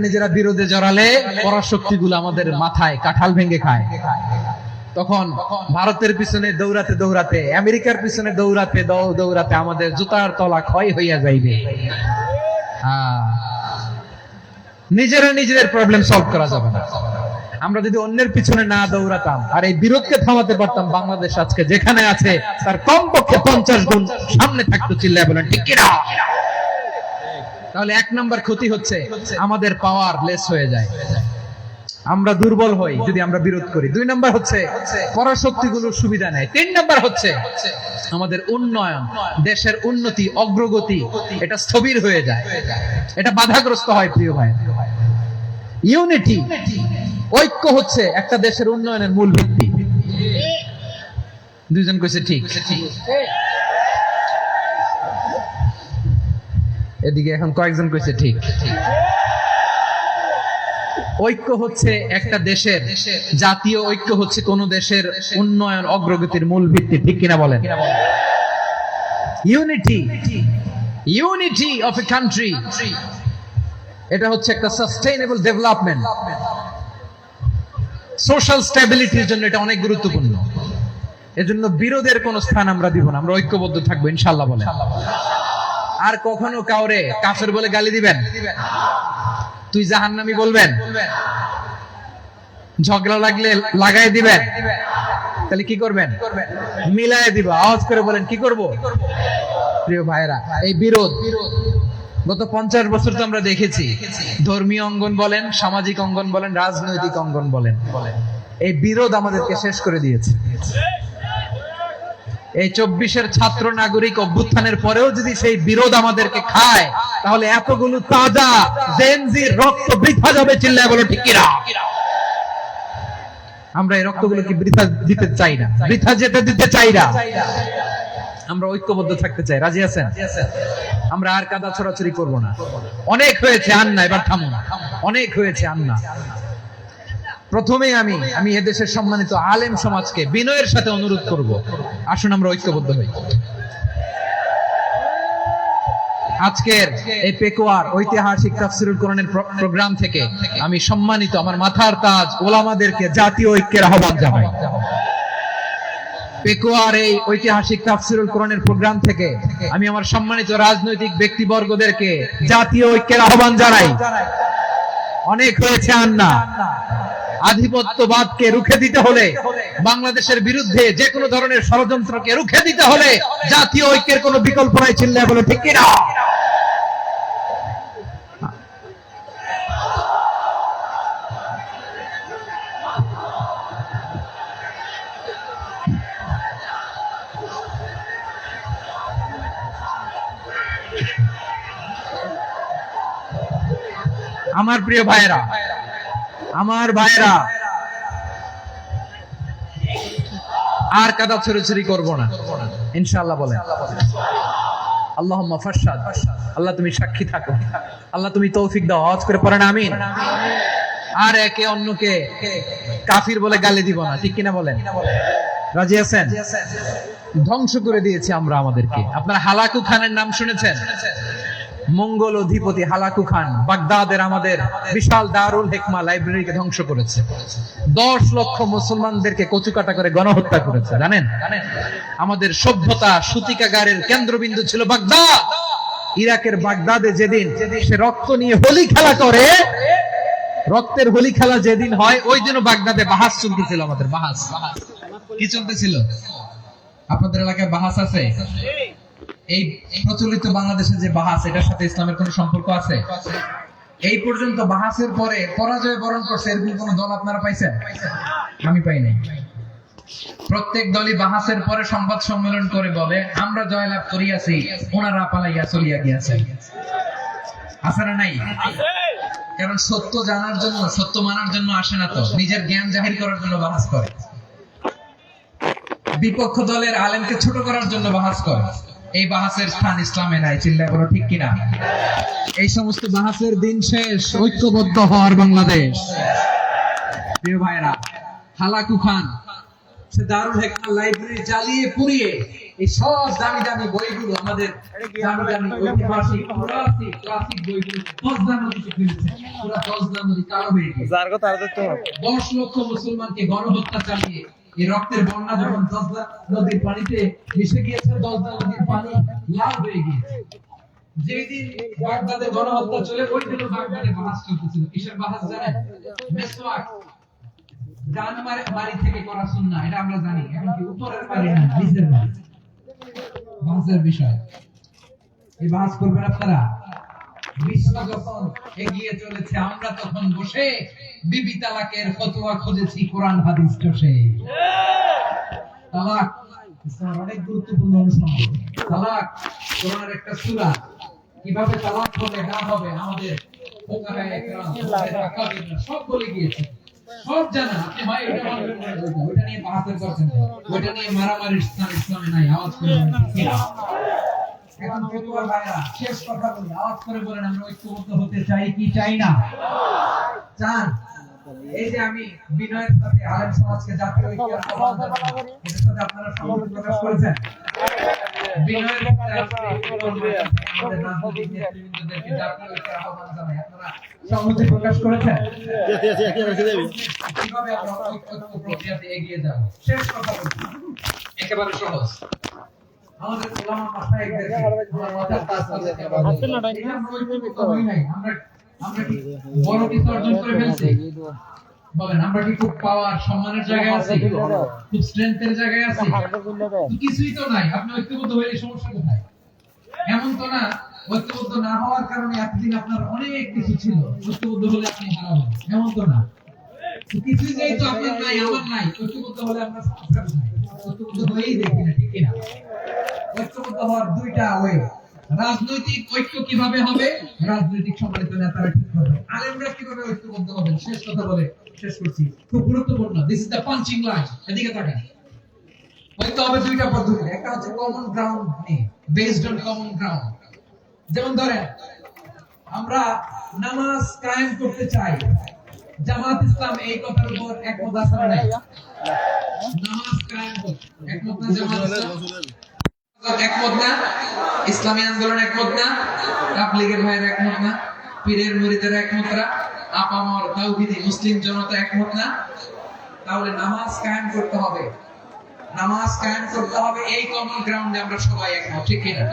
নিজেরা বিরোধে জড়ালে পরাশক্তিগুলো আমাদের মাথায় কাঁঠাল ভেঙে খায়। তখন ভারতের পিছনে দৌড়াতে, আমেরিকার পিছনে দৌড়াতে আমাদের জুতার তলা ক্ষয় হইয়া যাইবে। নিজেদের প্রবলেম সলভ করা যাবে না। আমরা যদি অন্যের পিছনে না দৌড়াতাম আর এই বিরোধকে থামাতে পারতাম, বাংলাদেশ আজকে যেখানে আছে তার কমপক্ষে 50 গুণ সামনে থাকতো। চিল্লায় বলেন ঠিক কিনা? তাহলে 1 নম্বর ক্ষতি হচ্ছে আমাদের পাওয়ার লেস হয়ে যায়, আমরা দুর্বল হই যদি আমরা বিরোধ করি। 2 নম্বর হচ্ছে পরাশক্তিগুলোর সুবিধা নেয়। 3 নম্বর হচ্ছে আমাদের উন্নয়ন, দেশের উন্নতি, অগ্রগতি এটা স্থবির হয়ে যায়, এটা বাধাগ্রস্ত হয়। প্রিয় ভাই, ইউনিটি, ঐক্য হচ্ছে একটা দেশের উন্নয়নের মূল ভিত্তি। দুইজন কইছে ঠিক। এদিকে এখন কয়েকজন কইছে ঠিক। ঐক্য হচ্ছে একটা দেশের, জাতীয় ঐক্য হচ্ছে কোন দেশের উন্নয়ন অগ্রগতির মূল ভিত্তি, ঠিক কিনা বলেন? ইউনিটি অফ এ কান্ট্রি, এটা হচ্ছে একটা সাস্টেইনেবল ডেভেলপমেন্ট, সোশ্যাল স্ট্যাবিলিটির জন্য এটা অনেক গুরুত্বপূর্ণ। এজন্য বিরোধের কোন স্থান আমরা দিব না, আমরা ঐক্যবদ্ধ থাকবো ইনশাআল্লাহ বলেন। আর কখনো কাউরে কাফের বলে গালি দিবেন, তুই জাহান্নামী বলবেন, ঝগড়া লাগলে লাগাই দিবেন, তাহলে কি করবেন? মিলায় দিব। আওয়াজ করে বলেন কি করব? প্রিয় ভাইরা, এই বিরোধ গত 50 বছর তো আমরা দেখেছি, ধর্মীয় অঙ্গন বলেন, সামাজিক অঙ্গন বলেন, রাজনৈতিক অঙ্গন বলেন, এই বিরোধ আমাদেরকে শেষ করে দিয়েছে। এই 24-এর ছাত্র নাগরিক অভ্যুত্থানের পরেও যদি সেই বিরোধ আমাদেরকে খায়, তাহলে এতগুলো তাজা জেনজির রক্ত বৃথা যাবে। চিল্লায় বলো ঠিক কিনা? আমরা এই রক্তগুলোকে বৃথা দিতে চাই না, বৃথা যেতে দিতে চাই না। আমরা ঐক্যবদ্ধ থাকতে চাই। রাজি আছেন? আমরা আর কাদা ছড়াছড়ি করব না। অনেক হয়েছে, আন্না, এবার থামুন। অনেক হয়েছে, আন্না। প্রথমে আমি এদেশের সম্মানিত আলেম সমাজকে বিনয়ের সাথে অনুরোধ করব, আসুন আমরা ঐক্যবদ্ধ হই। আজকের এই পেকুয়ার ঐতিহাসিক তাফসীরুল কোরআনের প্রোগ্রাম থেকে আমি সম্মানিত আমার মাথার তাজ ওলামাদেরকে জাতীয় ঐক্যের আহ্বান জানাই। পেকুয়ার এই ঐতিহাসিক তাফসীরুল কোরআনের প্রোগ্রাম থেকে আমি আমার সম্মানিত রাজনৈতিক ব্যক্তিবর্গদেরকে জাতীয় ঐক্যের আহ্বান জানাই। অনেক হয়েছে, আন্না। আধিপত্যবাদকে রুখে দিতে হলে, বাংলাদেশের বিরুদ্ধে যে কোনো ধরনের ষড়যন্ত্রকে রুখে দিতে হলে জাতীয় ঐক্যের কোনো বিকল্প নাই। চিল্লায় বলো ঠিক কিনা? আমার প্রিয় ভাইয়েরা, আমার ভাইয়েরা, আর কাদা ছড়াছড়ি করব না ইনশাআল্লাহ বলেন। আল্লাহুম্মা ফাশহাদ, আল্লাহ তুমি সাক্ষী থাকো, আল্লাহ তুমি তৌফিক দাও। আওয়াজ করে পড়েন আমিন। আর একে অন্যকে কাফির বলে গালি দিব না, ঠিক কিনা বলেন? রাজি আছেন? ধ্বংস করে দিয়েছি আমরা আমাদেরকে। আপনারা হালাকু খানের নাম শুনেছেন? মঙ্গল অধিপতি হালাকু খান বাগদাদের আমাদের বিশাল দারুল হিকমা লাইব্রেরিকে ধ্বংস করেছে। 10 লক্ষ মুসলমানদেরকে কচুকাটা করে গণহত্যা করেছে। জানেন, আমাদের সভ্যতা সূতিকাগারের কেন্দ্রবিন্দু ছিল বাগদাদ। ইরাকের বাগদাদে যেদিন সে রক্ত নিয়ে হোলি খেলা করে, রক্তের হোলি খেলা যেদিন হয়, ওই দিনও বাগদাদে বাহাস চলতেছিল। আমাদের বাহাস কি চলতেছিল? আপনাদের এলাকায় বাহাস আছে? এই প্রচলিত বাংলাদেশে যে বাহাস, এটার সাথে ইসলামের কোন সম্পর্ক আছে? এই পর্যন্ত বাহাসের পরে পরাজয় বরণ করছে এরকম কোন দল আপনারা পাইছেন? আমি পাই নাই। প্রত্যেক দলই বাহাসের পরে সংবাদ সম্মেলন করে বলে, আমরা জয়লাভ করিয়াছি, ওনারা পালাইয়া চলিয়া গিয়াছেন। আছে না নাই? কারণ সত্য জানার জন্য, সত্য মানার জন্য আসে না তো, নিজের জ্ঞান জাহির করার জন্য বাহাস করে। বিপক্ষ দলের আলেমকে ছোট করার জন্য বাহাস করে। এই বাহাসের স্থান ইসলামে নাই। চিল্লায় বলো ঠিক কিনা? এই সমস্ত বাহাসের দিন শেষ, ঐক্যবদ্ধ হওয়ার বাংলাদেশ। প্রিয় ভাইরা, হালাকু খান সে দারুল হিকমা লাইব্রেরি জ্বালিয়ে পুড়িয়ে এই সব দামি দামি বইগুলো, আমাদের দামি দামি ঐতিহাসিক ক্লাসিক বইগুলো দজদা নদীতে ফেলেছে। পুরো দজদা নদী কালো হয়ে গেছে। 10 লক্ষ মুসলমানকে গণহত্যা চালিয়ে এই রক্তের বন্যা যখন দজদা নদীর পানিতে মিশে গিয়েছে, দজদা নদীর পানি লাল হয়ে গিয়েছে। যেদিন বাগদাদে গণহত্যা চলে, ওই দিন বাগদাদে বাহাস চলতেছিল। কিসের বাহাস জানেন? মেসওয়াক, ডান বাড়ি থেকে করা সুন্নাহ, এটা আমরা জানি। এখন কি উপরের বাড়ি না, নিচের বাড়ি? বাহাসের বিষয়। এই বাহাস করবেন আপনারা। বিশ্ব যখন এগিয়ে চলেছে, আমরা তখন বসে বিবি তালাকের ফতোয়া খুঁজেছি কোরআন হাদিস কষে। তালাক ইসলামের অনেক গুরুত্বপূর্ণ অনুসন্ধান। তালাক কোরআনের একটা সূরা। কিভাবে তালাক হবে না হবে আমাদের ফুকাহায়ে একরাম, সব বলে গিয়েছে, সব জানা। আপনি ভাই এটা বলবেন না, ওটা নিয়ে বাহাসের করছেন, ওটা নিয়ে মারামারির স্থান ইসলামে নাই। আওয়াজ করে এখন পরিবার ভাইরা, শেষ কথা বলি, আওয়াজ করে বলেন, আমরা ঐক্যবদ্ধ হতে চাই কি চাই না? চান? এই যে আমি বিনয়ের সাথে আলেম সমাজকে জাতীয় ঐক্যের আহ্বান জানাই, এর সাথে আপনারা সহমত প্রকাশ করেছেন? বিনয়ের সাথে আমাদের রাজনৈতিক নেতৃবৃন্দদেরকে জাতীয় ঐক্যের আহ্বান জানাই, আপনারা সহমত প্রকাশ করেছেন? কিভাবে আমরা ঐক্য প্রক্রিয়াতে এগিয়ে যাব? শেষ কথা বলি, একেবারে সহজ। আমাদের উলামা মাশায়েখদেরকে আমরা মাথার তাজ সাজাতে পারবো। আমরা কি বড় কিছু অর্জন করে ফেলছি? বলেন, আমরা কি খুব পাওয়ার সম্মানের জায়গায় আছি? খুব স্ট্রেংথের জায়গায় আছি? কিছুই তো নাই। আপনি ঐক্যবদ্ধ হইলে সমস্যা কোথায়? এমন তো না ঐক্যবদ্ধ না হওয়ার কারণে এতদিন আপনার অনেক কিছু ছিল, ঐক্যবদ্ধ হলে আপনি হারাবেন, এমন তো না। কিছুই যেহেতু আপনার নাই, আমার নাই, ঐক্যবদ্ধ হলে আমরা সমস্যা কোথায়? ঐক্যবদ্ধ হয়েই দেখি না, ঠিক কিনা? ঐক্যবদ্ধ হওয়ার দুইটা ওয়ে। রাজনৈতিক ঐক্য কিভাবে হবে? রাজনৈতিক সম্মানিত নেতারা ঠিক করবে। আলেমরা কিভাবে ঐক্যবদ্ধ হবেন? শেষ কথা বলে শেষ করছি, খুব গুরুত্বপূর্ণ। This is the punching line. এদিকে তাকান। ঐক্য হবে দুইটা পদ্ধতি। একটা হচ্ছে কমন গ্রাউন্ড নিয়ে, বেসড অন কমন গ্রাউন্ড। যেমন ধরেন, আমরা নামাজ কায়েম করতে চাই, জামাত ইসলাম এই কথার উপর একমত আছে না? নামাজ কায়েম করতে একমত না? জামাত ইসলাম একমত না? ইসলামী আন্দোলন একমত না? তাবলীগের ভাইরা একমত না? পীরের মুরিদেরা একমত না? আপামর তাওহীদি মুসলিম জনতা একমত না? তাহলে নামাজ কায়েম করতে হবে। নামাজ কায়েম করতে হবে, এই কমন গ্রাউন্ডে আমরা সবাই একমত, ঠিক কিনা?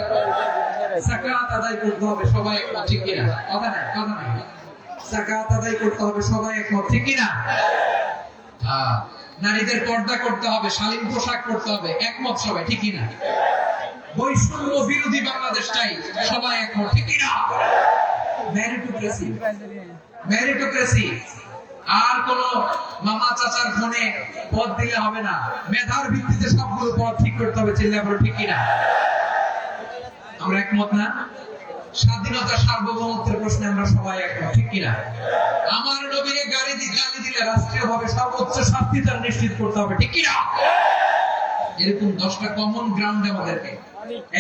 যাকাত আদায় করতে হবে, সবাই একমত, ঠিক কিনা? কথা নাই, কথা নাই। যাকাত আদায় করতে হবে, সবাই একমত, ঠিক কিনা? নারীদের পর্দা করতে হবে, শালীন পোশাক পরতে হবে, একমত সবাই, ঠিক কিনা? বৈষম্য বিরোধী বাংলাদেশ চাই, সবাই একমত, ঠিক কিনা? Meritocracy, meritocracy. আর কোন মামা চাচার ফোনে পদ দিলে হবে না, মেধার ভিত্তিতে সবগুলো পদ ঠিক করতে হবে। চিল্লায় বলো ঠিক কিনা? আমরা একমত না? স্বাধীনতা সার্বভৌমত্বের প্রশ্নে আমরা সবাই একমত, ঠিক কিনা? আমার নবীকে গালি দিলে রাষ্ট্রীয়ভাবে সর্বোচ্চ শাস্তি তার নিশ্চিত করতে হবে, ঠিক কিনা? এরকম 10টা কমন গ্রাউন্ড আমাদেরকে,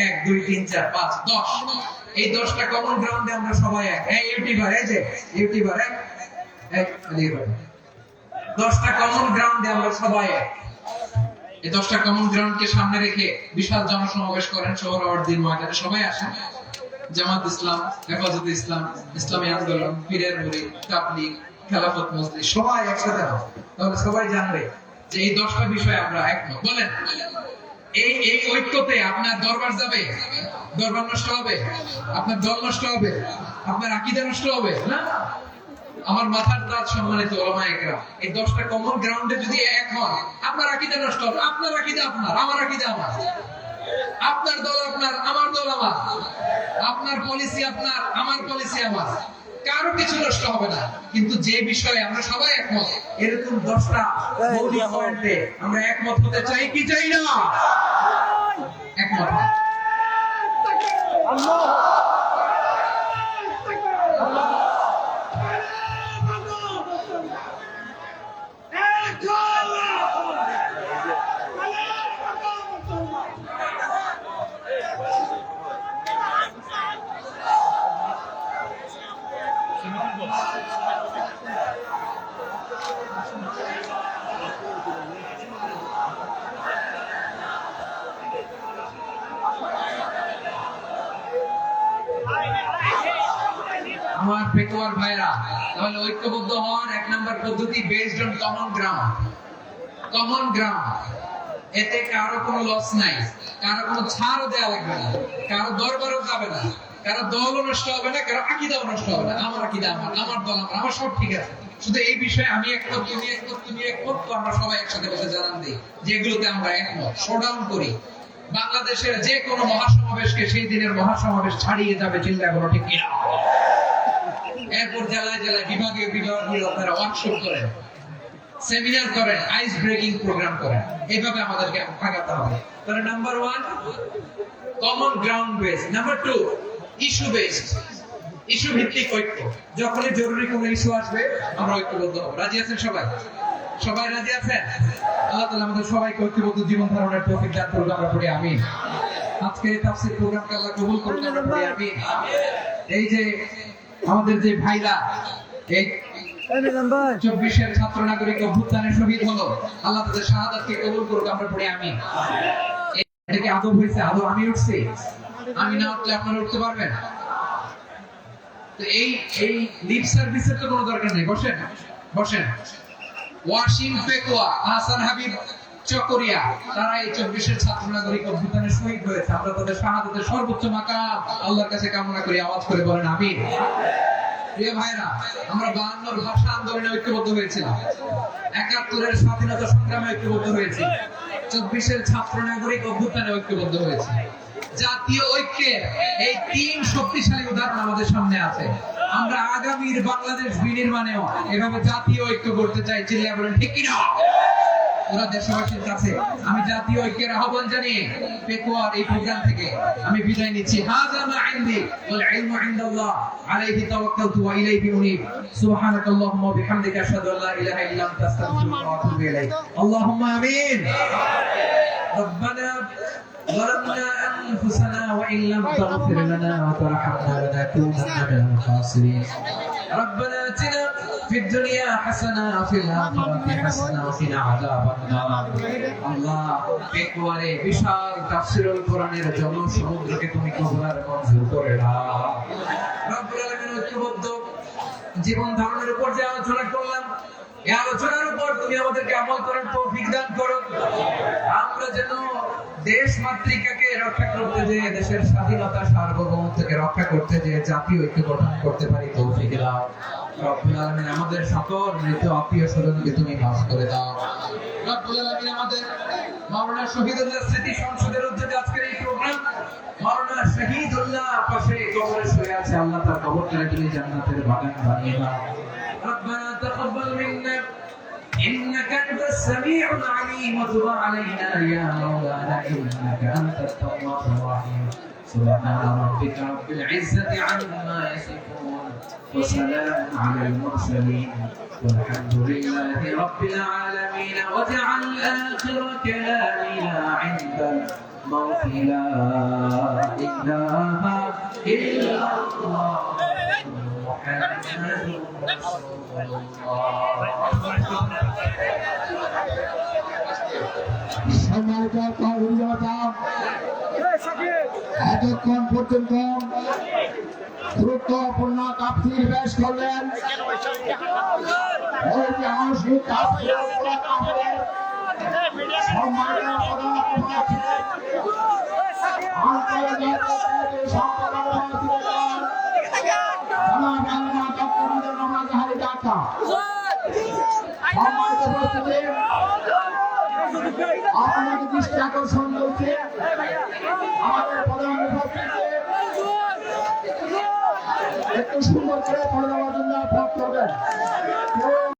1 2 3 4 5 10, এই 10টা কমন গ্রাউন্ডে আমরা সবাই এক। এই ইউটিউবার, এই যে ইউটিউবার, এই 10টা কমন গ্রাউন্ডে আমরা সবাই এক। এই 10টা কমন গ্রাউন্ডকে সামনে রেখে বিশাল জনসমাবেশ করেন সোহরাওয়ার্দীর ময়দানে, সবাই আসেন। জামাত ইসলাম, হেফাজতে ইসলাম, ইসলামী আন্দোলন, পীরের মুরিদ, তাবলীগ, খেলাফত মজলিস সবাই একসাথে হবে, তাহলে সবাই জানবে যে এই 10টা বিষয়ে আমরা একমত। বলেন এই এই ঐক্যতে আপনার দরবার যাবে, দরবার নষ্ট হবে, আপনার দল নষ্ট হবে, আপনার আকীদা নষ্ট হবে না। আমার মাথার তাজ সম্মানিত ওলামায়ে কেরাম, এই 10টা কমন গ্রাউন্ডে যদি এক হন, আপনার আকীদা নষ্ট হবে, আপনার আকীদা আপনার, আমার আকীদা আমার, আপনার দল আপনার, আমার দল আমার, আপনার পলিসি আপনার, আমার পলিসি আমার, কারো কিছু নষ্ট হবে না। কিন্তু যে বিষয়ে আমরা সবাই একমত, এরকম 10টা মৌলিক পয়েন্টে আমরা একমত হতে চাই কি চাই না? একমত। আমার পেকুয়ার ভাইরা, তাহলে ঐক্যবদ্ধ হওয়ার 1 নাম্বার পদ্ধতি based on common ground. Common ground, এতে কারো কোনো লস নাই, কারো কোনো ছাড়ও দেয়া লাগবে না, কারো দরবারও যাবে না, কারো দলও নষ্ট হবে না, কারো আকীদাও নষ্ট হবে না। আমার আকীদা আমার, আমার দল আমার, আমার সব ঠিক আছে। শুধু এই বিষয়ে আমি একমত, তুমি একমত, তুমি একমত, তো আমরা সবাই একসাথে বসে জানান দিই যেগুলোতে আমরা একমত, শোডাউন করি। বাংলাদেশের যে কোনো মহাসমাবেশকে সেই দিনের মহাসমাবেশ ছাড়িয়ে যাবে, চিন্তা করো ঠিক কিনা? এরপর জেলায় জেলায় বিভাগীয় বিভাগীয় আপনারা ওয়ার্কশপ করেন, সেমিনার করেন, আইস ব্রেকিং প্রোগ্রাম করেন, এইভাবে আমাদেরকে আগাতে হবে। তাহলে number 1 common ground base, number 2 issue based, issue ভিত্তিক ঐক্য। যখনই জরুরি কোনো ইস্যু আসবে আমরা ঐক্যবদ্ধ হব। রাজি আছেন সবাই? সবাই রাজি আছেন? আল্লাহ তাআলা আমাদের সবাইকে ঐক্যবদ্ধ জীবন ধারণের তৌফিক দান করুন, আমরা পড়ি আমিন। আজকে এই তাফসীর প্রোগ্রামকে আল্লাহ কবুল করুন, আমরা পড়ি আমিন। এই যে আমাদের যে ভাইরা এই 24-এর ছাত্র নাগরিক অভ্যুত্থানে শহীদ হলো, আল্লাহ তাদের শাহাদাতকে কবুল করুক, আমরা পড়ি আমিন। এটা কি আদব হয়েছে? আদব আমি উঠছি, আমি না উঠলে আপনারা উঠতে পারবেন? তো এই লিপ সার্ভিসের তো কোনো দরকার নেই, বসেন বসেন। ওয়াশিং পেকুয়া, হাসান হাবিব চকরিয়া, তারা এই 24-এর ছাত্র নাগরিক অভ্যুত্থানে শহীদ হয়েছে। আমরা তাদের শাহাদাতের সর্বোচ্চ মাকাম আল্লাহর কাছে কামনা করি, আওয়াজ করে বলেন আমিন। প্রিয় ভাইরা, আমরা 52-এর ভাষা আন্দোলনে ঐক্যবদ্ধ হয়েছিলাম, 71-এর স্বাধীনতা সংগ্রামে ঐক্যবদ্ধ হয়েছি, 24-এর ছাত্র নাগরিক অভ্যুত্থানে ঐক্যবদ্ধ হয়েছি। জাতীয় ঐক্যের এই 3 শক্তিশালী উদাহরণ আমাদের সামনে আছে। আমরা আগামীর বাংলাদেশ বিনির্মাণেও এভাবে জাতীয় ঐক্য করতে চাই, চিল্লায়ে বলেন ঠিক কি না? পুরো দেশবাসীর কাছে আমি জাতীয় ঐক্যের আহ্বান জানিয়ে পেকুয়ার এই প্রোগ্রাম থেকে আমি বিদায় নিচ্ছি। হাযা মা ইনদি ওয়াল ইলমু ইনদাল্লাহ আলাইহি তাওয়াক্কালতু ওয়া ইলাইহি উনীব। সুবহানাকাল্লাহুম্মা ওয়া বিহামদিকা আশহাদু আল্লা ইলাহা ইল্লা আনতা আস্তাগফিরুকা ওয়া আতুবু ইলাইক। আল্লাহুম্মা আমিন। রব্বানা ظلمنا أنفسنا وإن لم تغفر لنا وترحمنا لنكونن من الخاسرين. ربنا آتنا في الدنيا حسنة وفي الآخرة حسنة وقنا عذاب النار. আল্লাহ পেকুয়ারে বিশাল তাফসীরুল কোরআনের জনসমুদ্রকে তুমি কবুল মঞ্জুর করে নাও। রব্বুল আলামিন ঐক্যবদ্ধ জীবন ধারণের উপর যে আলোচনা করলাম, এই আলোচনার উপর তুমি আমাদেরকে আমল করার তৌফিক দান করো। আমরা যেন দেশ মাতৃকাকে রক্ষা করতে যে, দেশের স্বাধীনতা সার্বভৌমত্বকে রক্ষা করতে যে জাতীয় ঐক্য গঠন করতে পারি তৌফিক দাও। রব্বুল আলামিন আমাদের সকল মৃত আত্মীয় স্বজনকে তুমি মাফ করে দাও। রব্বুল আলামিন আমাদের মাওলানা শহীদুল্লাহ স্মৃতি সংসদের উদ্যোগে আজকের এই প্রোগ্রাম, মাওলানা শহীদুল্লাহ পাশে কবরে শুয়ে আছে, আল্লাহ তার কবরটাকে তুমি জান্নাতের বাগান বানিয়ে দাও। ربنا تقبل منا إنك أنت السميع العليم وتب علينا يا مولانا إنك أنت التواب الرحيم. سبحان ربك رب العزة عما يصفون وسلام على المرسلين والحمد لله رب العالمين. واجعل آخر كلامنا عند الموت لا إله إلا الله محمد رسول الله. সম্মানিত কর্মকর্তা, এতক্ষণ পর্যন্ত গুরুত্বপূর্ণ তাফসীর পেশ করলেন ঐতিহাসিক তাফসীর পুরা কাফের সম্মানিত প্রধান অতিথি আন্তর্জাতিক সম্মেলন জনাব আল্লামা ডক্টর মোহাম্মদ জাহারি ডাক্তার সম্মানিত উপস্থিতি আপনাকে দৃষ্টি আকর্ষণ করছে আমাদের প্রধান উপস্থিতি একটু সুন্দর করে পড়ে দেওয়ার জন্য